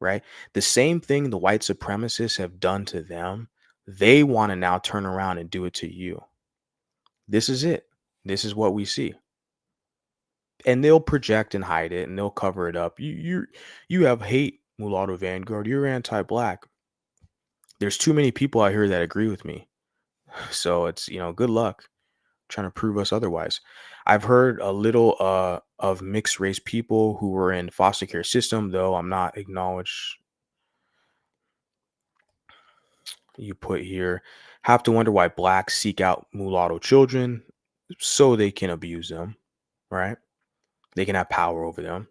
Right? The same thing the white supremacists have done to them, they want to now turn around and do it to you. This is it. This is what we see. And they'll project and hide it and they'll cover it up. You have hate, Mulatto Vanguard. You're anti-black. There's too many people out here that agree with me. So it's, good luck trying to prove us otherwise. I've heard a little of mixed race people who were in foster care system, though I'm not acknowledged. You put here, have to wonder why blacks seek out mulatto children so they can abuse them, right? They can have power over them.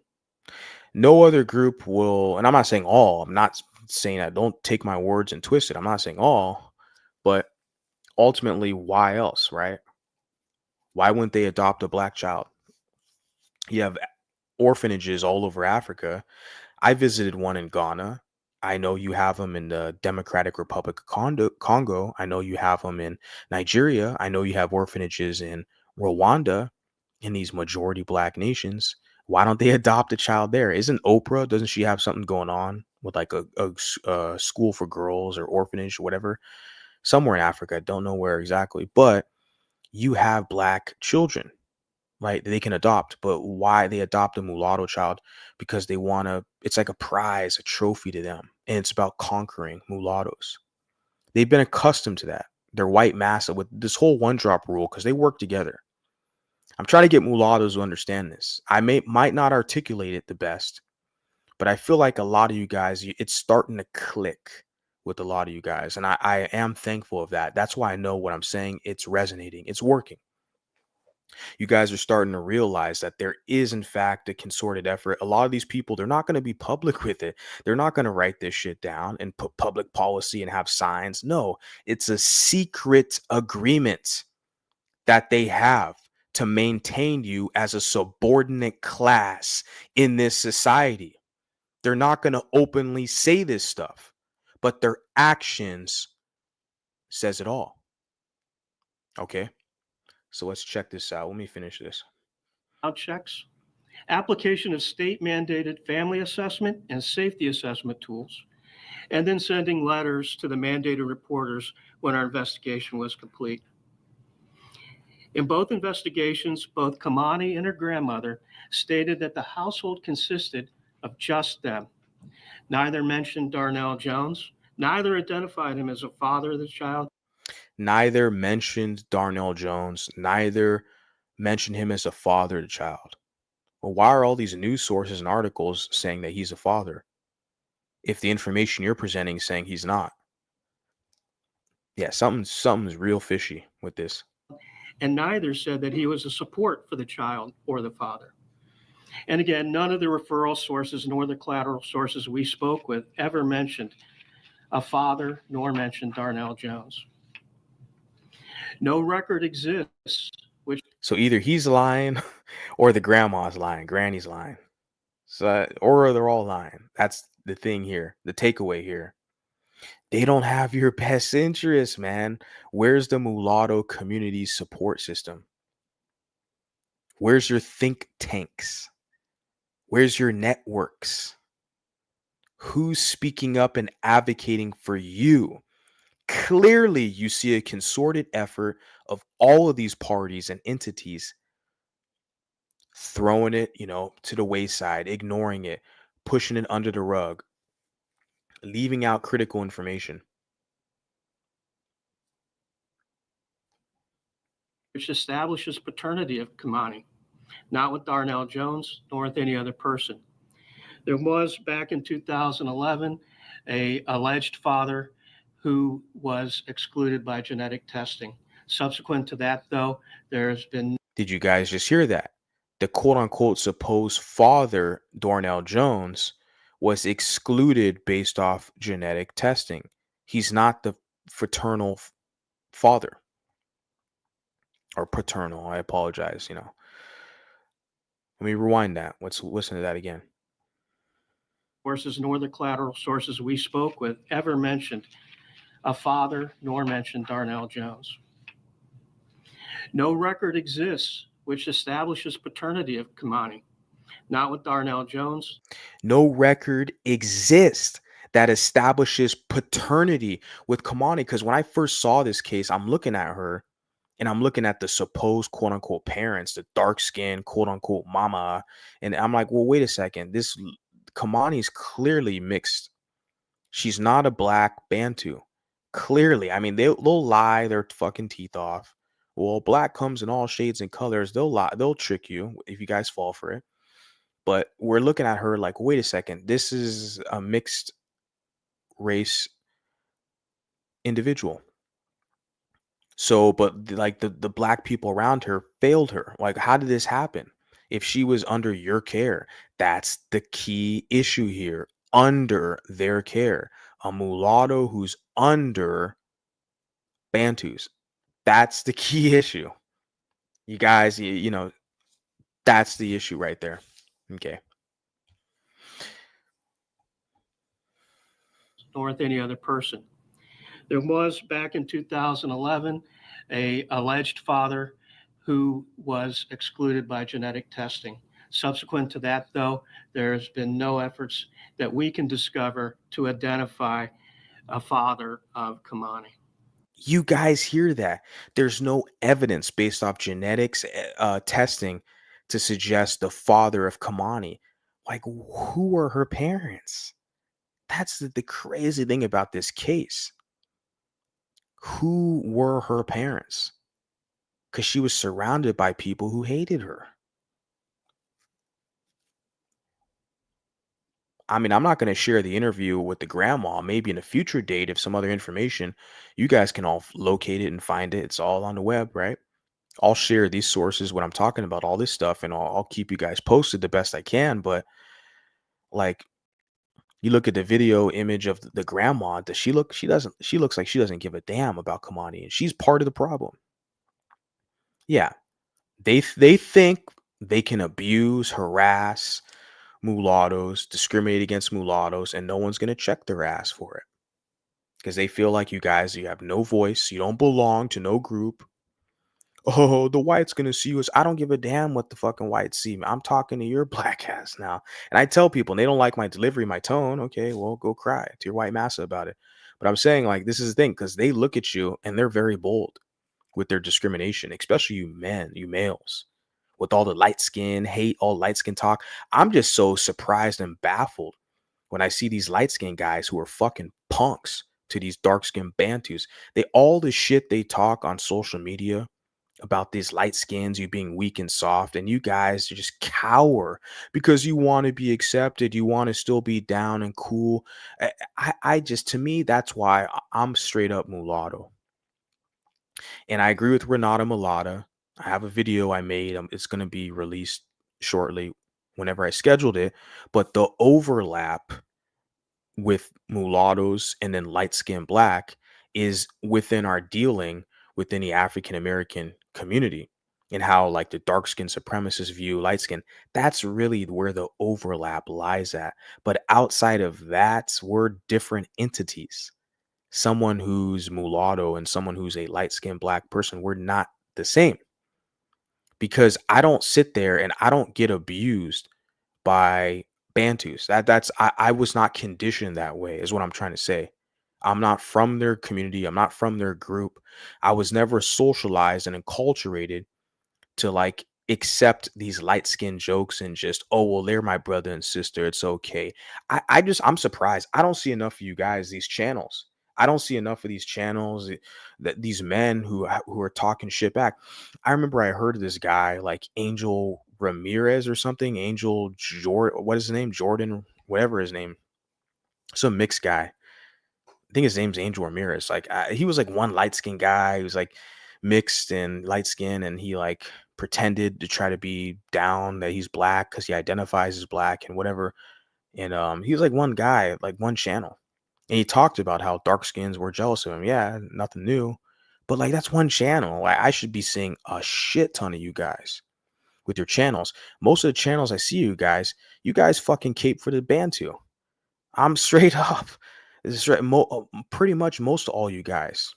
No other group will, and I'm not saying all, I'm not saying that, don't take my words and twist it. I'm not saying all, but ultimately, why else, right? Why wouldn't they adopt a black child? You have orphanages all over Africa. I visited one in Ghana. I know you have them in the Democratic Republic of Congo. I know you have them in Nigeria. I know you have orphanages in Rwanda, in these majority black nations. Why don't they adopt a child there? Isn't Oprah, doesn't she have something going on with like a school for girls or orphanage or whatever? Somewhere in Africa. I don't know where exactly, but you have black children, right? They can adopt, but why they adopt a mulatto child? Because they want to, it's like a prize, a trophy to them. And it's about conquering mulattoes. They've been accustomed to that. They're white massa with this whole one drop rule because they work together. I'm trying to get mulattoes to understand this. I might not articulate it the best, but I feel like a lot of you guys, it's starting to click with a lot of you guys. And I am thankful of that. That's why I know what I'm saying. It's resonating. It's working. You guys are starting to realize that there is, in fact, a concerted effort. A lot of these people, they're not going to be public with it. They're not going to write this shit down and put public policy and have signs. No, it's a secret agreement that they have to maintain you as a subordinate class in this society. They're not going to openly say this stuff, but their actions says it all. Okay, so let's check this out. Let me finish this. Checks, application of state mandated family assessment and safety assessment tools, and then sending letters to the mandated reporters when our investigation was complete. In both investigations, both Kei'Mani and her grandmother stated that the household consisted of just them. Neither mentioned Darnell Jones. Neither identified him as a father of the child. Neither mentioned Darnell Jones. Neither mentioned him as a father to child. Well, why are all these news sources and articles saying that he's a father if the information you're presenting is saying he's not? Yeah, something's real fishy with this. And neither said that he was a support for the child or the father. And again, none of the referral sources nor the collateral sources we spoke with ever mentioned a father nor mentioned Darnell Jones. No record exists which. So either he's lying or the grandma's lying, granny's lying. So, or they're all lying. That's the thing here, the takeaway here. They don't have your best interest, man. Where's the mulatto community support system? Where's your think tanks? Where's your networks? Who's speaking up and advocating for you? Clearly, you see a concerted effort of all of these parties and entities throwing it, to the wayside, ignoring it, pushing it under the rug, leaving out critical information. Which establishes paternity of Kei'Mani, not with Darnell Jones nor with any other person. There was, back in 2011, a alleged father who was excluded by genetic testing. Subsequent to that, though, there's been. Did you guys just hear that? The quote-unquote supposed father, Darnell Jones, was excluded based off genetic testing. He's not the fraternal father. Or paternal, I apologize, Let me rewind that. Let's listen to that again. Sources nor the collateral sources we spoke with ever mentioned a father nor mentioned Darnell Jones. No record exists which establishes paternity of Kei'Mani, not with Darnell Jones. No record exists that establishes paternity with Kei'Mani. Because when I first saw this case, I'm looking at her and I'm looking at the supposed quote unquote parents, the dark skinned quote unquote mama. And I'm like, well, wait a second. This Kei'Mani is clearly mixed. She's not a black Bantu. Clearly. I mean, they'll lie their fucking teeth off. Well, black comes in all shades and colors. They'll lie. They'll trick you if you guys fall for it. But we're looking at her like, wait a second. This is a mixed race individual. So, but like the black people around her failed her. Like, how did this happen? If she was under your care, that's the key issue here. Under their care, a mulatto who's under Bantus. That's the key issue. You guys, you know, that's the issue right there. Okay. Nor with any other person. There was back in 2011 a alleged father who was excluded by genetic testing. Subsequent to that, though, there's been no efforts that we can discover to identify a father of Kei'Mani. You guys hear that? There's no evidence based off genetics testing to suggest the father of Kei'Mani. Like, who are her parents? That's the crazy thing about this case. Who were her parents? Because she was surrounded by people who hated her. I mean, I'm not going to share the interview with the grandma. Maybe in a future date, if some other information, you guys can all locate it and find it. It's all on the web, right? I'll share these sources when I'm talking about all this stuff, and I'll keep you guys posted the best I can. But like, you look at the video image of the grandma. Does she look? She doesn't. She looks like she doesn't give a damn about Kei'Mani, and she's part of the problem. Yeah, they think they can abuse, harass mulattoes, discriminate against mulattoes, and no one's gonna check their ass for it because they feel like you guys, you have no voice, you don't belong to no group. Oh, the white's gonna see you as I don't give a damn what the fucking whites see. I'm talking to your black ass now. And I tell people and they don't like my delivery, my tone. Okay, well, go cry to your white massa about it. But I'm saying, like, this is the thing, because they look at you and they're very bold with their discrimination, especially you men, you males, with all the light skin hate, all light skin talk. I'm just so surprised and baffled when I see these light skinned guys who are fucking punks to these dark skinned Bantus. They all the shit they talk on social media about these light skins, you being weak and soft, and you guys just cower because you want to be accepted, you want to still be down and cool. I just, to me, that's why I'm straight up mulatto. And I agree with Renata Mulatta. I have a video I made. It's going to be released shortly whenever I scheduled it. But the overlap with mulattoes and then light skinned black is within our dealing within the African American community, and how like the dark skin supremacists view light skin. That's really where the overlap lies at. But outside of that, we're different entities. Someone who's mulatto and someone who's a light skinned black person, we're not the same, because I don't sit there and I don't get abused by Bantus. I was not conditioned that way, is what I'm trying to say. I'm not from their community. I'm not from their group. I was never socialized and enculturated to like accept these light skin jokes and just, oh, well, they're my brother and sister. It's okay. I'm surprised. I don't see enough of you guys, these channels. I don't see enough of these channels that these men who are talking shit back. I remember I heard of this guy like Angel Ramirez or something. Angel Jordan, what is his name? Jordan, whatever his name. Some mixed guy. I think his name's Angel Ramirez. Like he was like one light skinned guy. He was like mixed and light skin, and he like pretended to try to be down that he's black because he identifies as black and whatever. And he was like one guy, like one channel, and he talked about how dark skins were jealous of him. Yeah, nothing new, but like that's one channel. Like, I should be seeing a shit ton of you guys with your channels. Most of the channels I see you guys fucking cape for the Bantu. I'm straight up. This is right. Pretty much most of all you guys.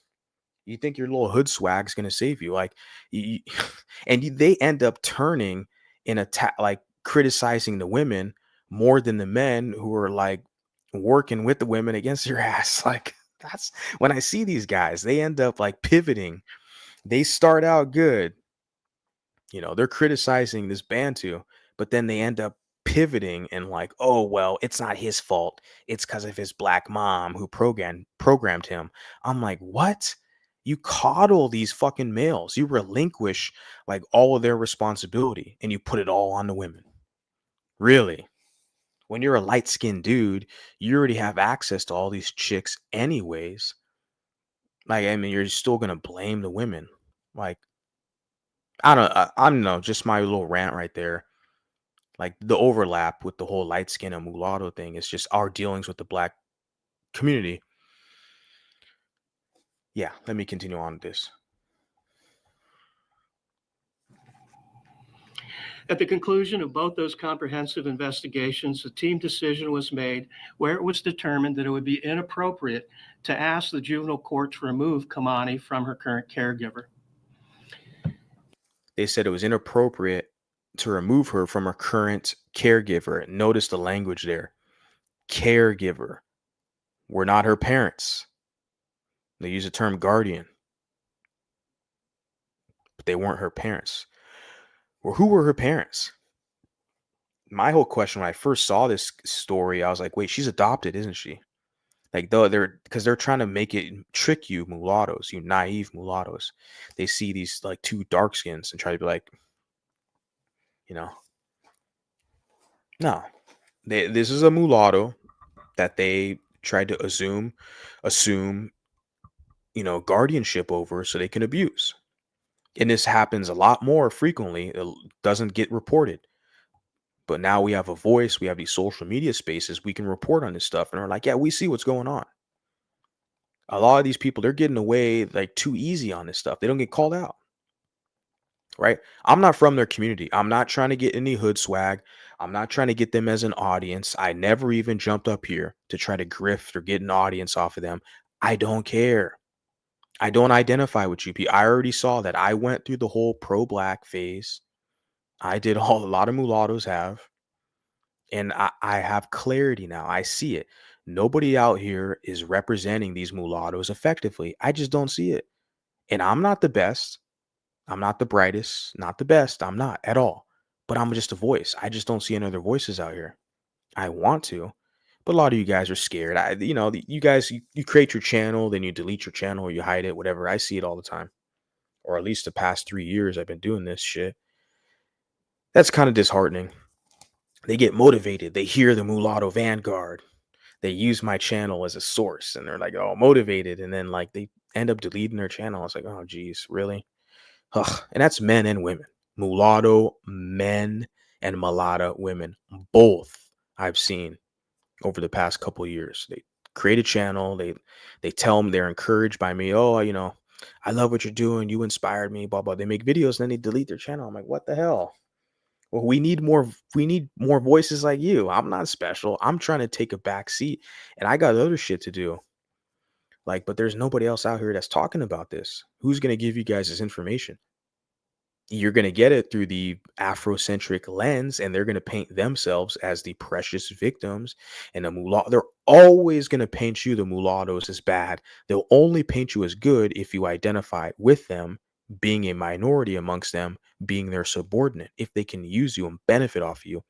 You think your little hood swag's gonna save you, like, they end up turning in attack, like criticizing the women more than the men who are like working with the women against your ass. Like that's when I see these guys, they end up like pivoting. They start out good, they're criticizing this Bantu, but then they end up pivoting and like, oh well, it's not his fault. It's because of his black mom who programmed him. I'm like, what? You coddle these fucking males. You relinquish like all of their responsibility and you put it all on the women. Really? When you're a light-skinned dude, you already have access to all these chicks anyways. Like, I mean, you're still gonna blame the women. Like, I don't know, just my little rant right there. Like, the overlap with the whole light skin and mulatto thing is just our dealings with the black community. Yeah, let me continue on with this. At the conclusion of both those comprehensive investigations, a team decision was made where it was determined that it would be inappropriate to ask the juvenile court to remove Kei'Mani from her current caregiver. They said it was inappropriate to remove her from her current caregiver. Notice the language there. Caregiver. We're not her parents. They use the term guardian. But they weren't her parents. Well, who were her parents? My whole question when I first saw this story, I was like, wait, she's adopted, isn't she? Like, though they're trying to make it trick you, mulattoes, you naive mulattoes. They see these like two dark skins and try to be like, you know, no, this is a mulatto that they tried to assume, you know, guardianship over so they can abuse. And this happens a lot more frequently. It doesn't get reported. But now we have a voice. We have these social media spaces. We can report on this stuff. And we're like, yeah, we see what's going on. A lot of these people, they're getting away like too easy on this stuff. They don't get called out. Right? I'm not from their community. I'm not trying to get any hood swag. I'm not trying to get them as an audience. I never even jumped up here to try to grift or get an audience off of them. I don't care. I don't identify with you. I already saw that. I went through the whole pro-black phase. I did all a lot of mulattoes have. And I have clarity now. I see it. Nobody out here is representing these mulattoes effectively. I just don't see it. And I'm not the best. I'm not the brightest, not the best. I'm not at all. But I'm just a voice. I just don't see any other voices out here. I want to. But a lot of you guys are scared. You know, you guys, you create your channel, then you delete your channel or you hide it, whatever. I see it all the time. Or at least the past 3 years I've been doing this shit. That's kind of disheartening. They get motivated. They hear the mulatto vanguard. They use my channel as a source and they're like, oh, motivated. And then like they end up deleting their channel. It's like, oh, geez, really? Ugh. And that's men and women. Mulatto men and mulatta women. Both I've seen over the past couple of years. They create a channel. They tell them they're encouraged by me. Oh, you know, I love what you're doing. You inspired me, blah, blah. They make videos and then they delete their channel. I'm like, what the hell? Well, we need more voices like you. I'm not special. I'm trying to take a back seat and I got other shit to do. Like, but there's nobody else out here that's talking about this. Who's going to give you guys this information? You're going to get it through the Afrocentric lens and they're going to paint themselves as the precious victims and the mulatto. They're always going to paint you, the mulattoes, as bad. They'll only paint you as good if you identify with them, being a minority amongst them, being their subordinate. If they can use you and benefit off you,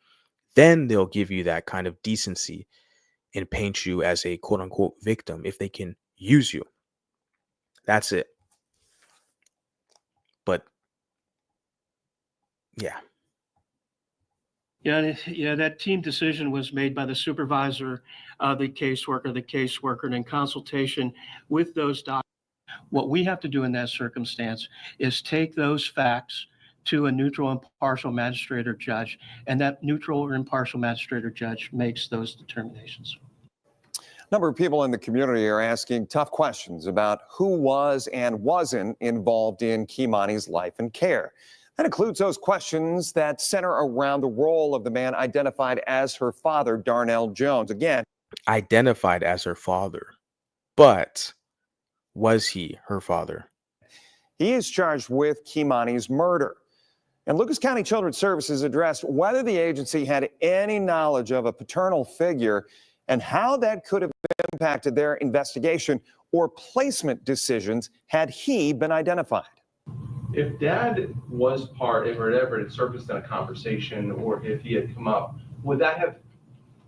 then they'll give you that kind of decency and paint you as a quote unquote victim if they can use you. That's it. But yeah. Yeah, that team decision was made by the supervisor, the caseworker, and in consultation with those doctors. What we have to do in that circumstance is take those facts to a neutral and impartial magistrate or judge, and that neutral or impartial magistrate or judge makes those determinations. A number of people in the community are asking tough questions about who was and wasn't involved in Kei'Mani's life and care. That includes those questions that center around the role of the man identified as her father, Darnell Jones. Again, identified as her father, but was he her father? He is charged with Kei'Mani's murder. And Lucas County Children's Services addressed whether the agency had any knowledge of a paternal figure and how that could have impacted their investigation or placement decisions had he been identified. If Dad was part, if it ever had surfaced in a conversation, or if he had come up, would that have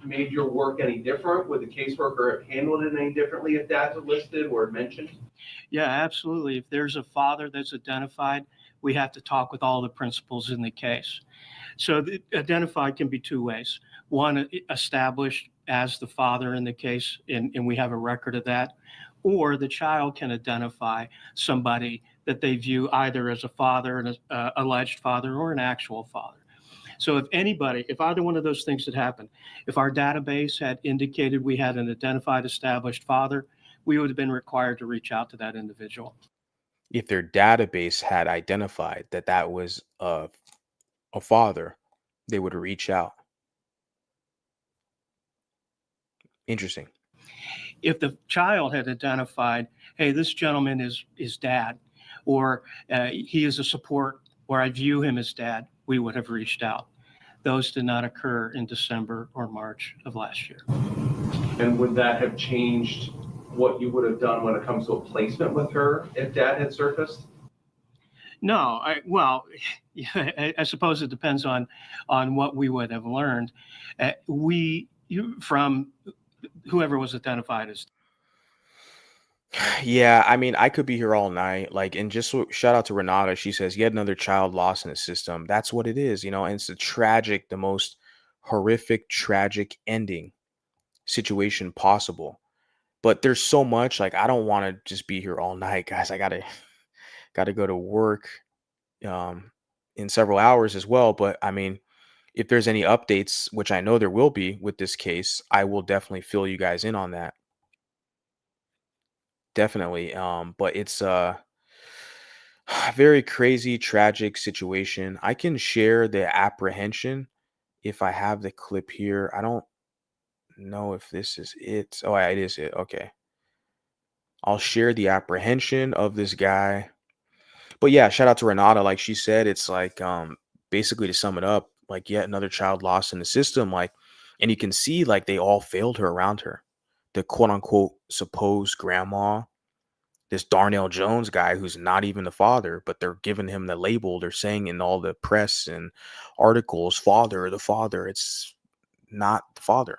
made your work any different? Would the caseworker have handled it any differently if Dad's listed or mentioned? Yeah, absolutely. If there's a father that's identified, we have to talk with all the principals in the case. So the identified can be two ways. One, established as the father in the case, and we have a record of that. or the child can identify somebody that they view either as a father, an alleged father, or an actual father. So if either one of those things had happened, if our database had indicated we had an identified established father, we would have been required to reach out to that individual. If their database had identified that that was a father, they would reach out. Interesting. If the child had identified, hey, this gentleman is dad, or he is a support, or I view him as dad, we would have reached out. Those did not occur in December or March of last year. And would that have changed what you would have done when it comes to a placement with her if dad had surfaced? No, I suppose it depends on what we would have learned. From whoever was identified as. Yeah, I mean, I could be here all night. Like, and just shout out to Renata. She says, yet another child lost in the system. That's what it is, you know, and it's the most horrific, tragic ending situation possible. But there's so much, like, I don't want to just be here all night, guys. I gotta go to work in several hours as well. But I mean, if there's any updates, which I know there will be with this case, I will definitely fill you guys in on that. Definitely. But it's a very crazy, tragic situation. I can share the apprehension if I have the clip here. I don't know if this is it. Oh, yeah, it is it. Okay. I'll share the apprehension of this guy. But yeah, shout out to Renata. Like she said, it's like basically, to sum it up, like yet another child lost in the system. Like, and you can see like they all failed her around her. The quote unquote supposed grandma, this Darnell Jones guy who's not even the father, but they're giving him the label. They're saying in all the press and articles, father, the father. It's not the father.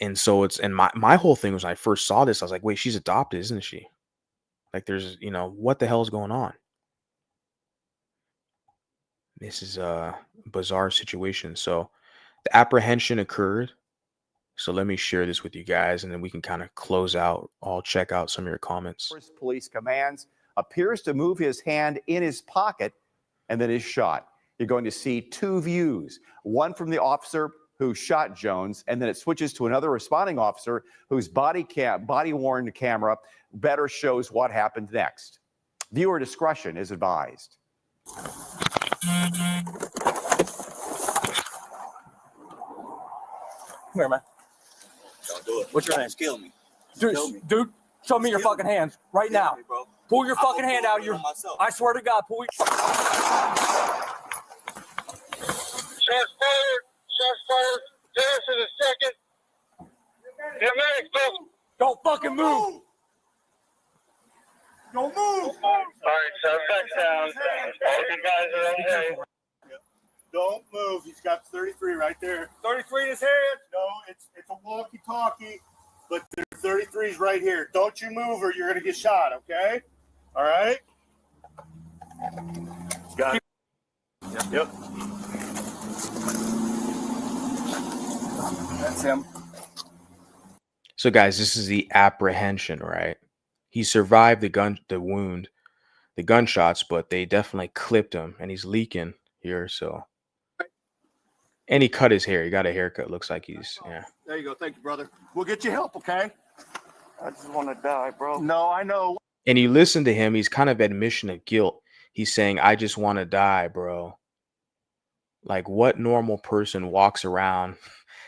And so and my whole thing was when I first saw this, I was like, wait, she's adopted, isn't she? Like there's, what the hell is going on? This is a bizarre situation. So the apprehension occurred. So let me share this with you guys, and then we can kind of close out. I'll check out some of your comments. Police commands, appears to move his hand in his pocket, and then is shot. You're going to see two views, one from the officer who shot Jones, and then it switches to another responding officer whose body-worn camera better shows what happened next. Viewer discretion is advised. Come here, man. Don't do it. What's your name? Just kill me. Dude, show me your fucking hands right now. Me, bro. Pull your fucking hand out of your. I swear to God, pull your. Shots fired. Shots fired. Terrace in a second. Get medics, bro. Don't fucking move. Don't move. All right, suspect down. All you guys are okay. Don't move. He's got 33 right there. 33 in his hand? No, it's a walkie-talkie, but there's 33s right here. Don't you move or you're going to get shot, okay? All right? Got it. Yep. That's him. So guys, this is the apprehension, right? He survived the gunshots, but they definitely clipped him, and he's leaking here. So, and he cut his hair. He got a haircut. Looks like he's There you go. Thank you, brother. We'll get you help, okay? I just want to die, bro. No, I know. And you listen to him. He's kind of admission of guilt. He's saying, "I just want to die, bro." Like, what normal person walks around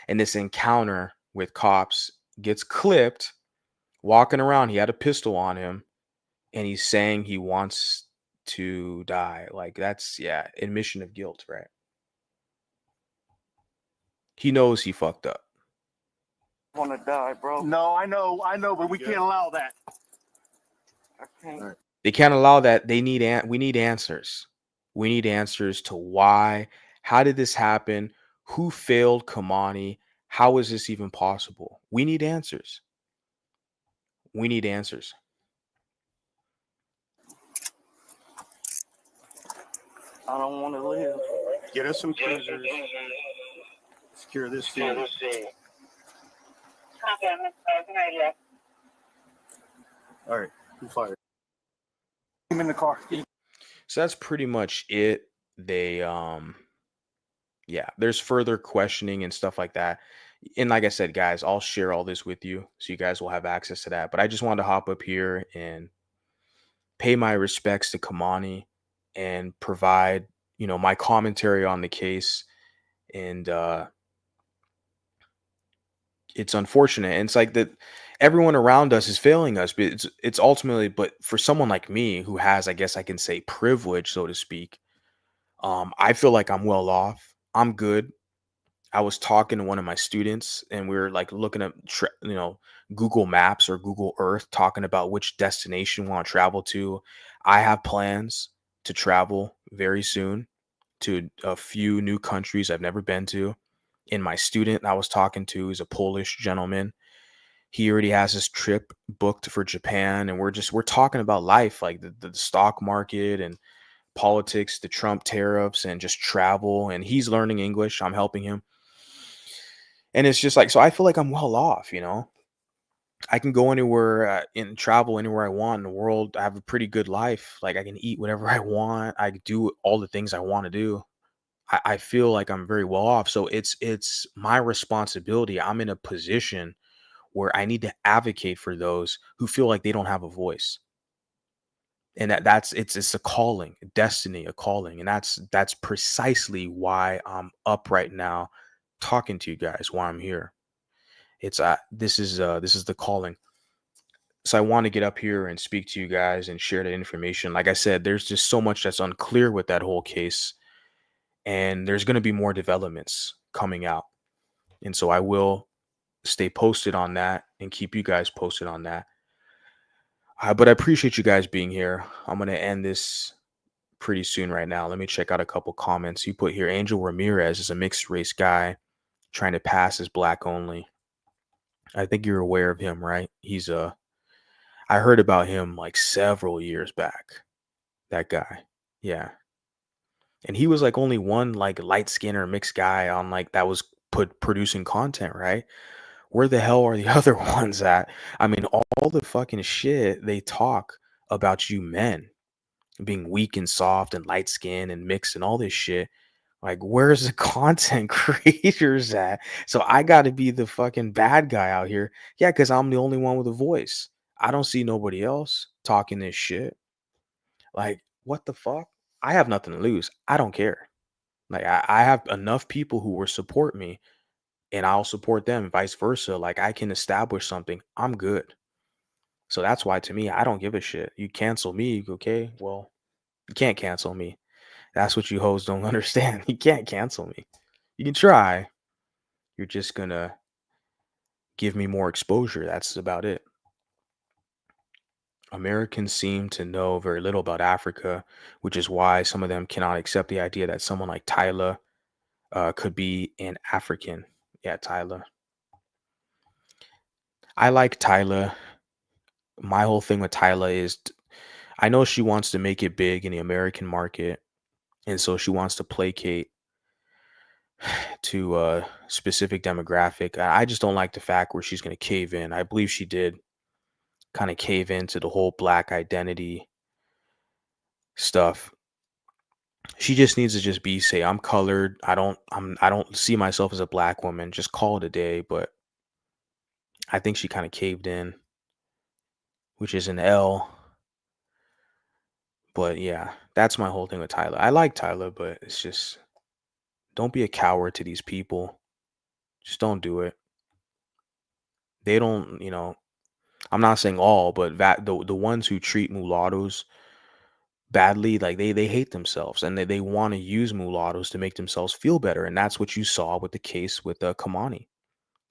in this encounter with cops, gets clipped, walking around? He had a pistol on him, and he's saying he wants to die. Like, that's admission of guilt, right? He knows he fucked up. I want to die, bro. No, I know, but we can't allow that. I can't. They can't allow that. We need answers. We need answers to why. How did this happen? Who failed Kei'Mani? How is this even possible? We need answers. We need answers. I don't want to live. Get us some cruisers. Secure this scene. All right, you fired. I'm in the car. So that's pretty much it. They yeah, there's further questioning and stuff like that. And like I said, guys, I'll share all this with you so you guys will have access to that. But I just wanted to hop up here and pay my respects to Kei'Mani and provide, my commentary on the case. And it's unfortunate. And it's like that everyone around us is failing us, but it's ultimately, but for someone like me who has, I guess I can say, privilege, so to speak, I feel like I'm well off. I'm good. I was talking to one of my students and we were like looking at Google Maps or Google Earth, talking about which destination we want to travel to. I have plans to travel very soon to a few new countries I've never been to. And my student I was talking to is a Polish gentleman. He already has his trip booked for Japan, and we're talking about life, like the stock market and politics, the Trump tariffs, and just travel. And he's learning English. I'm helping him. And it's just like, so I feel like I'm well off, I can go anywhere and travel anywhere I want in the world. I have a pretty good life. Like I can eat whatever I want. I can do all the things I want to do. I feel like I'm very well off. So it's my responsibility. I'm in a position where I need to advocate for those who feel like they don't have a voice. And it's a calling, a destiny, a calling. And that's precisely why I'm up right now talking to you guys, why I'm here. It's this is the calling. So I want to get up here and speak to you guys and share the information. Like I said, there's just so much that's unclear with that whole case, and there's going to be more developments coming out. And so I will stay posted on that and keep you guys posted on that. But I appreciate you guys being here. I'm going to end this pretty soon right now. Let me check out a couple comments. You put here, Angel Ramirez is a mixed race guy trying to pass as black only. I think you're aware of him, right? I heard about him like several years back. That guy. Yeah. And he was like only one like light skin or mixed guy on like that was producing content, right? Where the hell are the other ones at? I mean, all the fucking shit they talk about you men being weak and soft and light skin and mixed and all this shit. Like, where's the content creators at? So I got to be the fucking bad guy out here. Yeah, because I'm the only one with a voice. I don't see nobody else talking this shit. Like, what the fuck? I have nothing to lose. I don't care. Like, I have enough people who will support me and I'll support them, vice versa. Like, I can establish something. I'm good. So that's why to me, I don't give a shit. You cancel me, okay? Well, you can't cancel me. That's what you hoes don't understand. You can't cancel me. You can try. You're just gonna give me more exposure. That's about it. Americans seem to know very little about Africa, which is why some of them cannot accept the idea that someone like Tyler could be an African. Yeah, Tyler. I like Tyler. My whole thing with Tyler is I know she wants to make it big in the American market. And so she wants to placate to a specific demographic. I just don't like the fact where she's going to cave in. I believe she did kind of cave into the whole black identity stuff. She just needs to just say I'm colored. I don't see myself as a black woman. Just call it a day. But I think she kind of caved in, which is an L. But yeah, that's my whole thing with Tyler. I like Tyler, but it's just don't be a coward to these people. Just don't do it. They don't, I'm not saying all, but that the ones who treat mulattoes badly, like they hate themselves and they want to use mulattoes to make themselves feel better. And that's what you saw with the case with Kei'Mani.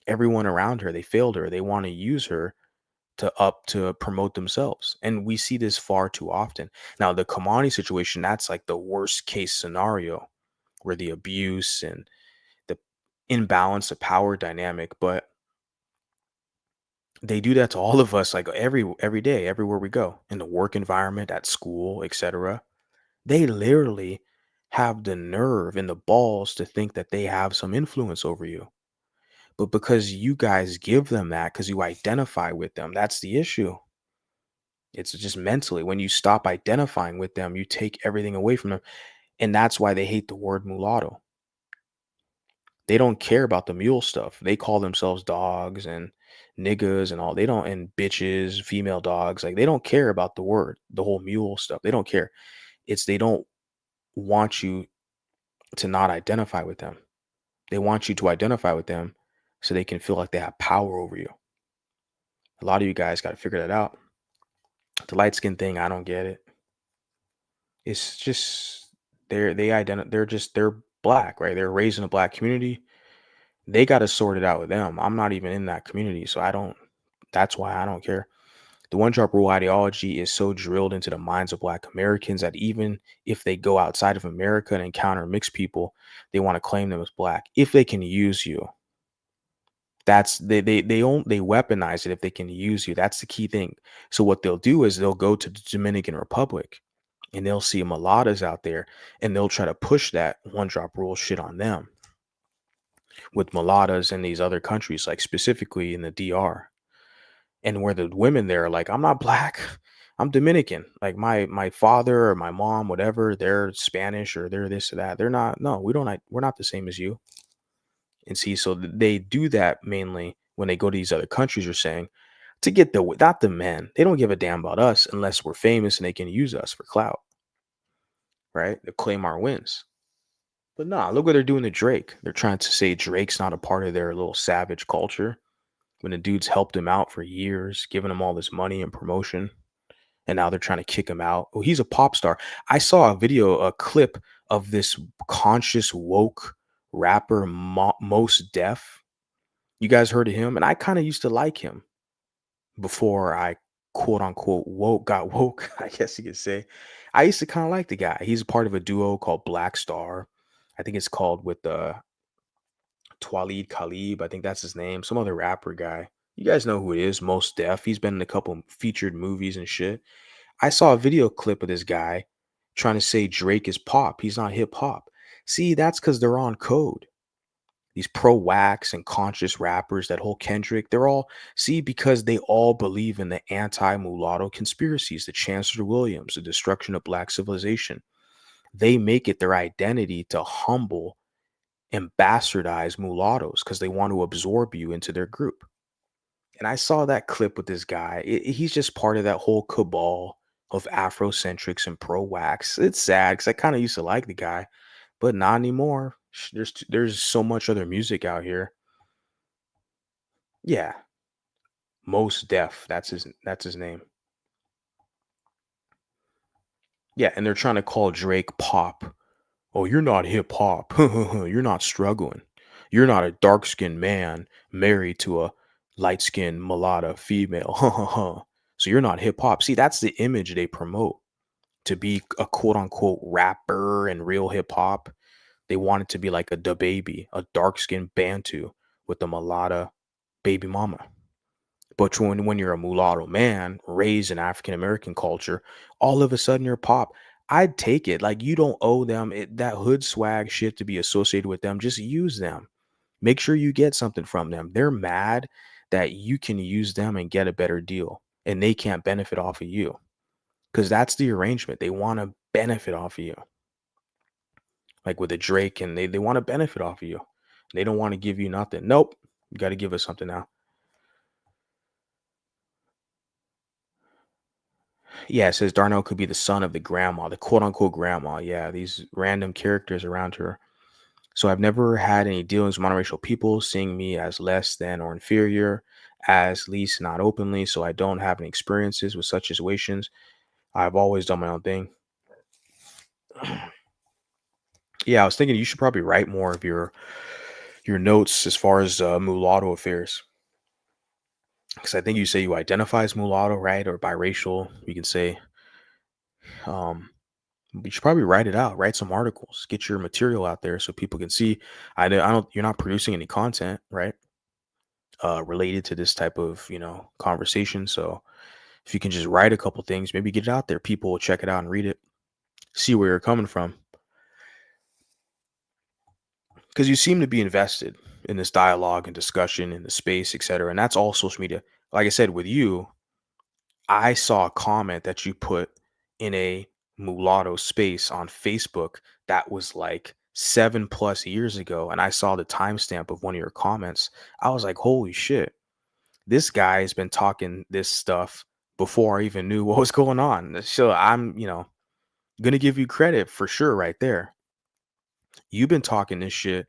Everyone around her, they failed her. They want to use her to promote themselves. And we see this far too often. Now, the Kei'Mani situation, that's like the worst case scenario where the abuse and the imbalance of power dynamic, but they do that to all of us like every day, everywhere we go, in the work environment, at school, etc. They literally have the nerve and the balls to think that they have some influence over you. But because you guys give them that, because you identify with them, that's the issue. It's just mentally. When you stop identifying with them, you take everything away from them. And that's why they hate the word mulatto. They don't care about the mule stuff. They call themselves dogs and niggas and all. They don't, and bitches, female dogs. Like, they don't care about the word, the whole mule stuff. They don't care. It's they don't want you to not identify with them. They want you to identify with them so they can feel like they have power over you. A lot of you guys got to figure that out. The light skin thing, I don't get it. It's just they're black, right? They're raised in a black community. They got to sort it out with them. I'm not even in that community, so that's why I don't care. The one drop rule ideology is so drilled into the minds of black Americans that even if they go outside of America and encounter mixed people, they want to claim them as black if they can use you. That's they weaponize it if they can use you. That's the key thing. So what they'll do is they'll go to the Dominican Republic and they'll see mulattas out there and they'll try to push that one drop rule shit on them with mulattas in these other countries, like specifically in the DR. And where the women there are like, I'm not black, I'm Dominican. Like my father or my mom, whatever, they're Spanish or they're this or that. They're not. No, we're not the same as you. And see, so they do that mainly when they go to these other countries. You're saying to get not the men. They don't give a damn about us unless we're famous and they can use us for clout, right? They claim our wins. But nah, look what they're doing to Drake. They're trying to say Drake's not a part of their little savage culture when the dude's helped him out for years, giving him all this money and promotion. And now they're trying to kick him out. Oh, he's a pop star. I saw a clip of this conscious woke rapper, Most Def. You guys heard of him? And I kind of used to like him before I quote unquote got woke, I guess you could say. I used to kind of like the guy. He's a part of a duo called Black Star. I think it's called with Twaleed Khalib. I think that's his name. Some other rapper guy. You guys know who it is, Most Def. He's been in a couple featured movies and shit. I saw a video clip of this guy trying to say Drake is pop. He's not hip hop. See, that's because they're on code. These pro-wax and conscious rappers, that whole Kendrick, they're all, because they all believe in the anti-mulatto conspiracies, the Chancellor Williams, the destruction of black civilization. They make it their identity to humble and bastardize mulattoes because they want to absorb you into their group. And I saw that clip with this guy. He's just part of that whole cabal of Afrocentrics and pro-wax. It's sad because I kind of used to like the guy, but not anymore. There's so much other music out here. Yeah, Most Def. That's his name. Yeah, and they're trying to call Drake pop. Oh, you're not hip hop. You're not struggling. You're not a dark-skinned man married to a light-skinned mulatta female. So you're not hip hop. See, that's the image they promote. To be a quote unquote rapper and real hip hop, they want it to be like a da baby, a dark-skinned Bantu with a mulatta baby mama. But when you're a mulatto man raised in African American culture, all of a sudden you're pop. I'd take it. Like, you don't owe them that hood swag shit to be associated with them. Just use them. Make sure you get something from them. They're mad that you can use them and get a better deal, and they can't benefit off of you, because that's the arrangement. They want to benefit off of you. Like with a Drake, and they want to benefit off of you. They don't want to give you nothing. Nope. You got to give us something now. Yeah, it says Darnell could be the son of the grandma, the quote unquote grandma. Yeah, these random characters around her. So I've never had any dealings with monoracial people, seeing me as less than or inferior, as least not openly. So I don't have any experiences with such situations. I've always done my own thing. Yeah, I was thinking you should probably write more of your notes as far as mulatto affairs. Because I think you say you identify as mulatto, right? Or biracial, you can say. You should probably write it out, write some articles, get your material out there so people can see. I don't, you're not producing any content, right? Related to this type of, conversation. So if you can just write a couple things, maybe get it out there, people will check it out and read it, see where you're coming from. Because you seem to be invested in this dialogue and discussion in the space, etc. And that's all social media. Like I said, with you, I saw a comment that you put in a mulatto space on Facebook that was like 7+ years ago, and I saw the timestamp of one of your comments. I was like, holy shit, this guy has been talking this stuff before I even knew what was going on. So I'm, gonna give you credit for sure right there. You've been talking this shit,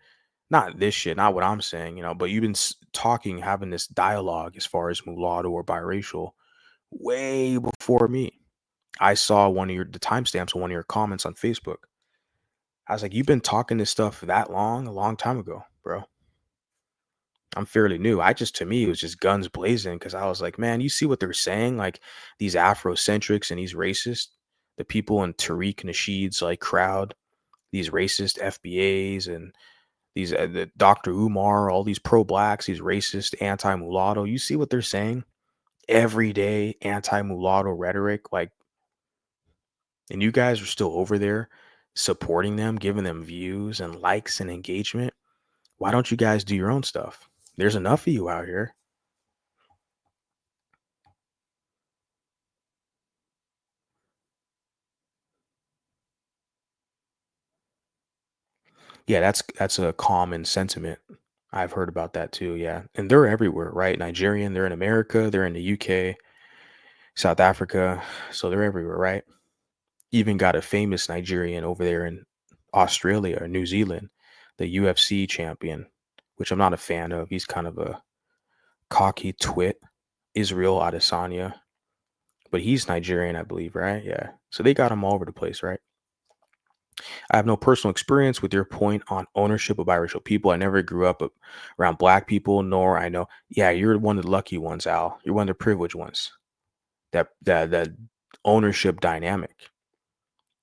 not this shit, not what I'm saying, but you've been talking, having this dialogue as far as mulatto or biracial way before me. I saw the timestamps on one of your comments on Facebook. I was like, you've been talking this stuff that long, a long time ago, bro. I'm fairly new. To me, it was just guns blazing because I was like, man, you see what they're saying? Like these Afrocentrics and these racists, the people in Tariq Nasheed's like crowd, these racist FBAs and these the Dr. Umar, all these pro-blacks, these racist anti-mulatto. You see what they're saying? Everyday anti-mulatto rhetoric, like, and you guys are still over there supporting them, giving them views and likes and engagement. Why don't you guys do your own stuff? There's enough of you out here. Yeah, that's a common sentiment. I've heard about that too. Yeah, and they're everywhere, right? Nigerian, they're in America, they're in the UK, South Africa, so they're everywhere, right? Even got a famous Nigerian over there in Australia or New Zealand, the UFC champion, which I'm not a fan of. He's kind of a cocky twit, Israel Adesanya, but he's Nigerian, I believe, right? Yeah. So they got him all over the place, right? I have no personal experience with your point on ownership of biracial people. I never grew up around black people, nor I know. Yeah, you're one of the lucky ones, Al. You're one of the privileged ones. That ownership dynamic.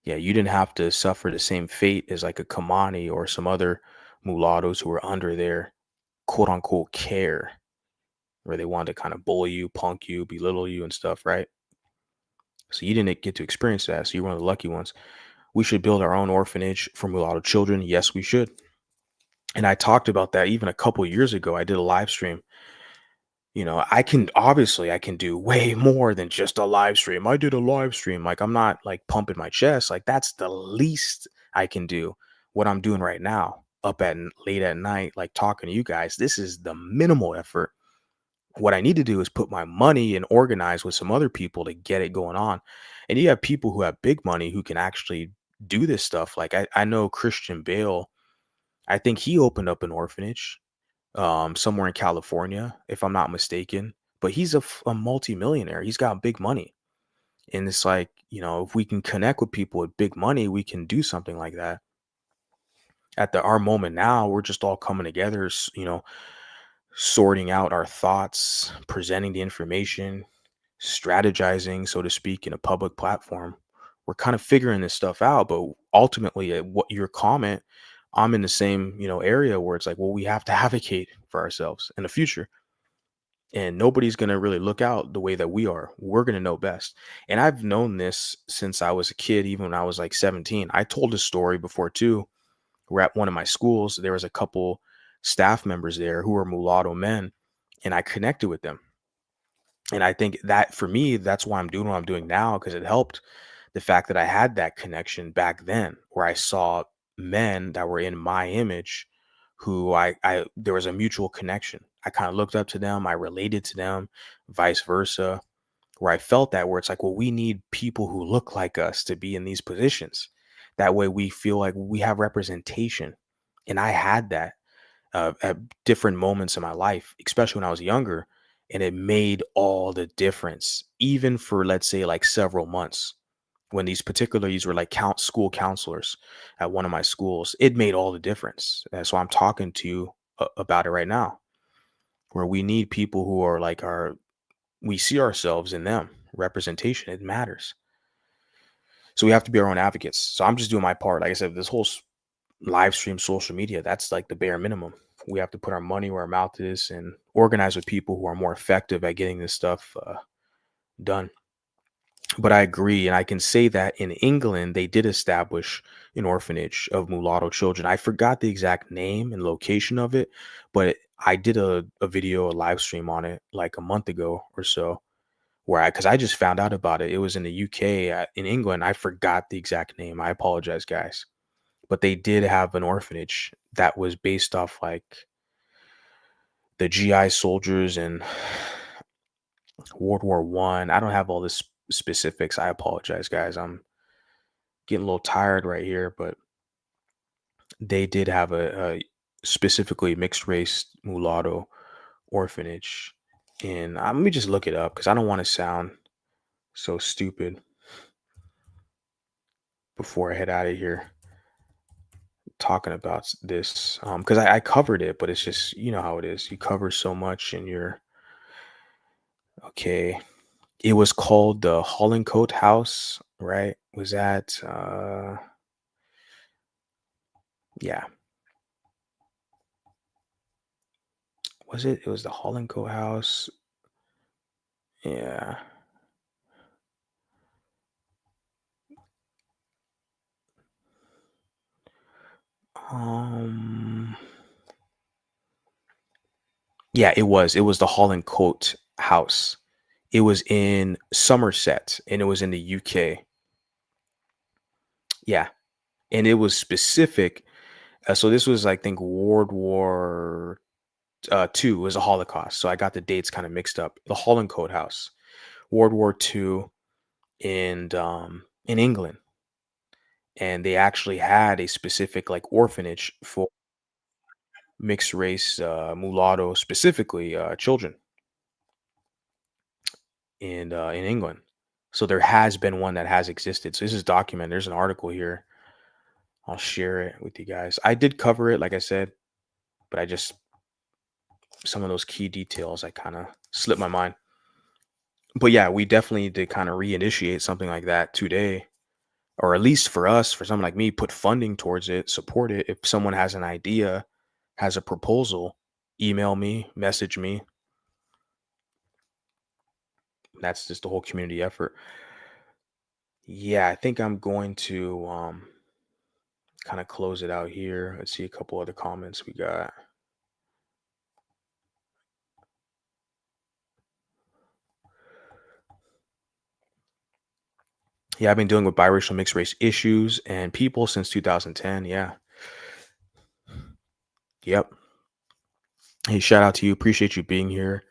Yeah, you didn't have to suffer the same fate as like a Kei'Mani or some other mulattoes who were under their quote unquote care, where they wanted to kind of bully you, punk you, belittle you and stuff, right? So you didn't get to experience that. So you're one of the lucky ones. We should build our own orphanage for mulatto children. Yes, we should. And I talked about that even a couple years ago. I did a live stream. I can do way more than just a live stream. I did a live stream. Like, I'm not like pumping my chest. Like, that's the least I can do. What I'm doing right now, late at night, like talking to you guys, this is the minimal effort. What I need to do is put my money and organize with some other people to get it going on. And you have people who have big money who can actually do this stuff. Like I know Christian Bale, I think he opened up an orphanage somewhere in California, if I'm not mistaken. But he's a multimillionaire. He's got big money. And it's like, if we can connect with people with big money, we can do something like that. At our moment now, we're just all coming together, sorting out our thoughts, presenting the information, strategizing, so to speak, in a public platform. We're kind of figuring this stuff out, but ultimately, what your comment, I'm in the same, area where it's like, well, we have to advocate for ourselves in the future. And nobody's going to really look out the way that we are. We're going to know best. And I've known this since I was a kid, even when I was like 17. I told a story before too. We're at one of my schools. There was a couple staff members there who were mulatto men, and I connected with them. And I think that for me, that's why I'm doing what I'm doing now, because it helped the fact that I had that connection back then, where I saw men that were in my image who there was a mutual connection. I kind of looked up to them. I related to them, vice versa, where I felt that, where it's like, well, we need people who look like us to be in these positions. That way we feel like we have representation. And I had that at different moments in my life, especially when I was younger. And it made all the difference, even for, let's say, like several months. When these were like school counselors at one of my schools, it made all the difference. And so I'm talking to you about it right now, where we need people who are like we see ourselves in them. Representation, it matters. So we have to be our own advocates. So I'm just doing my part. Like I said, this whole live stream, social media, that's like the bare minimum. We have to put our money where our mouth is and organize with people who are more effective at getting this stuff done. But I agree. And I can say that in England, they did establish an orphanage of mulatto children. I forgot the exact name and location of it, but I did a video, a live stream on it like a month ago or so, because I just found out about it. It was in the UK, in England. I forgot the exact name. I apologize, guys. But they did have an orphanage that was based off like the GI soldiers in World War One. I don't have all the specifics. I apologize, guys. I'm getting a little tired right here, but they did have a specifically mixed race mulatto orphanage. And let me just look it up because I don't want to sound so stupid before I head out of here talking about this. Because I covered it, but it's just, you know how it is. You cover so much and you're okay. It was called the Hollincote House, right? Was that yeah. Was it? It was the Hollincote House. Yeah. Um yeah, it was. It was the Hollincote House. It was in Somerset and it was in the UK. Yeah. And it was specific. So this was, I think, World War II. It was a Holocaust. So I got the dates kind of mixed up. The Hollincote House, World War II, and in England, and they actually had a specific like orphanage for mixed race mulatto, specifically children in England. So there has been one that has existed. So this is documented. There's an article here. I'll share it with you guys. I did cover it, like I said, but I just some of those key details I kind of slipped my mind. But yeah, we definitely need to kind of reinitiate something like that today, or at least for us, for someone like me, put funding towards it, support it. If someone has an idea, has a proposal, email me, message me. That's just the whole community effort. Yeah, I think I'm going to kind of close it out here. Let's see a couple other comments we got. Yeah, I've been dealing with biracial mixed race issues and people since 2010. Yeah. Yep. Hey, shout out to you. Appreciate you being here.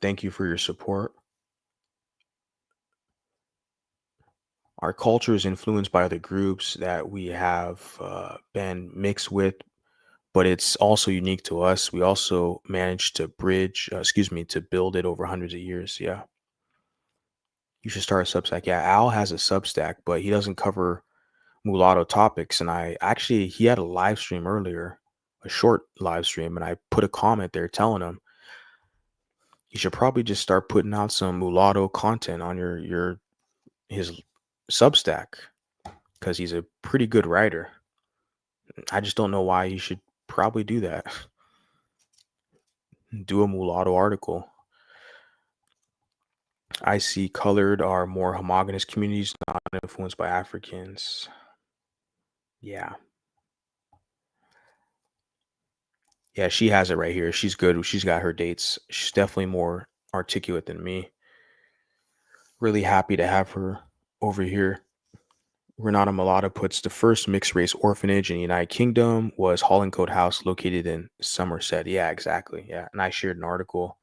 Thank you for your support. Our culture is influenced by other groups that we have been mixed with, but it's also unique to us. We also managed to to build it over hundreds of years. Yeah. You should start a Substack. Yeah, Al has a Substack, but he doesn't cover mulatto topics. And he had a live stream earlier, a short live stream, and I put a comment there telling him you should probably just start putting out some mulatto content on his Substack because he's a pretty good writer. I just don't know why he should probably do that. Do a mulatto article. I see colored are more homogenous communities, not influenced by Africans. Yeah. Yeah, she has it right here. She's good. She's got her dates. She's definitely more articulate than me. Really happy to have her over here. Renata Mulatta puts the first mixed race orphanage in the United Kingdom was Hollincote House located in Somerset. Yeah, exactly. Yeah. And I shared an article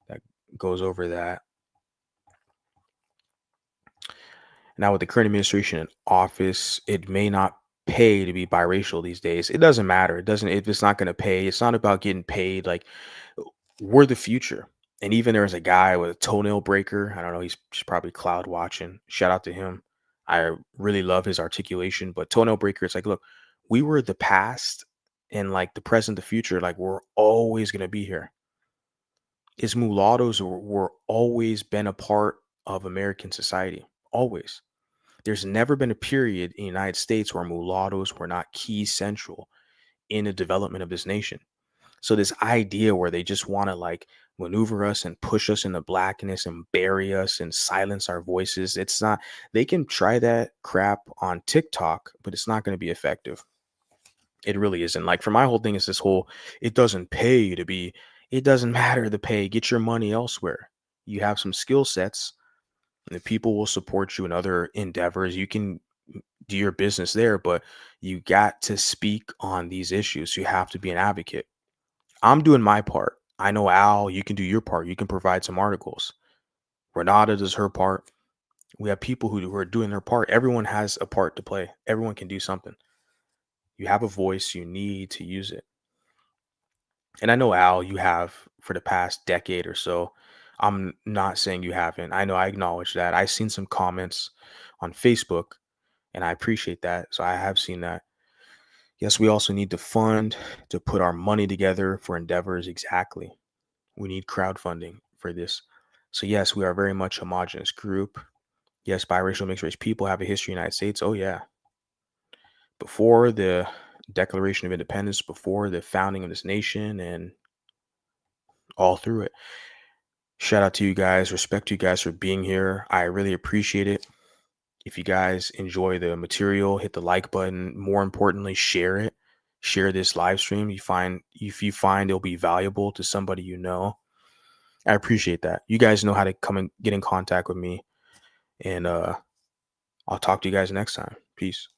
that goes over that. Now, with the current administration in office, it may not pay to be biracial these days. It doesn't matter. If it's not going to pay, it's not about getting paid. Like, we're the future. And even there was a guy with a toenail breaker. I don't know. He's probably cloud watching. Shout out to him. I really love his articulation. But toenail breaker, it's like, look, we were the past and like the present, the future. Like, we're always going to be here. Is mulattoes were always been a part of American society. Always. There's never been a period in the United States where mulattoes were not key central in the development of this nation. So this idea where they just want to like maneuver us and push us into blackness and bury us and silence our voices, it's not. They can try that crap on TikTok, but it's not going to be effective. It really isn't. Like, for my whole thing is this whole, it doesn't pay to be, it doesn't matter the pay, get your money elsewhere. You have some skill sets, and the people will support you in other endeavors. You can do your business there, but you got to speak on these issues. You have to be an advocate. I'm doing my part. I know, Al, you can do your part. You can provide some articles. Renata does her part. We have people who are doing their part. Everyone has a part to play. Everyone can do something. You have a voice. You need to use it. And I know, Al, you have for the past decade or so. I'm not saying you haven't. I know, I acknowledge that. I've seen some comments on Facebook, and I appreciate that. So I have seen that. Yes, we also need to fund to put our money together for endeavors. Exactly. We need crowdfunding for this. So yes, we are very much a homogenous group. Yes, biracial, mixed race people have a history in the United States. Oh yeah. Before the Declaration of Independence, before the founding of this nation, and all through it. Shout out to you guys. Respect to you guys for being here. I really appreciate it. If you guys enjoy the material, hit the like button. More importantly, share it. Share this live stream. If you find it'll be valuable to somebody you know. I appreciate that. You guys know how to come and get in contact with me. And I'll talk to you guys next time. Peace.